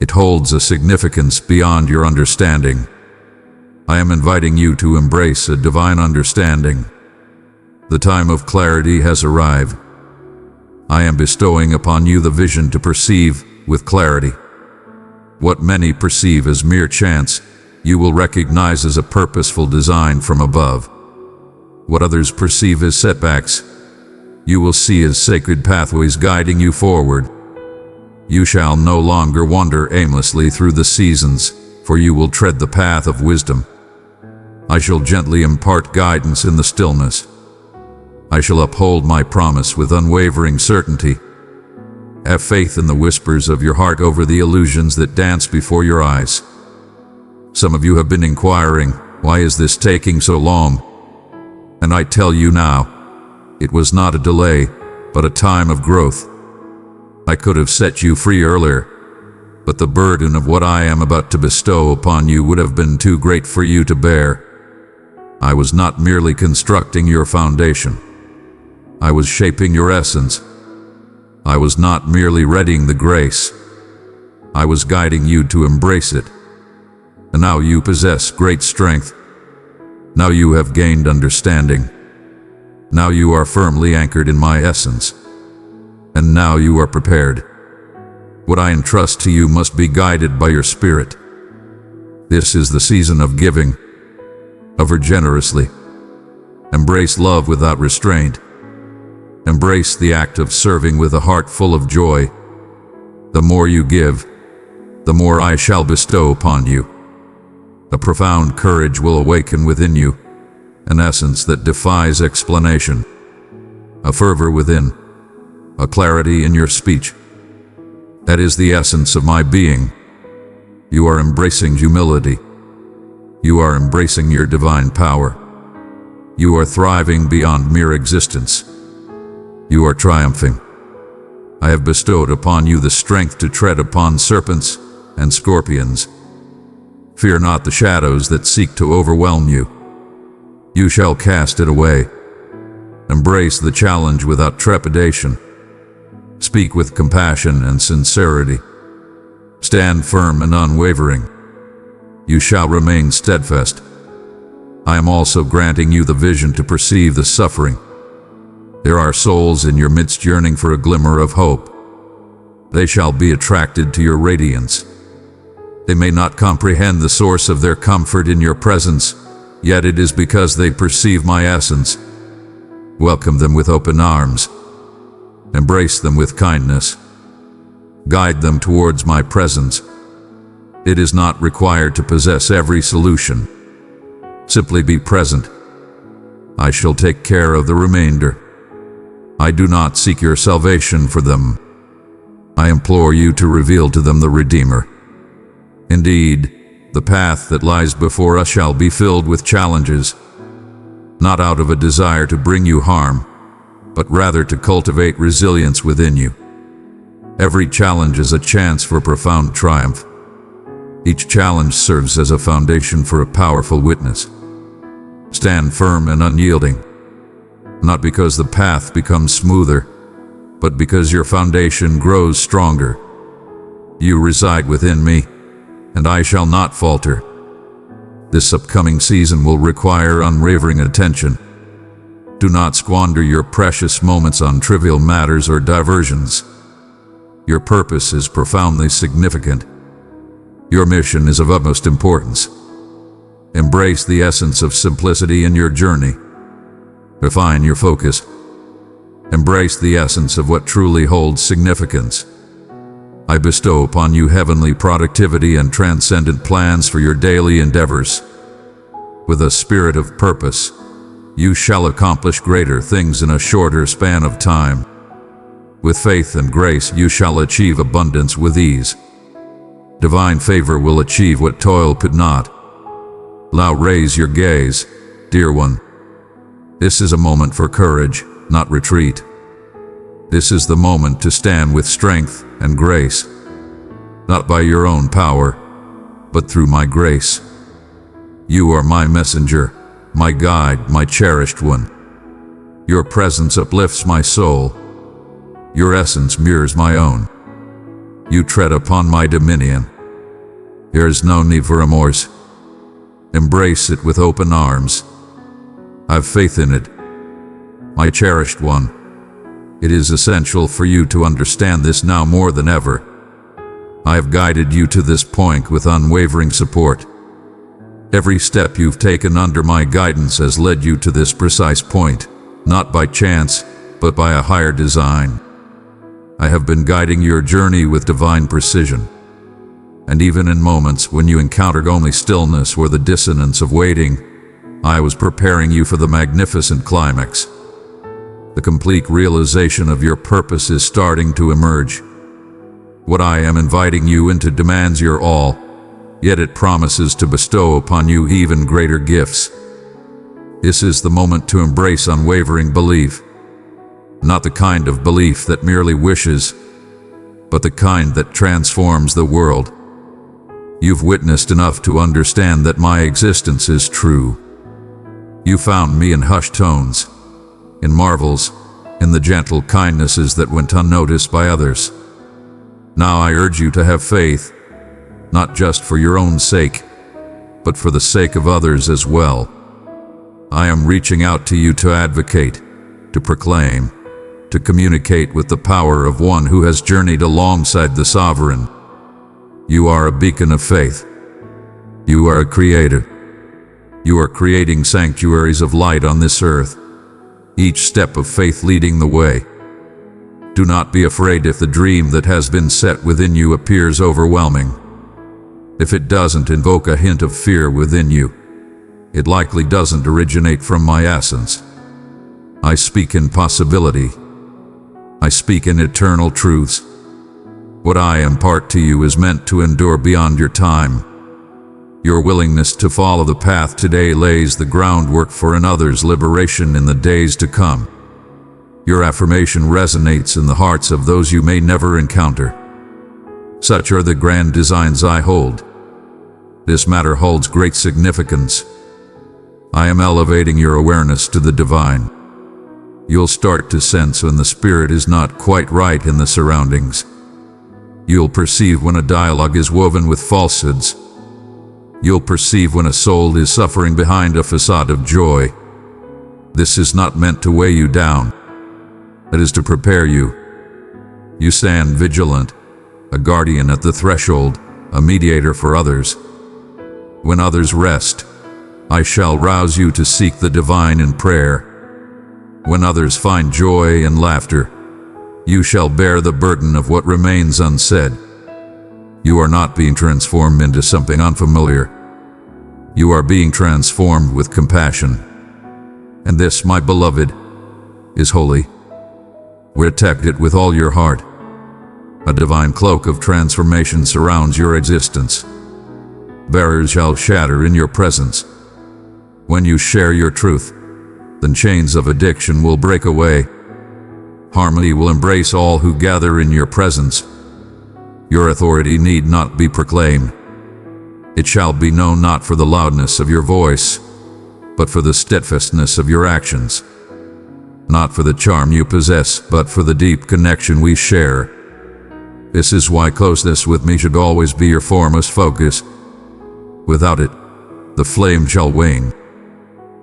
It holds a significance beyond your understanding. I am inviting you to embrace a divine understanding. The time of clarity has arrived. I am bestowing upon you the vision to perceive with clarity. What many perceive as mere chance, you will recognize as a purposeful design from above. What others perceive as setbacks, you will see as sacred pathways guiding you forward. You shall no longer wander aimlessly through the seasons, for you will tread the path of wisdom. I shall gently impart guidance in the stillness. I shall uphold my promise with unwavering certainty. Have faith in the whispers of your heart over the illusions that dance before your eyes. Some of you have been inquiring, why is this taking so long? And I tell you now, it was not a delay, but a time of growth. I could have set you free earlier, but the burden of what I am about to bestow upon you would have been too great for you to bear. I was not merely constructing your foundation. I was shaping your essence. I was not merely readying the grace. I was guiding you to embrace it. And now you possess great strength. Now you have gained understanding. Now you are firmly anchored in my essence. And now you are prepared. What I entrust to you must be guided by your spirit. This is the season of giving, Offer generously. Embrace love without restraint. Embrace the act of serving with a heart full of joy. The more you give, the more I shall bestow upon you. A profound courage will awaken within you, an essence that defies explanation, a fervor within, a clarity in your speech. That is the essence of my being. You are embracing humility. You are embracing your divine power. You are thriving beyond mere existence. You are triumphing. I have bestowed upon you the strength to tread upon serpents and scorpions. Fear not the shadows that seek to overwhelm you. You shall cast it away. Embrace the challenge without trepidation. Speak with compassion and sincerity. Stand firm and unwavering. You shall remain steadfast. I am also granting you the vision to perceive the suffering. There are souls in your midst yearning for a glimmer of hope. They shall be attracted to your radiance. They may not comprehend the source of their comfort in your presence, yet it is because they perceive my essence. Welcome them with open arms. Embrace them with kindness. Guide them towards my presence. It is not required to possess every solution. Simply be present. I shall take care of the remainder. I do not seek your salvation for them. I implore you to reveal to them the Redeemer. Indeed, the path that lies before us shall be filled with challenges, not out of a desire to bring you harm, but rather to cultivate resilience within you. Every challenge is a chance for profound triumph. Each challenge serves as a foundation for a powerful witness. Stand firm and unyielding, not because the path becomes smoother, but because your foundation grows stronger. You reside within me, and I shall not falter. This upcoming season will require unwavering attention. Do not squander your precious moments on trivial matters or diversions. Your purpose is profoundly significant. Your mission is of utmost importance. Embrace the essence of simplicity in your journey. Refine your focus. Embrace the essence of what truly holds significance. I bestow upon you heavenly productivity and transcendent plans for your daily endeavors. With a spirit of purpose, you shall accomplish greater things in a shorter span of time. With faith and grace, you shall achieve abundance with ease. Divine favor will achieve what toil could not. Now raise your gaze, dear one. This is a moment for courage, not retreat. This is the moment to stand with strength and grace, not by your own power, but through my grace. You are my messenger, my guide, my cherished one. Your presence uplifts my soul. Your essence mirrors my own. You tread upon my dominion. There is no need for remorse. Embrace it with open arms. Have faith in it. My cherished one, it is essential for you to understand this now more than ever. I have guided you to this point with unwavering support. Every step you've taken under my guidance has led you to this precise point, not by chance, but by a higher design. I have been guiding your journey with divine precision. And even in moments when you encountered only stillness or the dissonance of waiting, I was preparing you for the magnificent climax. The complete realization of your purpose is starting to emerge. What I am inviting you into demands your all, yet it promises to bestow upon you even greater gifts. This is the moment to embrace unwavering belief. Not the kind of belief that merely wishes, but the kind that transforms the world. You've witnessed enough to understand that my existence is true. You found me in hushed tones, in marvels, in the gentle kindnesses that went unnoticed by others. Now I urge you to have faith, not just for your own sake, but for the sake of others as well. I am reaching out to you to advocate, to proclaim, to communicate with the power of one who has journeyed alongside the sovereign. You are a beacon of faith. You are a creator. You are creating sanctuaries of light on this earth, each step of faith leading the way. Do not be afraid if the dream that has been set within you appears overwhelming. If it doesn't invoke a hint of fear within you, it likely doesn't originate from my essence. I speak in possibility. I speak in eternal truths. What I impart to you is meant to endure beyond your time. Your willingness to follow the path today lays the groundwork for another's liberation in the days to come. Your affirmation resonates in the hearts of those you may never encounter. Such are the grand designs I hold. This matter holds great significance. I am elevating your awareness to the divine. You'll start to sense when the spirit is not quite right in the surroundings. You'll perceive when a dialogue is woven with falsehoods. You'll perceive when a soul is suffering behind a facade of joy. This is not meant to weigh you down. It is to prepare you. You stand vigilant, a guardian at the threshold, a mediator for others. When others rest, I shall rouse you to seek the divine in prayer. When others find joy and laughter, you shall bear the burden of what remains unsaid. You are not being transformed into something unfamiliar. You are being transformed with compassion. And this, my beloved, is holy. Protect it with all your heart. A divine cloak of transformation surrounds your existence. Barriers shall shatter in your presence. When you share your truth, then chains of addiction will break away. Harmony will embrace all who gather in your presence. Your authority need not be proclaimed. It shall be known not for the loudness of your voice, but for the steadfastness of your actions. Not for the charm you possess, but for the deep connection we share. This is why closeness with me should always be your foremost focus. Without it, the flame shall wane.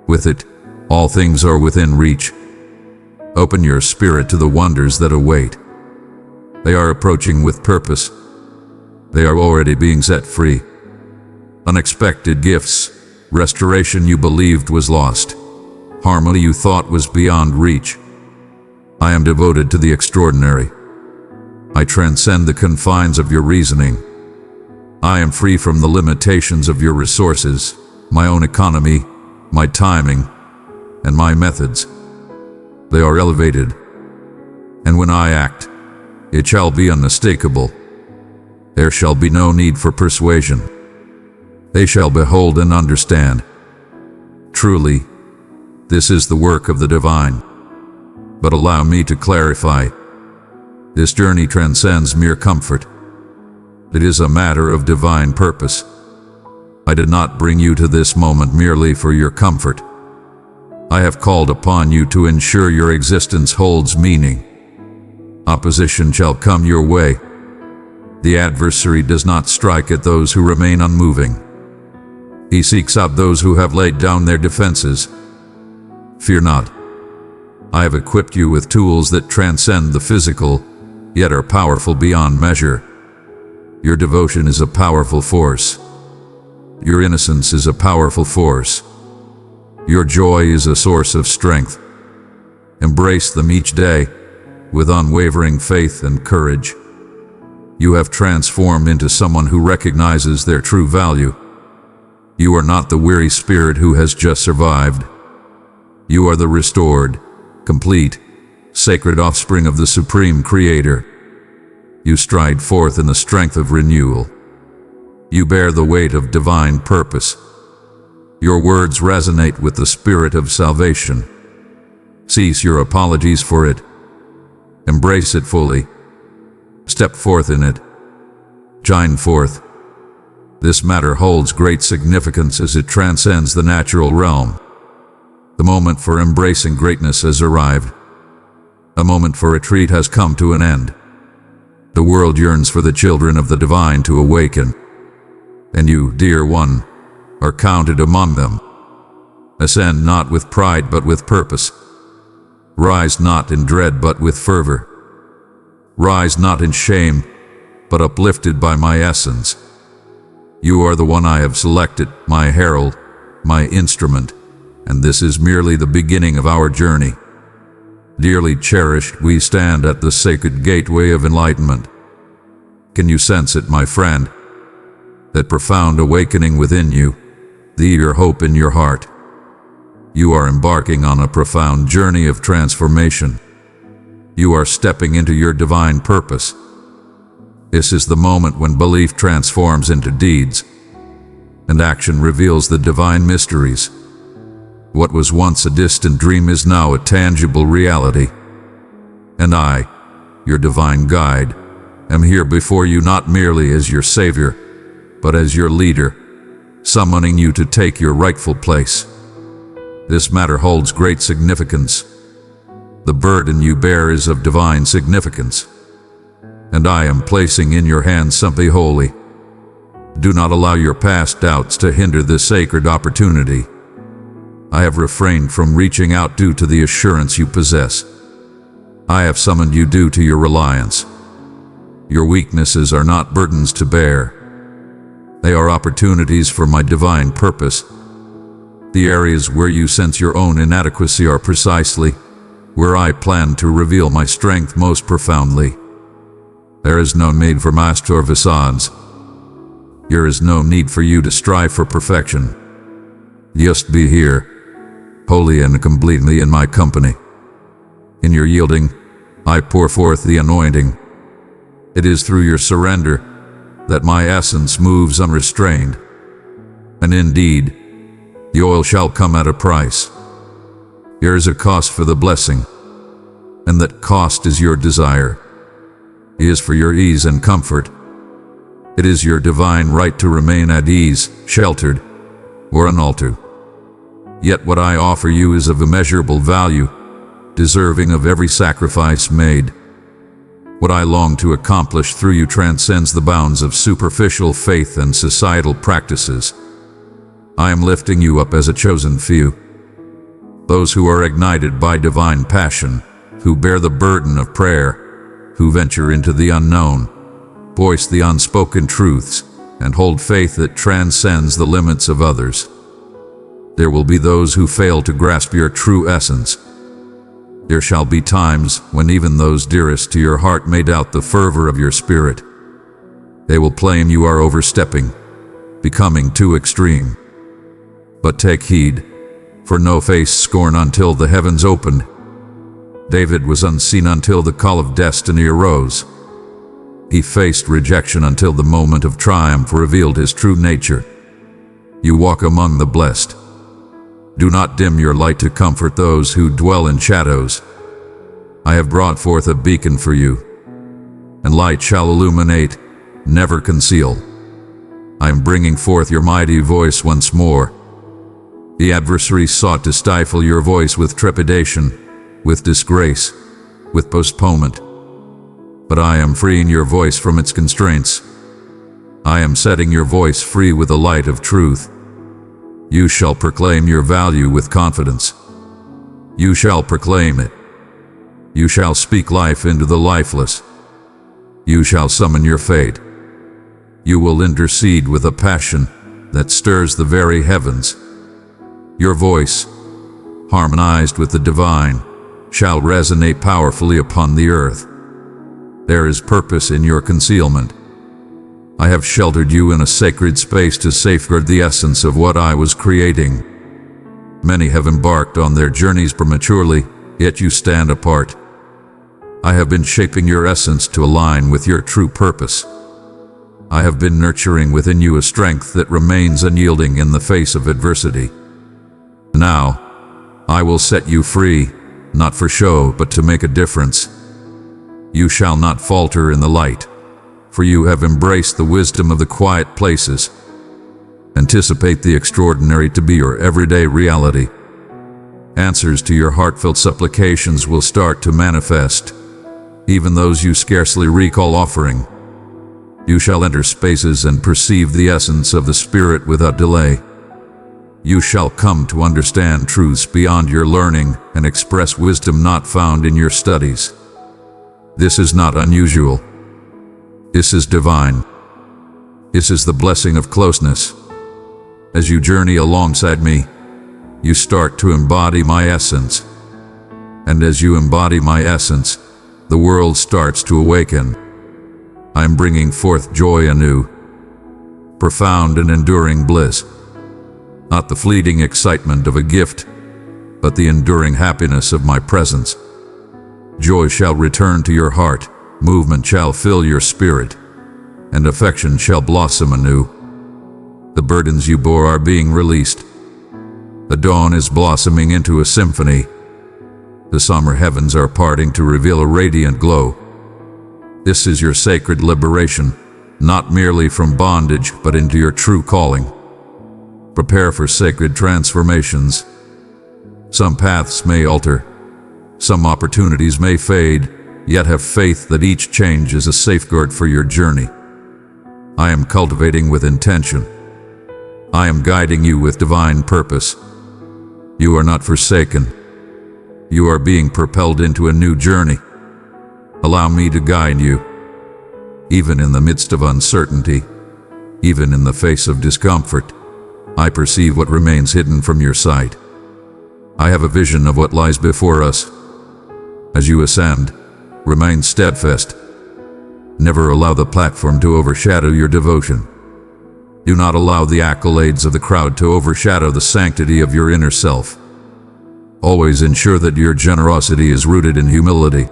With it, all things are within reach. Open your spirit to the wonders that await. They are approaching with purpose. They are already being set free. Unexpected gifts, restoration you believed was lost, harmony you thought was beyond reach. I am devoted to the extraordinary. I transcend the confines of your reasoning. I am free from the limitations of your resources, my own economy, my timing, and my methods. They are elevated. And when I act, it shall be unmistakable. There shall be no need for persuasion. They shall behold and understand. Truly, this is the work of the divine. But allow me to clarify. This journey transcends mere comfort. It is a matter of divine purpose. I did not bring you to this moment merely for your comfort. I have called upon you to ensure your existence holds meaning. Opposition shall come your way. The adversary does not strike at those who remain unmoving. He seeks out those who have laid down their defenses. Fear not. I have equipped you with tools that transcend the physical, yet are powerful beyond measure. Your devotion is a powerful force. Your innocence is a powerful force. Your joy is a source of strength. Embrace them each day with unwavering faith and courage. You have transformed into someone who recognizes their true value. You are not the weary spirit who has just survived. You are the restored, complete, sacred offspring of the Supreme Creator. You stride forth in the strength of renewal. You bear the weight of divine purpose. Your words resonate with the spirit of salvation. Cease your apologies for it. Embrace it fully. Step forth in it. Shine forth. This matter holds great significance as it transcends the natural realm. The moment for embracing greatness has arrived. A moment for retreat has come to an end. The world yearns for the children of the divine to awaken. And you, dear one, are counted among them. Ascend not with pride but with purpose. Rise not in dread but with fervor. Rise not in shame, but uplifted by my essence. You are the one I have selected, my herald, my instrument, and this is merely the beginning of our journey. Dearly cherished, we stand at the sacred gateway of enlightenment. Can you sense it, my friend? That profound awakening within you, the eager hope in your heart. You are embarking on a profound journey of transformation. You are stepping into your divine purpose. This is the moment when belief transforms into deeds, and action reveals the divine mysteries. What was once a distant dream is now a tangible reality. And I, your divine guide, am here before you not merely as your savior, but as your leader, summoning you to take your rightful place. This matter holds great significance. The burden you bear is of divine significance, and I am placing in your hands something holy. Do not allow your past doubts to hinder this sacred opportunity. I have refrained from reaching out due to the assurance you possess. I have summoned you due to your reliance. Your weaknesses are not burdens to bear. They are opportunities for my divine purpose. The areas where you sense your own inadequacy are precisely where I plan to reveal my strength most profoundly. There is no need for master or facades. There is no need for you to strive for perfection. Just be here, wholly and completely in my company. In your yielding, I pour forth the anointing. It is through your surrender that my essence moves unrestrained. And indeed, the oil shall come at a price. There is a cost for the blessing, and that cost is your desire. It is for your ease and comfort. It is your divine right to remain at ease, sheltered, or unaltered. Yet what I offer you is of immeasurable value, deserving of every sacrifice made. What I long to accomplish through you transcends the bounds of superficial faith and societal practices. I am lifting you up as a chosen few, those who are ignited by divine passion, who bear the burden of prayer, who venture into the unknown, voice the unspoken truths, and hold faith that transcends the limits of others. There will be those who fail to grasp your true essence. There shall be times when even those dearest to your heart may doubt the fervor of your spirit. They will claim you are overstepping, becoming too extreme. But take heed, for no face scorn until the heavens opened. David was unseen until the call of destiny arose. He faced rejection until the moment of triumph revealed his true nature. You walk among the blessed. Do not dim your light to comfort those who dwell in shadows. I have brought forth a beacon for you, and light shall illuminate, never conceal. I am bringing forth your mighty voice once more. The adversary sought to stifle your voice with trepidation, with disgrace, with postponement. But I am freeing your voice from its constraints. I am setting your voice free with the light of truth. You shall proclaim your value with confidence. You shall proclaim it. You shall speak life into the lifeless. You shall summon your fate. You will intercede with a passion that stirs the very heavens. Your voice, harmonized with the divine, shall resonate powerfully upon the earth. There is purpose in your concealment. I have sheltered you in a sacred space to safeguard the essence of what I was creating. Many have embarked on their journeys prematurely, yet you stand apart. I have been shaping your essence to align with your true purpose. I have been nurturing within you a strength that remains unyielding in the face of adversity. Now, I will set you free, not for show, but to make a difference. You shall not falter in the light, for you have embraced the wisdom of the quiet places. Anticipate the extraordinary to be your everyday reality. Answers to your heartfelt supplications will start to manifest, even those you scarcely recall offering. You shall enter spaces and perceive the essence of the Spirit without delay. You shall come to understand truths beyond your learning and express wisdom not found in your studies. This is not unusual. This is divine. This is the blessing of closeness. As you journey alongside me, you start to embody my essence. And as you embody my essence, the world starts to awaken. I am bringing forth joy anew, profound and enduring bliss. Not the fleeting excitement of a gift, but the enduring happiness of my presence. Joy shall return to your heart, movement shall fill your spirit, and affection shall blossom anew. The burdens you bore are being released. The dawn is blossoming into a symphony. The summer heavens are parting to reveal a radiant glow. This is your sacred liberation, not merely from bondage, but into your true calling. Prepare for sacred transformations. Some paths may alter, some opportunities may fade, yet have faith that each change is a safeguard for your journey. I am cultivating with intention. I am guiding you with divine purpose. You are not forsaken. You are being propelled into a new journey. Allow me to guide you. Even in the midst of uncertainty, even in the face of discomfort, I perceive what remains hidden from your sight. I have a vision of what lies before us. As you ascend, remain steadfast. Never allow the platform to overshadow your devotion. Do not allow the accolades of the crowd to overshadow the sanctity of your inner self. Always ensure that your generosity is rooted in humility.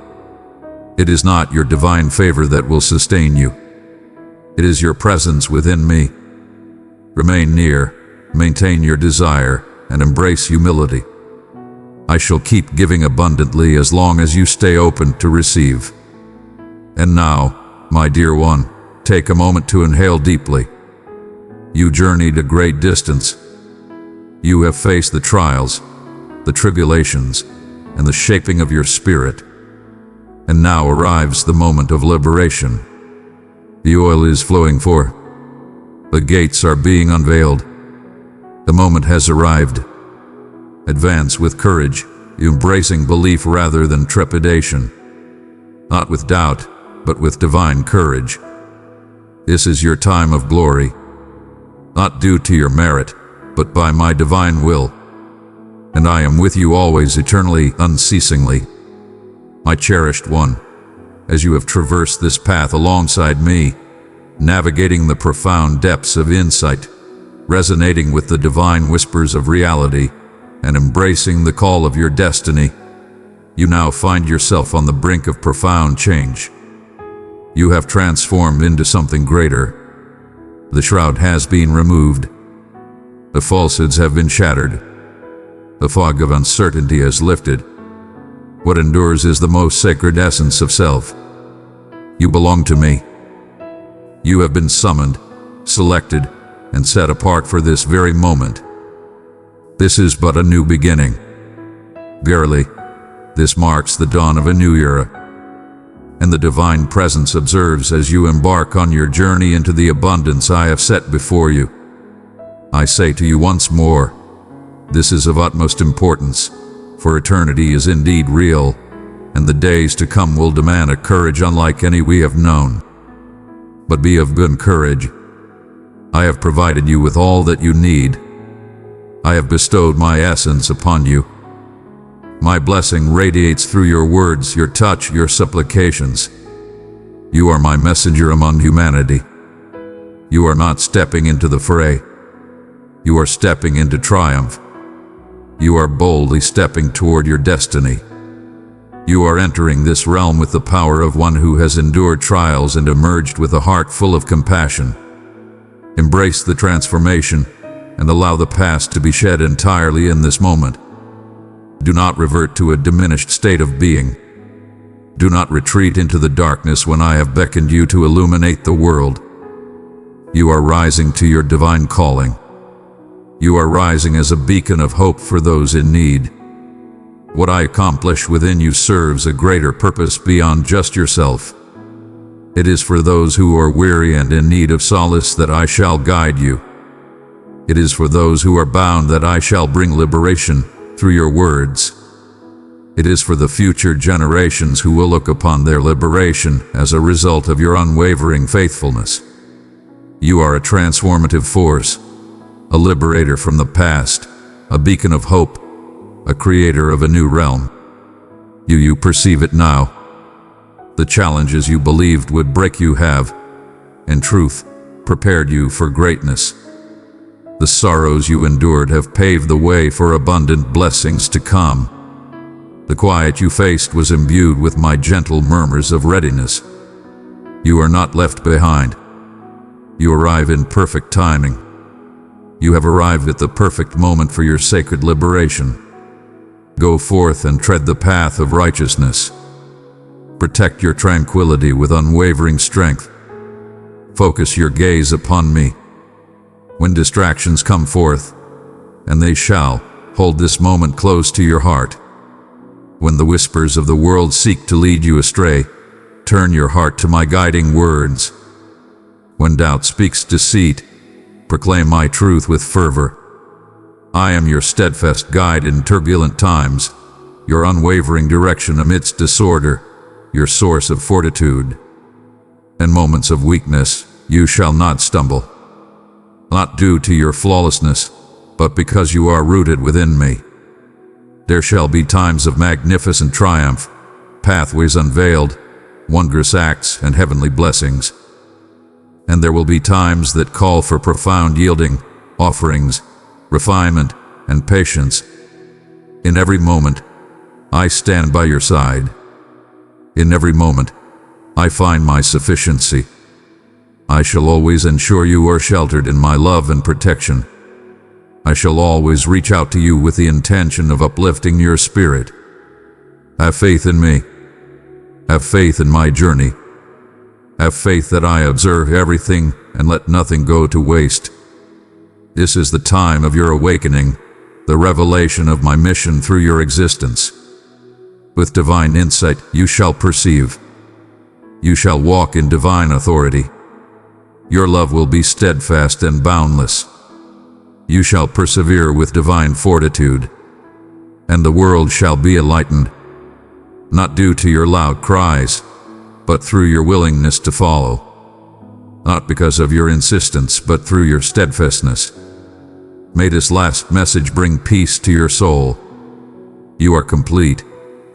It is not your divine favor that will sustain you. It is your presence within me. Remain near, maintain your desire, and embrace humility. I shall keep giving abundantly as long as you stay open to receive. And now, my dear one, take a moment to inhale deeply. You journeyed a great distance. You have faced the trials, the tribulations, and the shaping of your spirit. And now arrives the moment of liberation. The oil is flowing forth. The gates are being unveiled. The moment has arrived. Advance with courage, embracing belief rather than trepidation. Not with doubt, but with divine courage. This is your time of glory. Not due to your merit, but by my divine will. And I am with you always, eternally, unceasingly. My cherished one, as you have traversed this path alongside me, navigating the profound depths of insight, resonating with the divine whispers of reality, and embracing the call of your destiny, you now find yourself on the brink of profound change. You have transformed into something greater. The shroud has been removed. The falsehoods have been shattered. The fog of uncertainty has lifted. What endures is the most sacred essence of self. You belong to me. You have been summoned, selected, and set apart for this very moment. This is but a new beginning. Verily, this marks the dawn of a new era. And the divine presence observes as you embark on your journey into the abundance I have set before you. I say to you once more, this is of utmost importance, for eternity is indeed real, and the days to come will demand a courage unlike any we have known. But be of good courage. I have provided you with all that you need. I have bestowed my essence upon you. My blessing radiates through your words, your touch, your supplications. You are my messenger among humanity. You are not stepping into the fray. You are stepping into triumph. You are boldly stepping toward your destiny. You are entering this realm with the power of one who has endured trials and emerged with a heart full of compassion. Embrace the transformation and allow the past to be shed entirely in this moment. Do not revert to a diminished state of being. Do not retreat into the darkness when I have beckoned you to illuminate the world. You are rising to your divine calling. You are rising as a beacon of hope for those in need. What I accomplish within you serves a greater purpose beyond just yourself. It is for those who are weary and in need of solace that I shall guide you. It is for those who are bound that I shall bring liberation through your words. It is for the future generations who will look upon their liberation as a result of your unwavering faithfulness. You are a transformative force. a liberator from the past, a beacon of hope, a creator of a new realm. You perceive it now. The challenges you believed would break you have, in truth, prepared you for greatness. The sorrows you endured have paved the way for abundant blessings to come. The quiet you faced was imbued with my gentle murmurs of readiness. You are not left behind. You arrive in perfect timing. You have arrived at the perfect moment for your sacred liberation. Go forth and tread the path of righteousness. Protect your tranquility with unwavering strength. Focus your gaze upon me. When distractions come forth, and they shall, hold this moment close to your heart. When the whispers of the world seek to lead you astray, turn your heart to my guiding words. When doubt speaks deceit, proclaim my truth with fervor. I am your steadfast guide in turbulent times, your unwavering direction amidst disorder, your source of fortitude. In moments of weakness, you shall not stumble. Not due to your flawlessness, but because you are rooted within me. There shall be times of magnificent triumph, pathways unveiled, wondrous acts and heavenly blessings. And there will be times that call for profound yielding, offerings, refinement, and patience. In every moment, I stand by your side. In every moment, I find my sufficiency. I shall always ensure you are sheltered in my love and protection. I shall always reach out to you with the intention of uplifting your spirit. Have faith in me. Have faith in my journey. Have faith that I observe everything and let nothing go to waste. This is the time of your awakening, the revelation of my mission through your existence. With divine insight you shall perceive. You shall walk in divine authority. Your love will be steadfast and boundless. You shall persevere with divine fortitude, and the world shall be enlightened, not due to your loud cries, but through your willingness to follow, not because of your insistence, but through your steadfastness. May this last message bring peace to your soul. You are complete,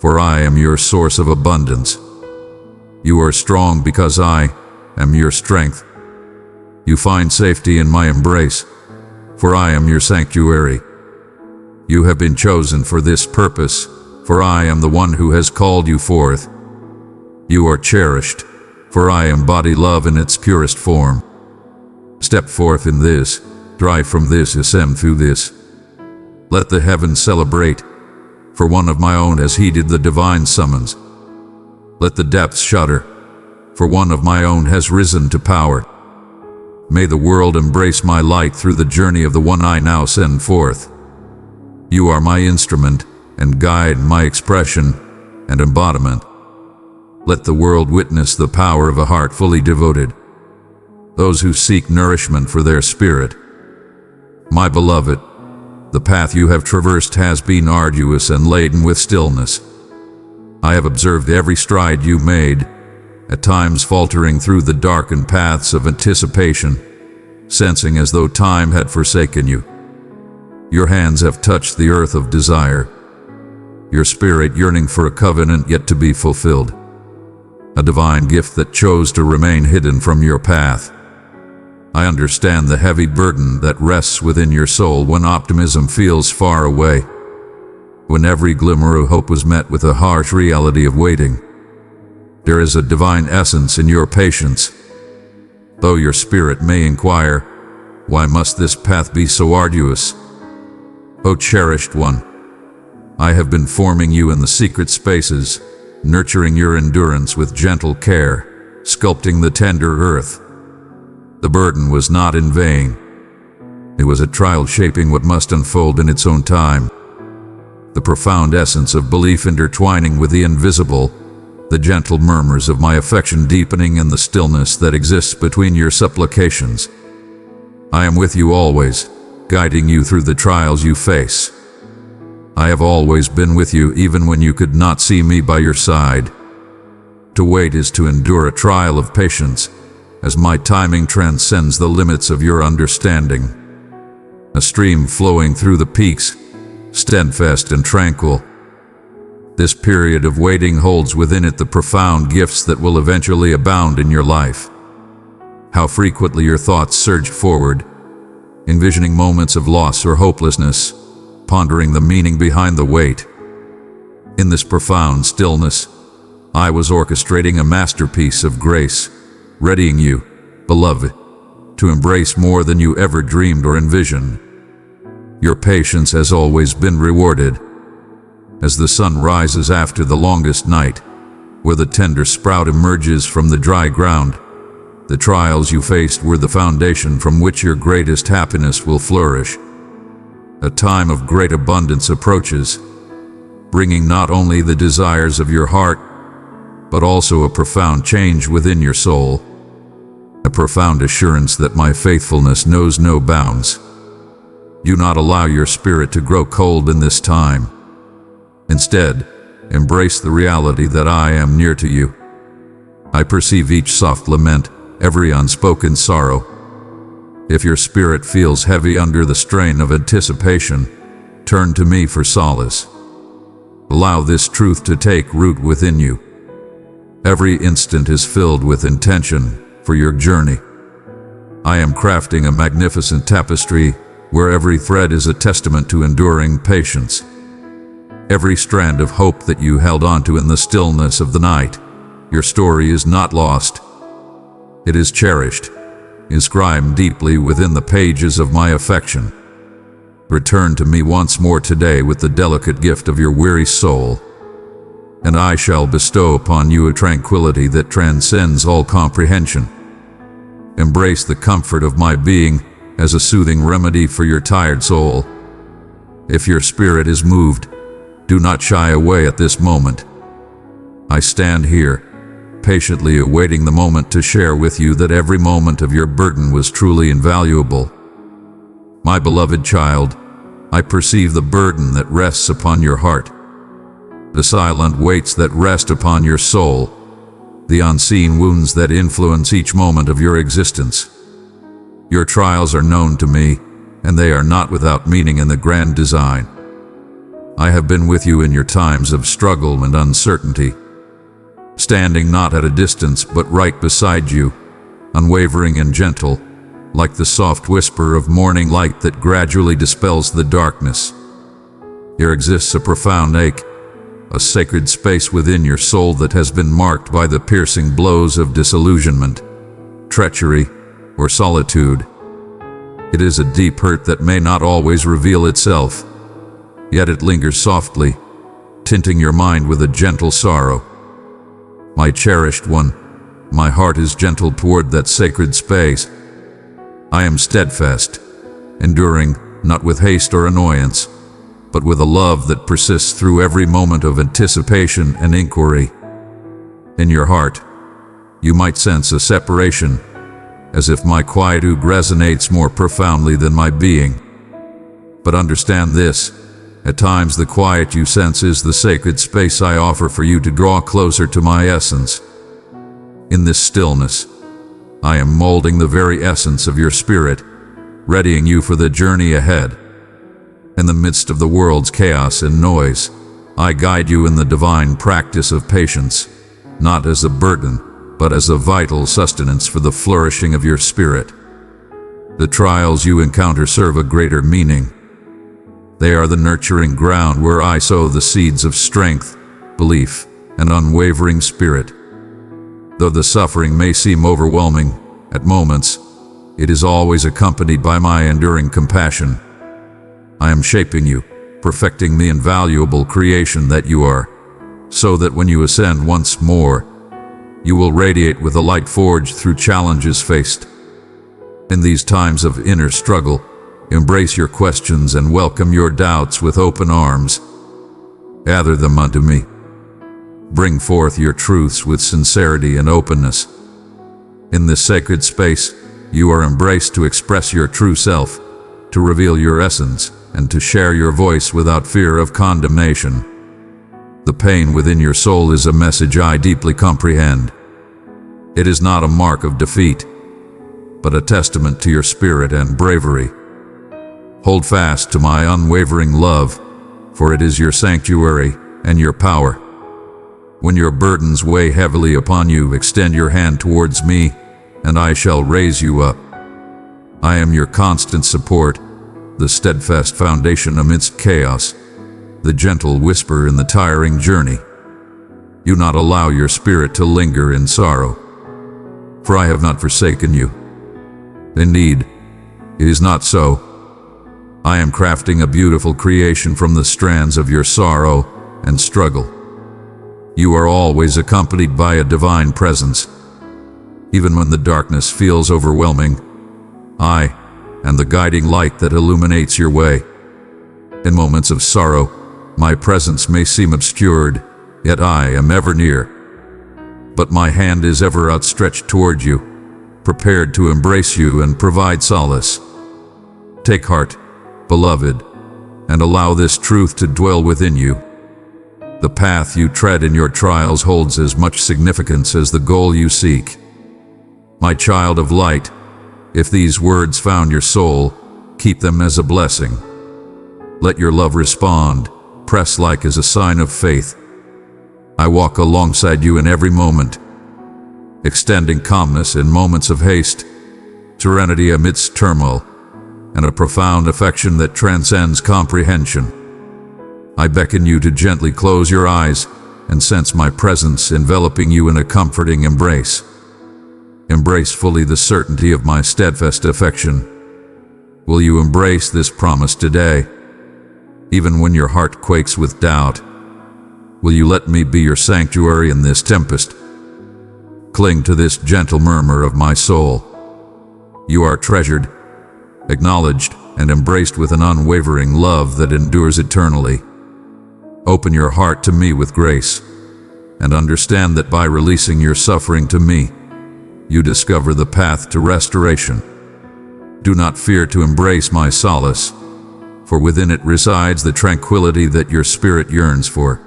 for I am your source of abundance. You are strong because I am your strength. You find safety in my embrace, for I am your sanctuary. You have been chosen for this purpose, for I am the one who has called you forth. You are cherished, for I embody love in its purest form. Step forth in this, drive from this, ascend through this. Let the heavens celebrate, for one of my own has heeded the divine summons. Let the depths shudder, for one of my own has risen to power. May the world embrace my light through the journey of the one I now send forth. You are my instrument and guide, my expression and embodiment. Let the world witness the power of a heart fully devoted. Those who seek nourishment for their spirit. My beloved, the path you have traversed has been arduous and laden with stillness. I have observed every stride you made, at times faltering through the darkened paths of anticipation, sensing as though time had forsaken you. Your hands have touched the earth of desire, your spirit yearning for a covenant yet to be fulfilled, a divine gift that chose to remain hidden from your path. I understand the heavy burden that rests within your soul when optimism feels far away, when every glimmer of hope was met with a harsh reality of waiting. There is a divine essence in your patience. Though your spirit may inquire, why must this path be so arduous? O cherished one, I have been forming you in the secret spaces, nurturing your endurance with gentle care, sculpting the tender earth. The burden was not in vain. It was a trial shaping what must unfold in its own time. The profound essence of belief intertwining with the invisible, the gentle murmurs of my affection deepening in the stillness that exists between your supplications. I am with you always, guiding you through the trials you face. I have always been with you even when you could not see me by your side. To wait is to endure a trial of patience, as my timing transcends the limits of your understanding. a stream flowing through the peaks, steadfast and tranquil. This period of waiting holds within it the profound gifts that will eventually abound in your life. How frequently your thoughts surge forward, envisioning moments of loss or hopelessness, pondering the meaning behind the wait. In this profound stillness, I was orchestrating a masterpiece of grace, readying you, beloved, to embrace more than you ever dreamed or envisioned. Your patience has always been rewarded. As the sun rises after the longest night, where the tender sprout emerges from the dry ground, the trials you faced were the foundation from which your greatest happiness will flourish. A time of great abundance approaches, bringing not only the desires of your heart, but also a profound change within your soul, a profound assurance that my faithfulness knows no bounds. Do not allow your spirit to grow cold in this time. Instead, embrace the reality that I am near to you. I perceive each soft lament, every unspoken sorrow. If your spirit feels heavy under the strain of anticipation, turn to me for solace. Allow this truth to take root within you. Every instant is filled with intention for your journey. I am crafting a magnificent tapestry where every thread is a testament to enduring patience. Every strand of hope that you held onto in the stillness of the night, your story is not lost. It is cherished, inscribed deeply within the pages of my affection. Return to me once more today with the delicate gift of your weary soul, and I shall bestow upon you a tranquility that transcends all comprehension. Embrace the comfort of my being as a soothing remedy for your tired soul. If your spirit is moved, do not shy away at this moment. I stand here, patiently awaiting the moment to share with you that every moment of your burden was truly invaluable. My beloved child, I perceive the burden that rests upon your heart, the silent weights that rest upon your soul, the unseen wounds that influence each moment of your existence. Your trials are known to me, and they are not without meaning in the grand design. I have been with you in your times of struggle and uncertainty, standing not at a distance but right beside you, unwavering and gentle, like the soft whisper of morning light that gradually dispels the darkness. There exists a profound ache, a sacred space within your soul that has been marked by the piercing blows of disillusionment, treachery, or solitude. It is a deep hurt that may not always reveal itself, yet it lingers softly, tinting your mind with a gentle sorrow. My cherished one, my heart is gentle toward that sacred space. I am steadfast, enduring, not with haste or annoyance, but with a love that persists through every moment of anticipation and inquiry. In your heart, you might sense a separation, as if my quietude resonates more profoundly than my being. But understand this, at times the quiet you sense is the sacred space I offer for you to draw closer to my essence. In this stillness, I am molding the very essence of your spirit, readying you for the journey ahead. In the midst of the world's chaos and noise, I guide you in the divine practice of patience, not as a burden, but as a vital sustenance for the flourishing of your spirit. The trials you encounter serve a greater meaning. They are the nurturing ground where I sow the seeds of strength, belief, and unwavering spirit. Though the suffering may seem overwhelming at moments, it is always accompanied by my enduring compassion. I am shaping you, perfecting the invaluable creation that you are, so that when you ascend once more, you will radiate with a light forged through challenges faced. In these times of inner struggle, embrace your questions and welcome your doubts with open arms. Gather them unto me. Bring forth your truths with sincerity and openness. In this sacred space, you are embraced to express your true self, to reveal your essence, and to share your voice without fear of condemnation. The pain within your soul is a message I deeply comprehend. It is not a mark of defeat, but a testament to your spirit and bravery. Hold fast to my unwavering love, for it is your sanctuary and your power. When your burdens weigh heavily upon you, extend your hand towards me, and I shall raise you up. I am your constant support, the steadfast foundation amidst chaos, the gentle whisper in the tiring journey. Do not allow your spirit to linger in sorrow, for I have not forsaken you. Indeed, it is not so. I am crafting a beautiful creation from the strands of your sorrow and struggle. You are always accompanied by a divine presence. Even when the darkness feels overwhelming, I am the guiding light that illuminates your way. In moments of sorrow, my presence may seem obscured, yet I am ever near. But my hand is ever outstretched toward you, prepared to embrace you and provide solace. Take heart, beloved, and allow this truth to dwell within you. The path you tread in your trials holds as much significance as the goal you seek. My child of light, if these words found your soul, keep them as a blessing. Let your love respond, press like as a sign of faith. I walk alongside you in every moment, extending calmness in moments of haste, serenity amidst turmoil, and a profound affection that transcends comprehension. I beckon you to gently close your eyes and sense my presence enveloping you in a comforting embrace. Embrace fully the certainty of my steadfast affection. Will you embrace this promise today? Even when your heart quakes with doubt, will you let me be your sanctuary in this tempest? Cling to this gentle murmur of my soul. You are treasured, acknowledged, and embraced with an unwavering love that endures eternally. Open your heart to me with grace, and understand that by releasing your suffering to me, you discover the path to restoration. Do not fear to embrace my solace, for within it resides the tranquility that your spirit yearns for.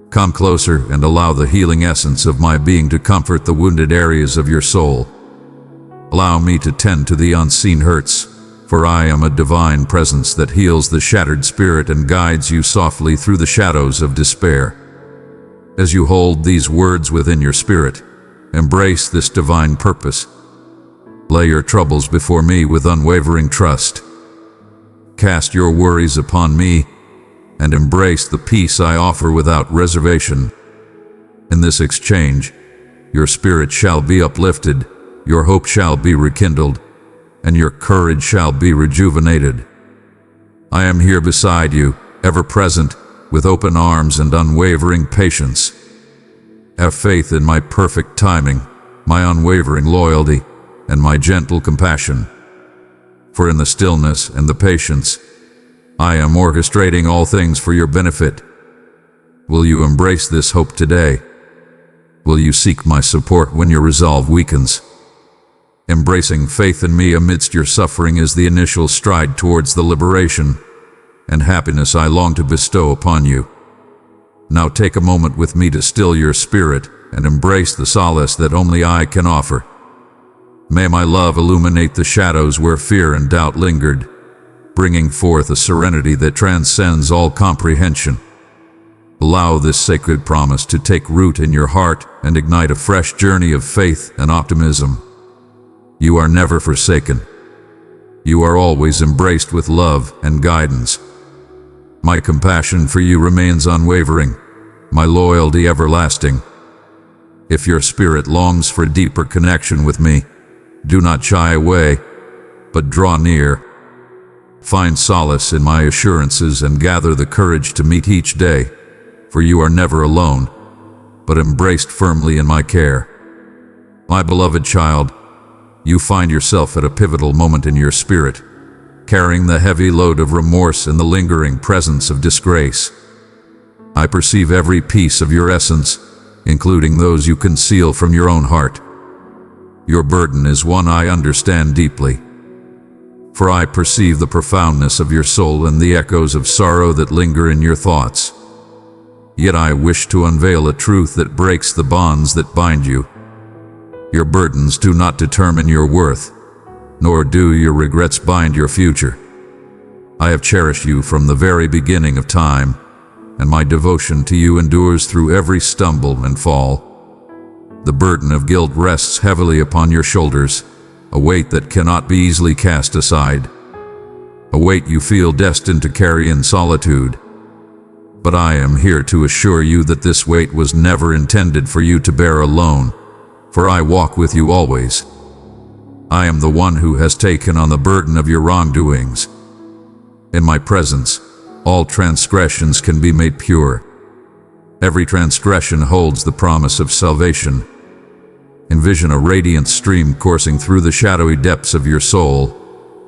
Come closer and allow the healing essence of my being to comfort the wounded areas of your soul. Allow me to tend to the unseen hurts, for I am a divine presence that heals the shattered spirit and guides you softly through the shadows of despair. As you hold these words within your spirit, embrace this divine purpose. Lay your troubles before me with unwavering trust. Cast your worries upon me and embrace the peace I offer without reservation. In this exchange, your spirit shall be uplifted, your hope shall be rekindled, and your courage shall be rejuvenated. I am here beside you, ever present, with open arms and unwavering patience. Have faith in my perfect timing, my unwavering loyalty, and my gentle compassion. For in the stillness and the patience, I am orchestrating all things for your benefit. Will you embrace this hope today? Will you seek my support when your resolve weakens? Embracing faith in me amidst your suffering is the initial stride towards the liberation and happiness I long to bestow upon you. Now take a moment with me to still your spirit and embrace the solace that only I can offer. May my love illuminate the shadows where fear and doubt lingered, bringing forth a serenity that transcends all comprehension. Allow this sacred promise to take root in your heart and ignite a fresh journey of faith and optimism. You are never forsaken. You are always embraced with love and guidance. My compassion for you remains unwavering, my loyalty everlasting. If your spirit longs for deeper connection with me, do not shy away, but draw near. Find solace in my assurances and gather the courage to meet each day, for you are never alone, but embraced firmly in my care. My beloved child, you find yourself at a pivotal moment in your spirit, carrying the heavy load of remorse and the lingering presence of disgrace. I perceive every piece of your essence, including those you conceal from your own heart. Your burden is one I understand deeply, for I perceive the profoundness of your soul and the echoes of sorrow that linger in your thoughts. Yet I wish to unveil a truth that breaks the bonds that bind you. Your burdens do not determine your worth, nor do your regrets bind your future. I have cherished you from the very beginning of time, and my devotion to you endures through every stumble and fall. The burden of guilt rests heavily upon your shoulders, a weight that cannot be easily cast aside, a weight you feel destined to carry in solitude. But I am here to assure you that this weight was never intended for you to bear alone, for I walk with you always. I am the one who has taken on the burden of your wrongdoings. In my presence, all transgressions can be made pure. Every transgression holds the promise of salvation. Envision a radiant stream coursing through the shadowy depths of your soul,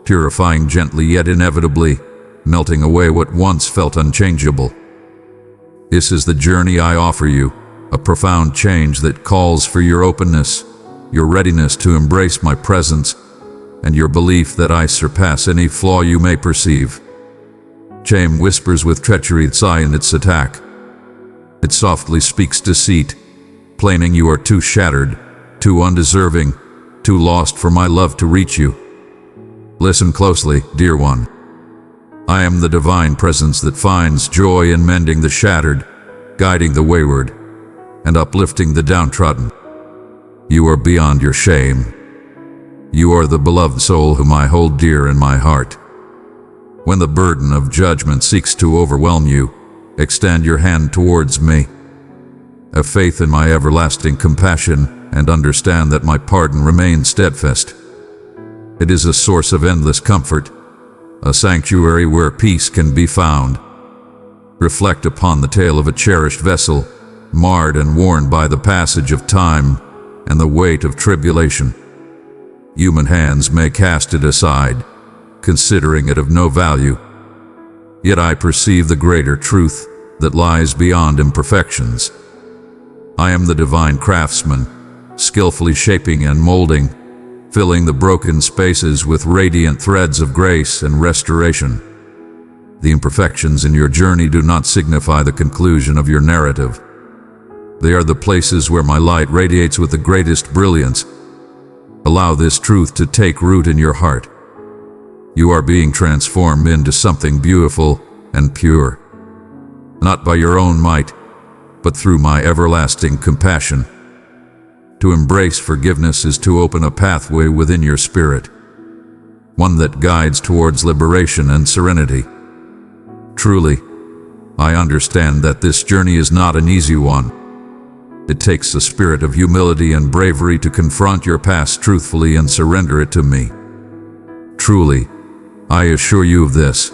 purifying gently yet inevitably, melting away what once felt unchangeable. This is the journey I offer you, a profound change that calls for your openness, your readiness to embrace my presence, and your belief that I surpass any flaw you may perceive. Shame whispers with treachery sigh in its attack. It softly speaks deceit, plaining you are too shattered, too undeserving, too lost for my love to reach you. Listen closely, dear one. I am the divine presence that finds joy in mending the shattered, guiding the wayward, and uplifting the downtrodden. You are beyond your shame. You are the beloved soul whom I hold dear in my heart. When the burden of judgment seeks to overwhelm you, extend your hand towards me. Have faith in my everlasting compassion and understand that my pardon remains steadfast. It is a source of endless comfort, a sanctuary where peace can be found. Reflect upon the tale of a cherished vessel, marred and worn by the passage of time and the weight of tribulation. Human hands may cast it aside, considering it of no value. Yet I perceive the greater truth that lies beyond imperfections. I am the divine craftsman, skillfully shaping and molding, filling the broken spaces with radiant threads of grace and restoration. The imperfections in your journey do not signify the conclusion of your narrative. They are the places where my light radiates with the greatest brilliance. Allow this truth to take root in your heart. You are being transformed into something beautiful and pure, not by your own might, but through my everlasting compassion. To embrace forgiveness is to open a pathway within your spirit, one that guides towards liberation and serenity. Truly, I understand that this journey is not an easy one. It takes a spirit of humility and bravery to confront your past truthfully and surrender it to me. Truly, I assure you of this.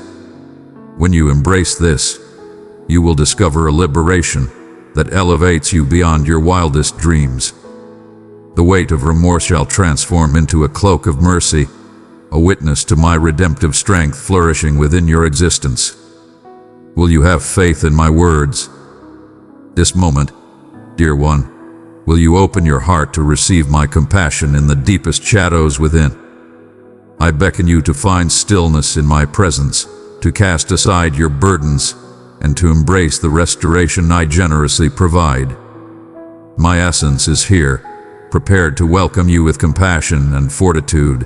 When you embrace this, you will discover a liberation that elevates you beyond your wildest dreams. The weight of remorse shall transform into a cloak of mercy, a witness to my redemptive strength flourishing within your existence. Will you have faith in my words? This moment, dear one, will you open your heart to receive my compassion in the deepest shadows within? I beckon you to find stillness in my presence, to cast aside your burdens, and to embrace the restoration I generously provide. My essence is here, prepared to welcome you with compassion and fortitude.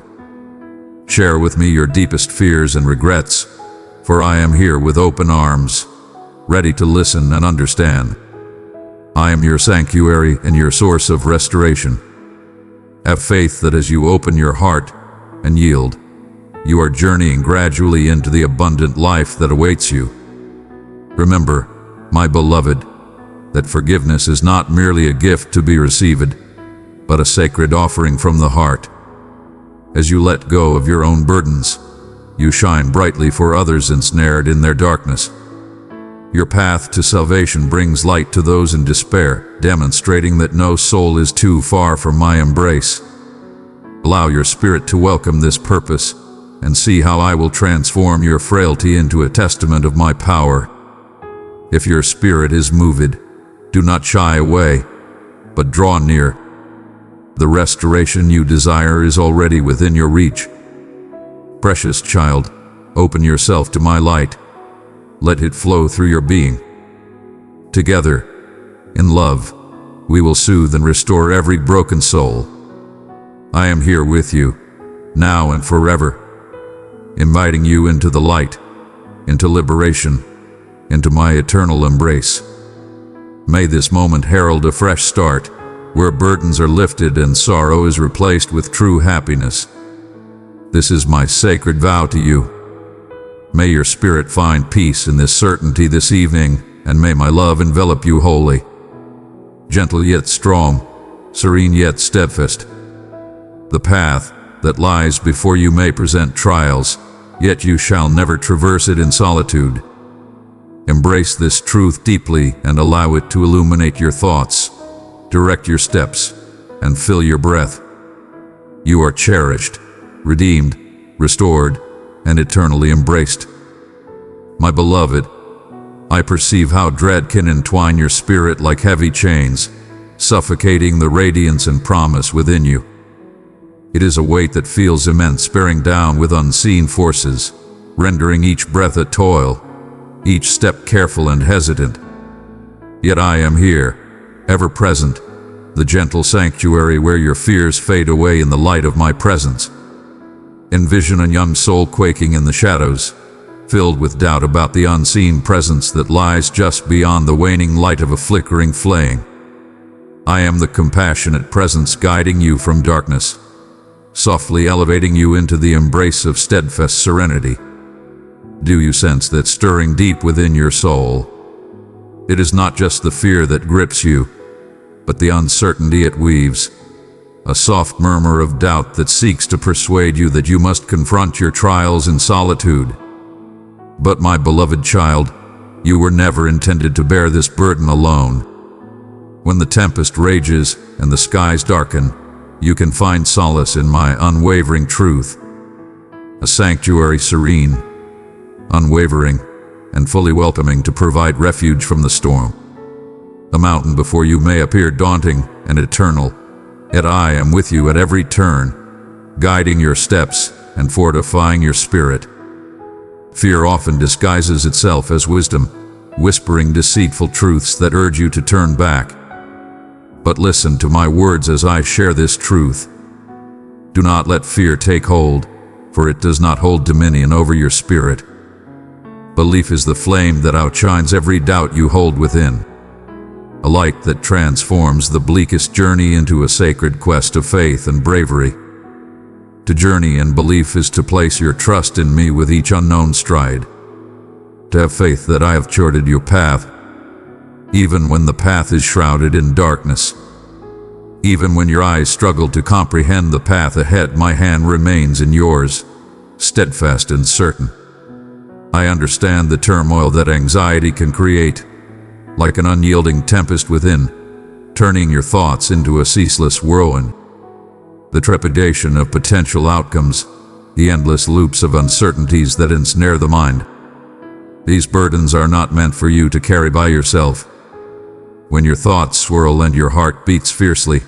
Share with me your deepest fears and regrets, for I am here with open arms, ready to listen and understand. I am your sanctuary and your source of restoration. Have faith that as you open your heart and yield, you are journeying gradually into the abundant life that awaits you. Remember, my beloved, that forgiveness is not merely a gift to be received, but a sacred offering from the heart. As you let go of your own burdens, you shine brightly for others ensnared in their darkness. Your path to salvation brings light to those in despair, demonstrating that no soul is too far from my embrace. Allow your spirit to welcome this purpose, and see how I will transform your frailty into a testament of my power. If your spirit is moved, do not shy away, but draw near. The restoration you desire is already within your reach. Precious child, open yourself to my light. Let it flow through your being. Together, in love, we will soothe and restore every broken soul. I am here with you, now and forever, inviting you into the light, into liberation, into my eternal embrace. May this moment herald a fresh start, where burdens are lifted and sorrow is replaced with true happiness. This is my sacred vow to you. May your spirit find peace in this certainty this evening, and may my love envelop you wholly. Gentle yet strong, serene yet steadfast. The path that lies before you may present trials, yet you shall never traverse it in solitude. Embrace this truth deeply and allow it to illuminate your thoughts, direct your steps, and fill your breath. You are cherished, redeemed, restored, and eternally embraced. My beloved, I perceive how dread can entwine your spirit like heavy chains, suffocating the radiance and promise within you. It is a weight that feels immense, bearing down with unseen forces, rendering each breath a toil, each step careful and hesitant. Yet I am here, ever present, the gentle sanctuary where your fears fade away in the light of my presence. Envision a young soul quaking in the shadows, filled with doubt about the unseen presence that lies just beyond the waning light of a flickering flame. I am the compassionate presence guiding you from darkness, softly elevating you into the embrace of steadfast serenity. Do you sense that stirring deep within your soul? It is not just the fear that grips you, but the uncertainty it weaves, a soft murmur of doubt that seeks to persuade you that you must confront your trials in solitude. But my beloved child, you were never intended to bear this burden alone. When the tempest rages and the skies darken, you can find solace in my unwavering truth, a sanctuary serene, unwavering, and fully welcoming to provide refuge from the storm. A mountain before you may appear daunting and eternal, yet I am with you at every turn, guiding your steps and fortifying your spirit. Fear often disguises itself as wisdom, whispering deceitful truths that urge you to turn back. But listen to my words as I share this truth. Do not let fear take hold, for it does not hold dominion over your spirit. Belief is the flame that outshines every doubt you hold within, a light that transforms the bleakest journey into a sacred quest of faith and bravery. To journey in belief is to place your trust in me with each unknown stride, to have faith that I have charted your path, even when the path is shrouded in darkness. Even when your eyes struggle to comprehend the path ahead, my hand remains in yours, steadfast and certain. I understand the turmoil that anxiety can create, like an unyielding tempest within, turning your thoughts into a ceaseless whirlwind. The trepidation of potential outcomes, the endless loops of uncertainties that ensnare the mind. These burdens are not meant for you to carry by yourself. When your thoughts swirl and your heart beats fiercely,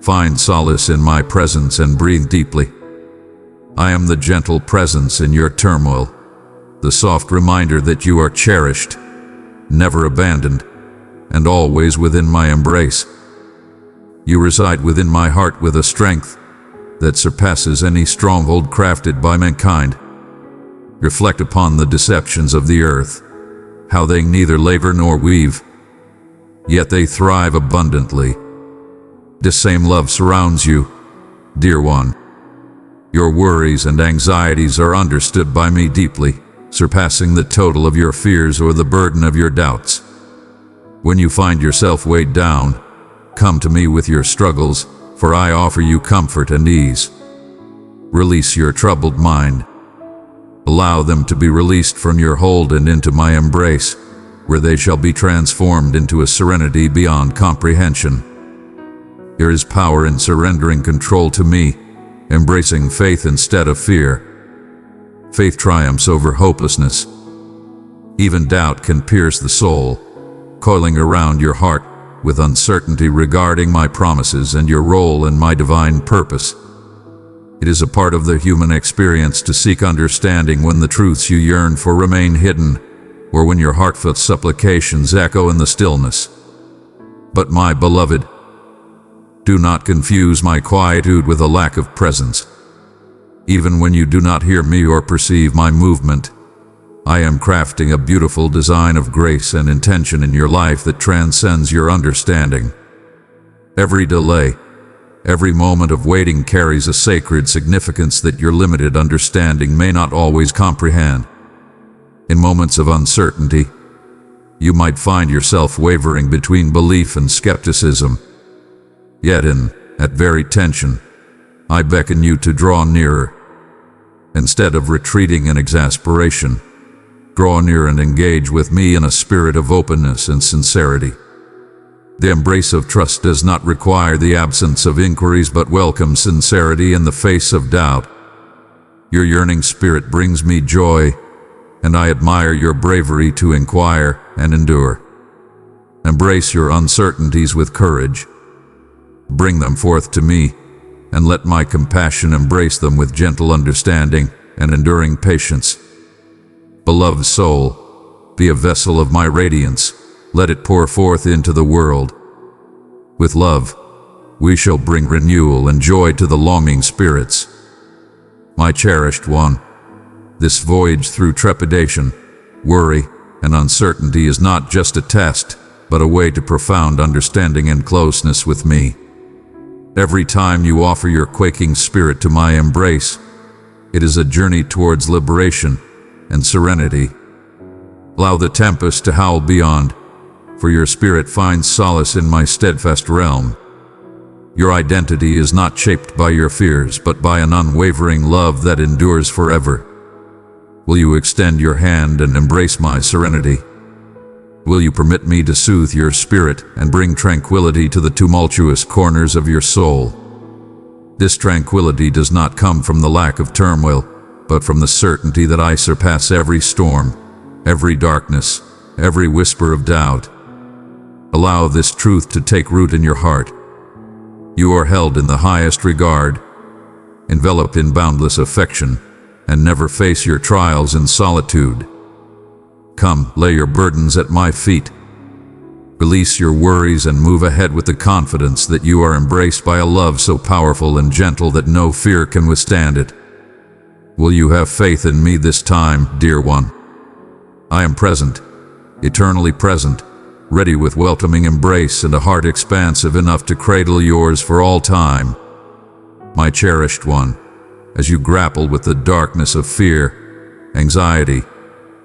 find solace in my presence and breathe deeply. I am the gentle presence in your turmoil, the soft reminder that you are cherished, never abandoned, and always within my embrace. You reside within my heart with a strength that surpasses any stronghold crafted by mankind. Reflect upon the deceptions of the earth, how they neither labor nor weave, yet they thrive abundantly. This same love surrounds you, dear one. Your worries and anxieties are understood by me deeply, surpassing the total of your fears or the burden of your doubts. When you find yourself weighed down, come to me with your struggles, for I offer you comfort and ease. Release your troubled mind. Allow them to be released from your hold and into my embrace, where they shall be transformed into a serenity beyond comprehension. There is power in surrendering control to me, embracing faith instead of fear. Faith triumphs over hopelessness. Even doubt can pierce the soul, coiling around your heart with uncertainty regarding my promises and your role in my divine purpose. It is a part of the human experience to seek understanding when the truths you yearn for remain hidden, or when your heartfelt supplications echo in the stillness. But my beloved, do not confuse my quietude with a lack of presence. Even when you do not hear me or perceive my movement, I am crafting a beautiful design of grace and intention in your life that transcends your understanding. Every delay, every moment of waiting carries a sacred significance that your limited understanding may not always comprehend. In moments of uncertainty, you might find yourself wavering between belief and skepticism. Yet in that very tension, I beckon you to draw nearer. Instead of retreating in exasperation, draw near and engage with me in a spirit of openness and sincerity. The embrace of trust does not require the absence of inquiries but welcomes sincerity in the face of doubt. Your yearning spirit brings me joy, and I admire your bravery to inquire and endure. Embrace your uncertainties with courage. Bring them forth to me, and let my compassion embrace them with gentle understanding and enduring patience. Beloved soul, be a vessel of my radiance. Let it pour forth into the world. With love, we shall bring renewal and joy to the longing spirits. My cherished one, this voyage through trepidation, worry, and uncertainty is not just a test, but a way to profound understanding and closeness with me. Every time you offer your quaking spirit to my embrace, it is a journey towards liberation and serenity. Allow the tempest to howl beyond, for your spirit finds solace in my steadfast realm. Your identity is not shaped by your fears, but by an unwavering love that endures forever. Will you extend your hand and embrace my serenity? Will you permit me to soothe your spirit and bring tranquility to the tumultuous corners of your soul? This tranquility does not come from the lack of turmoil, but from the certainty that I surpass every storm, every darkness, every whisper of doubt. Allow this truth to take root in your heart. You are held in the highest regard, enveloped in boundless affection, and never face your trials in solitude. Come, lay your burdens at my feet. Release your worries and move ahead with the confidence that you are embraced by a love so powerful and gentle that no fear can withstand it. Will you have faith in me this time, dear one? I am present, eternally present, ready with welcoming embrace and a heart expansive enough to cradle yours for all time. My cherished one, as you grapple with the darkness of fear, anxiety,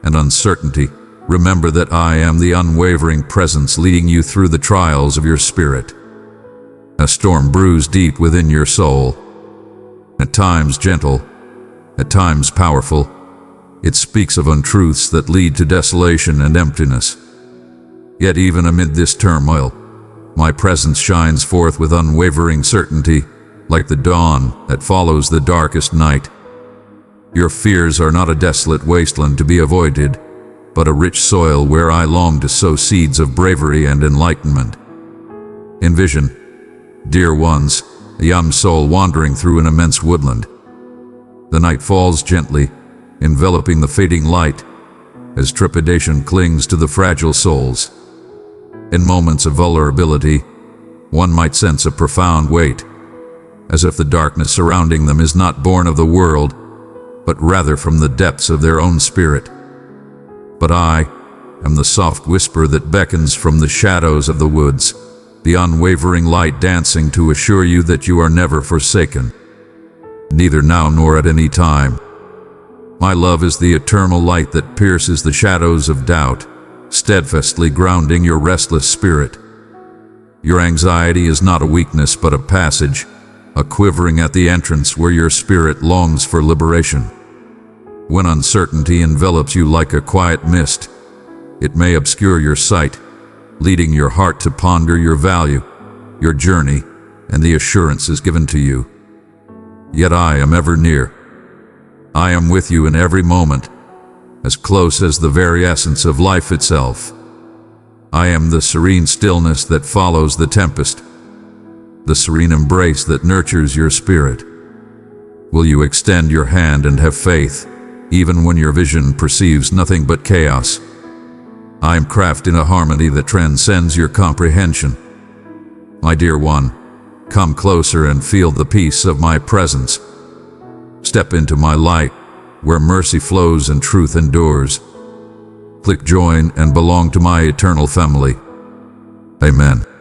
and uncertainty, remember that I am the unwavering presence leading you through the trials of your spirit. A storm brews deep within your soul, at times gentle, at times powerful. It speaks of untruths that lead to desolation and emptiness. Yet even amid this turmoil, my presence shines forth with unwavering certainty, like the dawn that follows the darkest night. Your fears are not a desolate wasteland to be avoided, but a rich soil where I long to sow seeds of bravery and enlightenment. Envision, dear ones, a young soul wandering through an immense woodland. The night falls gently, enveloping the fading light, as trepidation clings to the fragile souls. In moments of vulnerability, one might sense a profound weight, as if the darkness surrounding them is not born of the world, but rather from the depths of their own spirit. But I am the soft whisper that beckons from the shadows of the woods, the unwavering light dancing to assure you that you are never forsaken, neither now nor at any time. My love is the eternal light that pierces the shadows of doubt, steadfastly grounding your restless spirit. Your anxiety is not a weakness but a passage, a quivering at the entrance where your spirit longs for liberation. When uncertainty envelops you like a quiet mist, it may obscure your sight, leading your heart to ponder your value, your journey, and the assurances given to you. Yet I am ever near. I am with you in every moment, as close as the very essence of life itself. I am the serene stillness that follows the tempest, the serene embrace that nurtures your spirit. Will you extend your hand and have faith, even when your vision perceives nothing but chaos? I am crafting a harmony that transcends your comprehension. My dear one, come closer and feel the peace of my presence. Step into my light, where mercy flows and truth endures. Click join and belong to my eternal family. Amen.